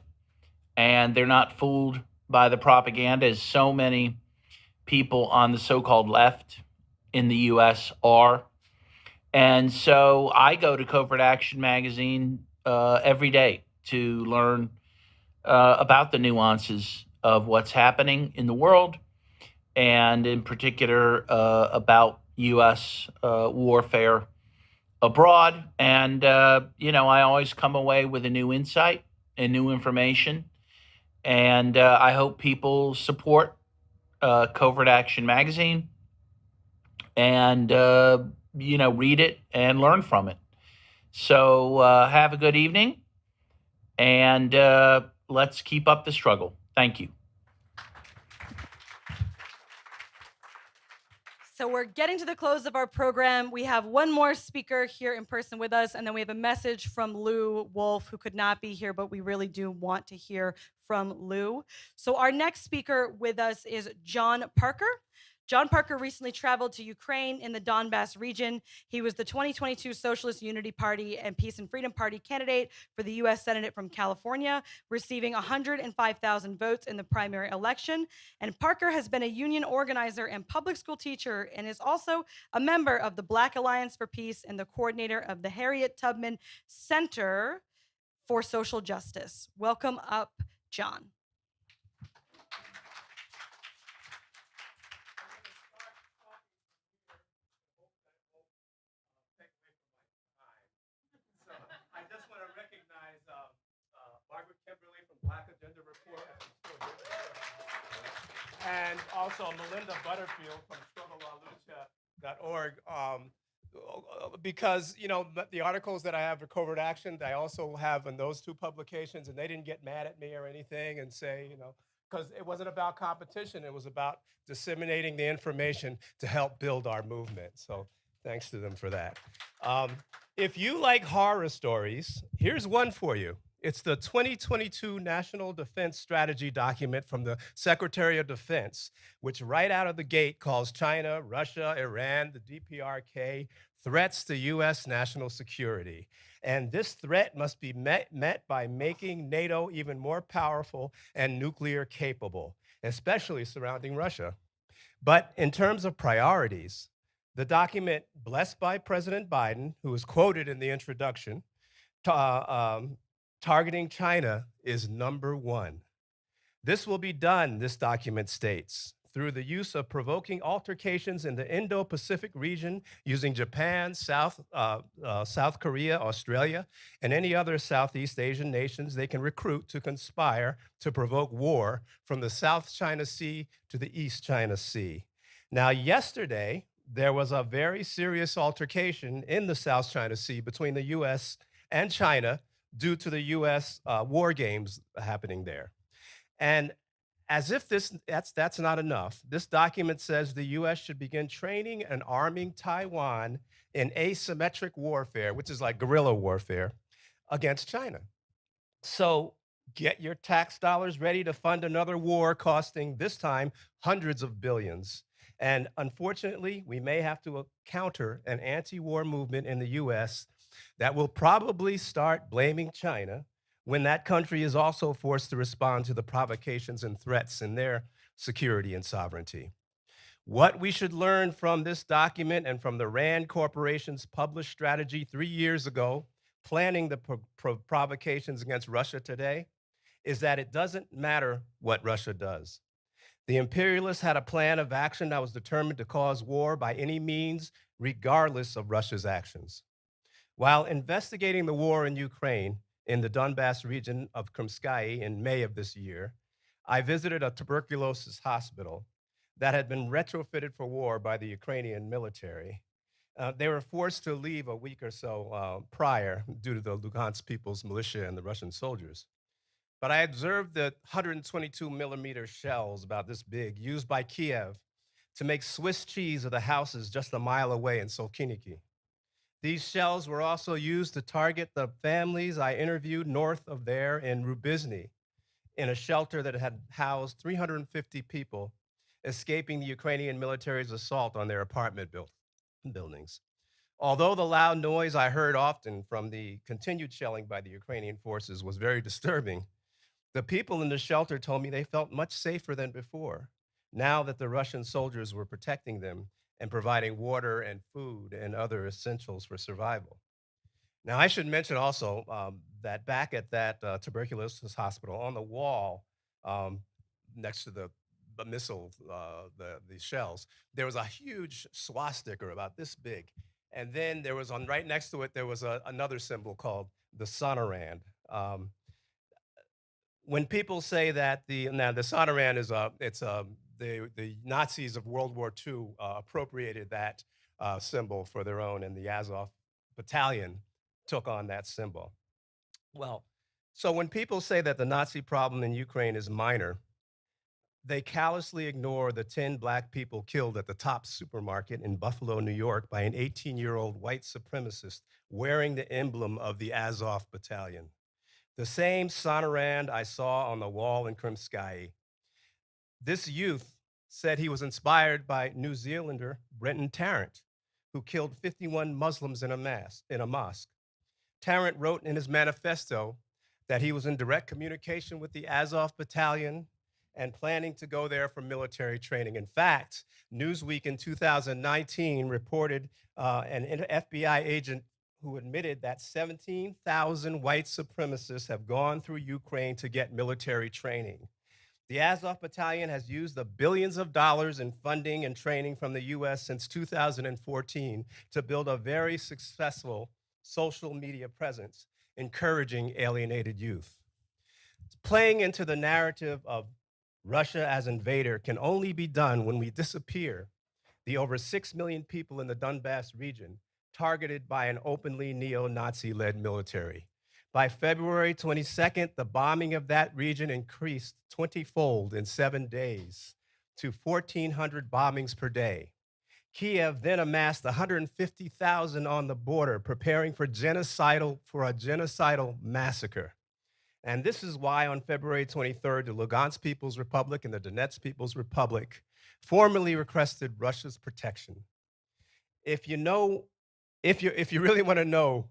and they're not fooled by the propaganda, as so many people on the so-called left in the U.S. are. And so I go to CovertAction Magazine every day to learn about the nuances of what's happening in the world, and in particular about U.S. warfare abroad. And, I always come away with a new insight and new information. And I hope people support CovertAction Magazine and, read it and learn from it. So have a good evening, and let's keep up the struggle. Thank you. So we're getting to the close of our program. We have one more speaker here in person with us, and then we have a message from Lou Wolf, who could not be here, but we really do want to hear from Lou. So our next speaker with us is John Parker. John Parker recently traveled to Ukraine in the Donbass region. He was the 2022 Socialist Unity Party and Peace and Freedom Party candidate for the U.S. Senate from California, receiving 105,000 votes in the primary election. And Parker has been a union organizer and public school teacher, and is also a member of the Black Alliance for Peace and the coordinator of the Harriet Tubman Center for Social Justice. Welcome up, John. And also Melinda Butterfield from strugglealucha.org, because the articles that I have for Covert Action, I also have in those two publications, and they didn't get mad at me or anything and say, because it wasn't about competition, it was about disseminating the information to help build our movement. So thanks to them for that. If you like horror stories, here's one for you. It's the 2022 National Defense Strategy document from the Secretary of Defense, which right out of the gate calls China, Russia, Iran, the DPRK threats to U.S. national security. And this threat must be met by making NATO even more powerful and nuclear capable, especially surrounding Russia. But in terms of priorities, the document blessed by President Biden, who was quoted in the introduction, targeting China is #1. This will be done, this document states, through the use of provoking altercations in the Indo-Pacific region using Japan, South Korea, Australia, and any other Southeast Asian nations they can recruit to conspire to provoke war from the South China Sea to the East China Sea. Now, yesterday, there was a very serious altercation in the South China Sea between the U.S. and China due to the U.S. War games happening there. And as if that's not enough, this document says the U.S. should begin training and arming Taiwan in asymmetric warfare, which is like guerrilla warfare, against China. So get your tax dollars ready to fund another war costing, this time, hundreds of billions. And unfortunately, we may have to counter an anti-war movement in the U.S. that will probably start blaming China when that country is also forced to respond to the provocations and threats in their security and sovereignty. What we should learn from this document and from the RAND Corporation's published strategy 3 years ago, planning the provocations against Russia today, is that it doesn't matter what Russia does. The imperialists had a plan of action that was determined to cause war by any means, regardless of Russia's actions. While investigating the war in Ukraine, in the Donbass region of Krymskaya in May of this year, I visited a tuberculosis hospital that had been retrofitted for war by the Ukrainian military. They were forced to leave a week or so prior due to the Lugansk People's Militia and the Russian soldiers. But I observed the 122 millimeter shells about this big used by Kiev to make Swiss cheese of the houses just a mile away in Solkiniki. These shells were also used to target the families I interviewed north of there in Rubizny, in a shelter that had housed 350 people escaping the Ukrainian military's assault on their apartment buildings. Although the loud noise I heard often from the continued shelling by the Ukrainian forces was very disturbing, the people in the shelter told me they felt much safer than before, now that the Russian soldiers were protecting them and providing water and food and other essentials for survival. Now, I should mention also that back at that tuberculosis hospital, on the wall next to the missile, the shells, there was a huge swastika about this big. And then there was right next to it, there was another symbol called the Sonorand. When people say that the Sonorand is the Nazis of World War II appropriated that symbol for their own, and the Azov battalion took on that symbol. Well, so when people say that the Nazi problem in Ukraine is minor, they callously ignore the 10 Black people killed at the Top supermarket in Buffalo, New York by an 18-year-old white supremacist wearing the emblem of the Azov battalion. The same Sonorand I saw on the wall in Krymskaya. This youth said he was inspired by New Zealander Brenton Tarrant, who killed 51 Muslims in a mosque. Tarrant wrote in his manifesto that he was in direct communication with the Azov battalion and planning to go there for military training. In fact, Newsweek in 2019 reported an FBI agent who admitted that 17,000 white supremacists have gone through Ukraine to get military training. The Azov Battalion has used the billions of dollars in funding and training from the US since 2014 to build a very successful social media presence, encouraging alienated youth. Playing into the narrative of Russia as invader can only be done when we disappear the over 6 million people in the Donbass region targeted by an openly neo-Nazi-led military. By February 22nd, the bombing of that region increased 20-fold in 7 days to 1,400 bombings per day. Kiev then amassed 150,000 on the border, preparing for a genocidal massacre. And this is why on February 23rd, the Lugansk People's Republic and the Donetsk People's Republic formally requested Russia's protection. If you really want to know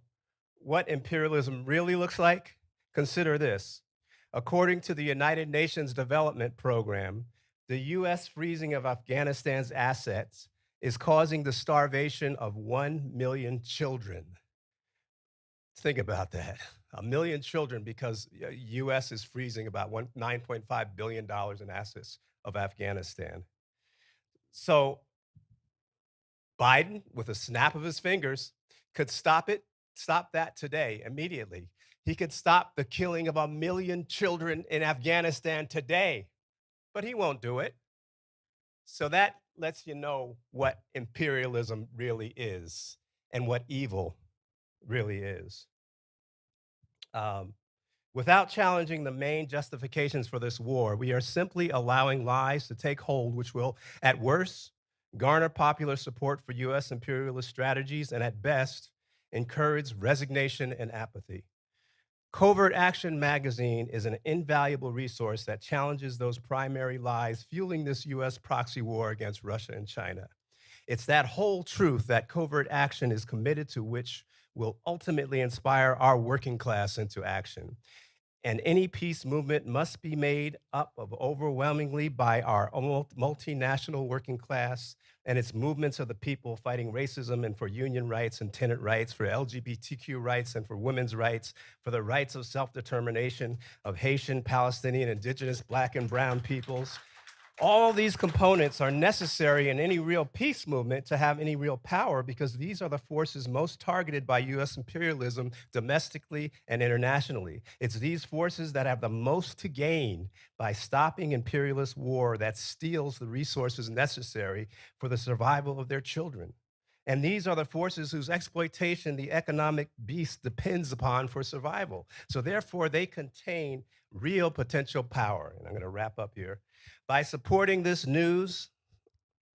what imperialism really looks like, consider this. According to the United Nations Development Program, the US freezing of Afghanistan's assets is causing the starvation of 1 million children. Think about that. 1 million children because US is freezing about $9.5 billion in assets of Afghanistan. So Biden, with a snap of his fingers, could stop that today, immediately. He could stop the killing of 1 million children in Afghanistan today, but he won't do it. So that lets you know what imperialism really is and what evil really is. Without challenging the main justifications for this war, we are simply allowing lies to take hold, which will, at worst, garner popular support for U.S. imperialist strategies, and at best, encourage resignation and apathy. CovertAction Magazine is an invaluable resource that challenges those primary lies fueling this U.S. proxy war against Russia and China. It's that whole truth that CovertAction is committed to, which will ultimately inspire our working class into action. And any peace movement must be made up of overwhelmingly by our multinational working class and its movements of the people fighting racism and for union rights and tenant rights, for LGBTQ rights and for women's rights, for the rights of self-determination of Haitian, Palestinian, Indigenous, Black and Brown peoples. All these components are necessary in any real peace movement to have any real power, because these are the forces most targeted by U.S. imperialism domestically and internationally. It's these forces that have the most to gain by stopping imperialist war that steals the resources necessary for the survival of their children. And these are the forces whose exploitation the economic beast depends upon for survival. So therefore, they contain real potential power. And I'm going to wrap up here. By supporting this news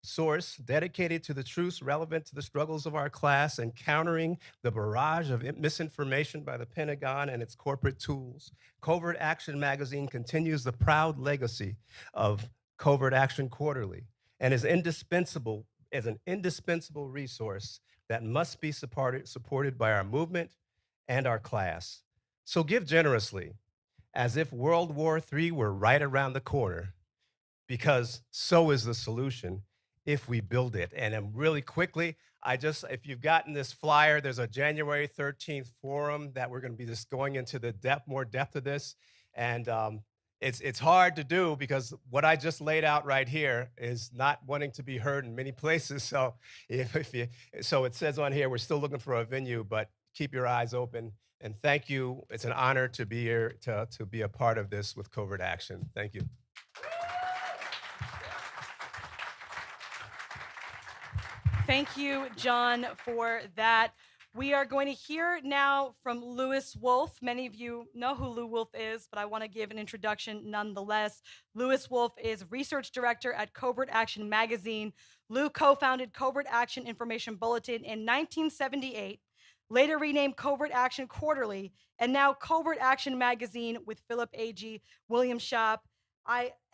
source dedicated to the truths relevant to the struggles of our class and countering the barrage of misinformation by the Pentagon and its corporate tools, CovertAction Magazine continues the proud legacy of Covert Action Quarterly and is indispensable as an indispensable resource that must be supported by our movement and our class. So give generously, as if World War III were right around the corner, because so is the solution if we build it. And really quickly, if you've gotten this flyer, there's a January 13th forum that we're going to be just going into the more depth of this. And it's hard to do because what I just laid out right here is not wanting to be heard in many places. So so it says on here, we're still looking for a venue, but keep your eyes open. And thank you. It's an honor to be here to be a part of this with Covert Action. Thank you. Thank you, John, for that. We are going to hear now from Louis Wolff. Many of you know who Lou Wolff is, but I want to give an introduction nonetheless. Louis Wolff is research director at CovertAction Magazine. Lou co-founded Covert Action Information Bulletin in 1978, later renamed Covert Action Quarterly, and now Covert Action Magazine with Philip Agee, William Schaap,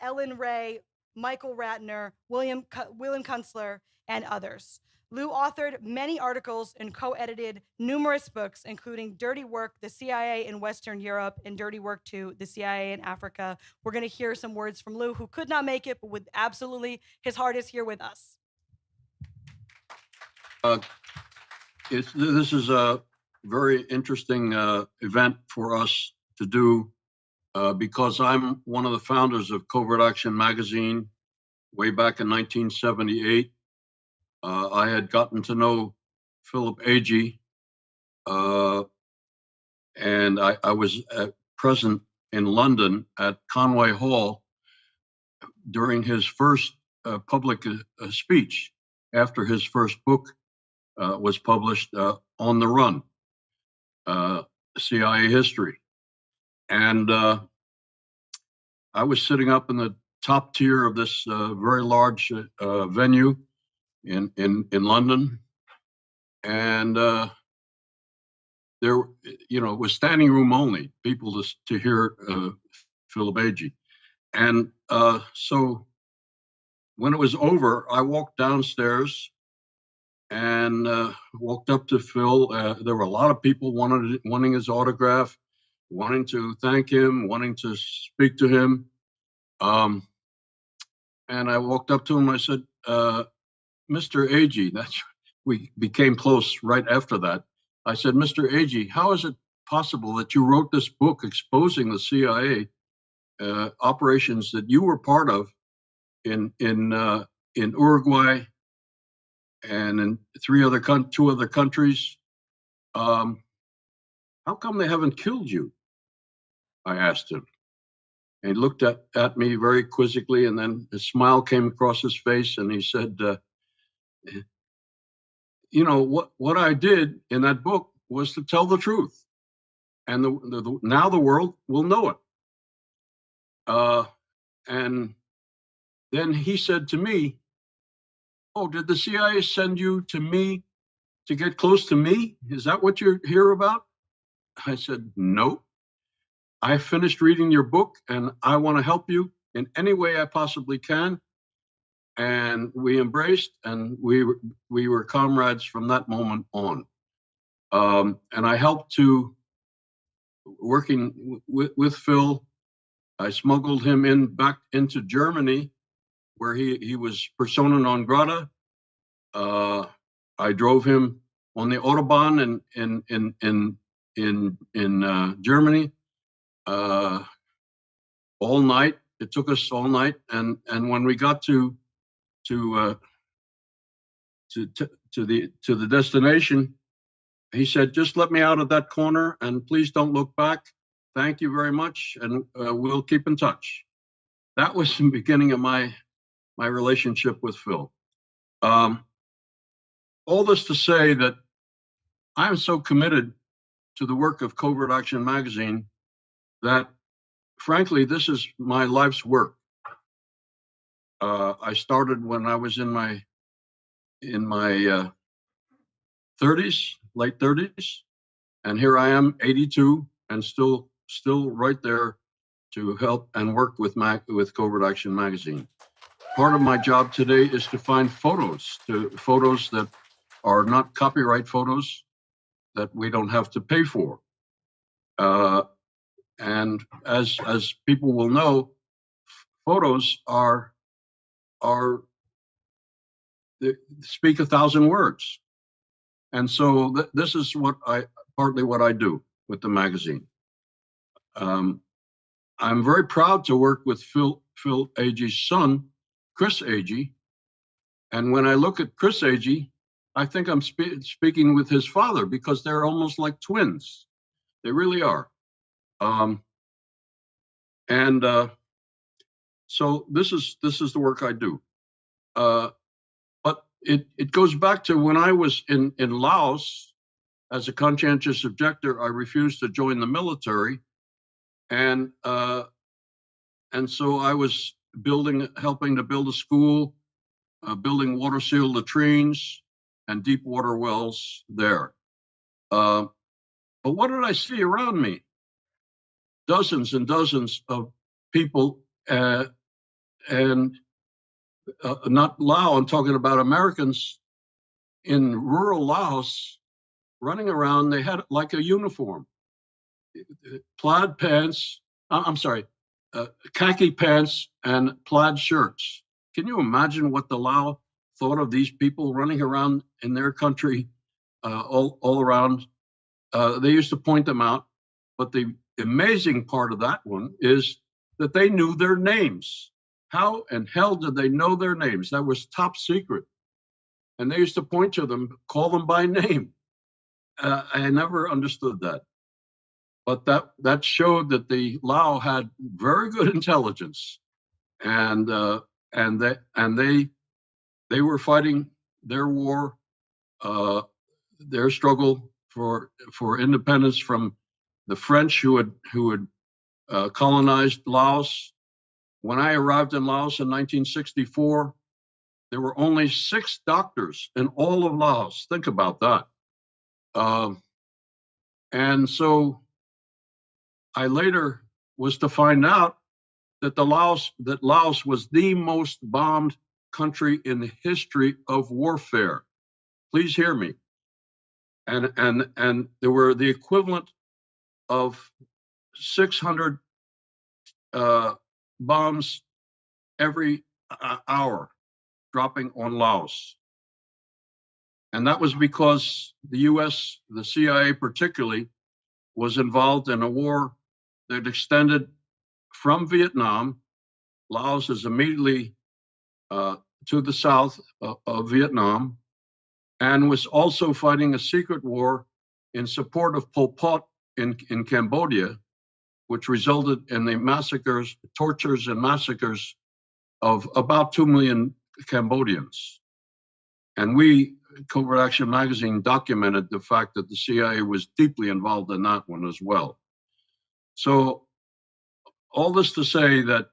Ellen Ray, Michael Ratner, William Kunstler, and others. Lou authored many articles and co-edited numerous books, including Dirty Work, The CIA in Western Europe, and Dirty Work 2, The CIA in Africa. We're going to hear some words from Lou, who could not make it, but with absolutely his heart is here with us. This is a very interesting event for us to do because I'm one of the founders of Covert Action Magazine way back in 1978. I had gotten to know Philip Agee, and I was present in London at Conway Hall during his first public speech after his first book was published, On the Run, CIA History. And I was sitting up in the top tier of this very large venue in London, and there, it was standing room only, people to hear Philip Agee. And so when it was over, I walked downstairs and walked up to Phil. There were a lot of people wanting his autograph, wanting to thank him, wanting to speak to him. And I walked up to him. I said, Mr. Agee, we became close right after that. I said, Mr. Agee, how is it possible that you wrote this book exposing the CIA operations that you were part of in in Uruguay, and in two other countries. How come they haven't killed you? I asked him. And he looked at me very quizzically, and then a smile came across his face, and he said, you know, what I did in that book was to tell the truth. And now the world will know it. And then he said to me, oh, did the CIA send you to me to get close to me? Is that what you're here about? I said, no. I finished reading your book, and I want to help you in any way I possibly can. And we embraced, and we were comrades from that moment on. And I helped to, working with Phil, I smuggled him back into Germany, where he was persona non grata. I drove him on the Autobahn in Germany all night. It took us all night, and when we got to the destination, he said, "Just let me out of that corner, and please don't look back. Thank you very much, and we'll keep in touch." That was the beginning of my relationship with Phil. All this to say that I'm so committed to the work of Covert Action Magazine that, frankly, this is my life's work. I started when I was in my 30s, late 30s, and here I am, 82, and still right there to help and work with Covert Action Magazine. Part of my job today is to find photos that are not copyright photos that we don't have to pay for. And as people will know, photos they speak 1,000 words. And so this is partly what I do with the magazine. I'm very proud to work with Phil Agee's son, Chris Agee. And when I look at Chris Agee, I think I'm speaking with his father, because they're almost like twins. They really are. So this is the work I do. But it goes back to when I was in Laos as a conscientious objector. I refused to join the military, and so I was helping to build a school, building water sealed latrines and deep water wells there. But what did I see around me? Dozens and dozens of people, and not Lao, I'm talking about Americans in rural Laos running around. They had like a uniform, plaid pants, khaki pants and plaid shirts. Can you imagine what the Lao thought of these people running around in their country all around? They used to point them out, but the amazing part of that one is that they knew their names. How in hell did they know their names? That was top secret. And they used to point to them, call them by name. I never understood that. But that showed that the Lao had very good intelligence, and they were fighting their war, their struggle for independence from the French who had colonized Laos. When I arrived in Laos in 1964, there were only 6 doctors in all of Laos. Think about that. And so I later was to find out that Laos was the most bombed country in the history of warfare. Please hear me. And there were the equivalent of 600 bombs every hour dropping on Laos. And that was because the US, the CIA particularly, was involved in a war that extended from Vietnam. Laos is immediately to to the south of Vietnam, and was also fighting a secret war in support of Pol Pot in Cambodia, which resulted in the massacres, tortures and massacres of about 2 million Cambodians. And we, CovertAction Magazine, documented the fact that the CIA was deeply involved in that one as well. So all this to say that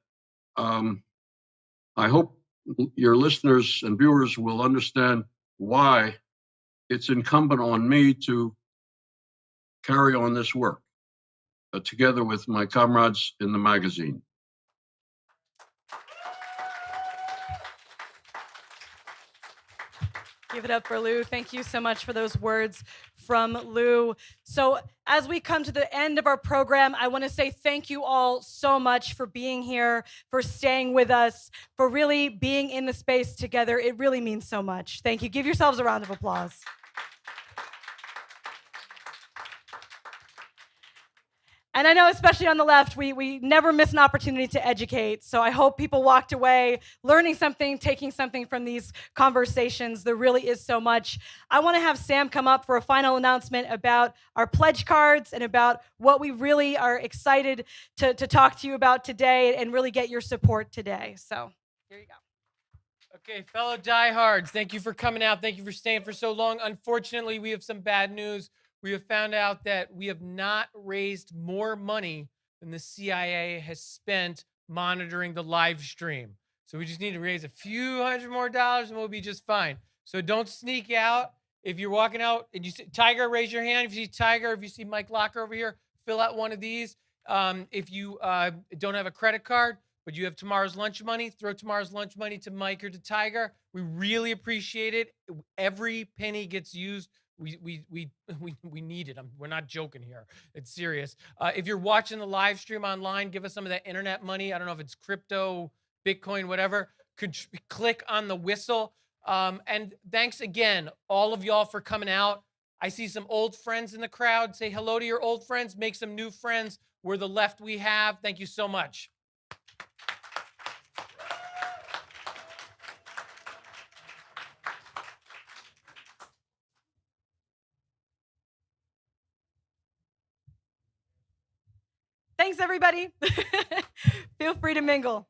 I hope your listeners and viewers will understand why it's incumbent on me to carry on this work together with my comrades in the magazine. Give it up for Lou. Thank you so much for those words from Lou. So as we come to the end of our program, I want to say thank you all so much for being here, for staying with us, for really being in the space together. It really means so much. Thank you. Give yourselves a round of applause. And I know, especially on the left, we never miss an opportunity to educate. So I hope people walked away learning something, taking something from these conversations. There really is so much. I want to have Sam come up for a final announcement about our pledge cards and about what we really are excited to talk to you about today and really get your support today. So here you go. Okay, fellow diehards, thank you for coming out. Thank you for staying for so long. Unfortunately, we have some bad news. We have found out that we have not raised more money than the CIA has spent monitoring the live stream. So we just need to raise a few $100 more and we'll be just fine. So don't sneak out. If you're walking out and you see Tiger, raise your hand. If you see Tiger, if you see Mike Locker over here, fill out one of these. If you don't have a credit card, but you have tomorrow's lunch money, throw tomorrow's lunch money to Mike or to Tiger. We really appreciate it. Every penny gets used. We need it. We're not joking here. It's serious. If you're watching the live stream online, give us some of that internet money. I don't know if it's crypto, Bitcoin, whatever. Could click on the whistle. And thanks again, all of y'all, for coming out. I see some old friends in the crowd. Say hello to your old friends. Make some new friends. We're the left we have. Thank you so much. Thanks, everybody. Feel free to mingle.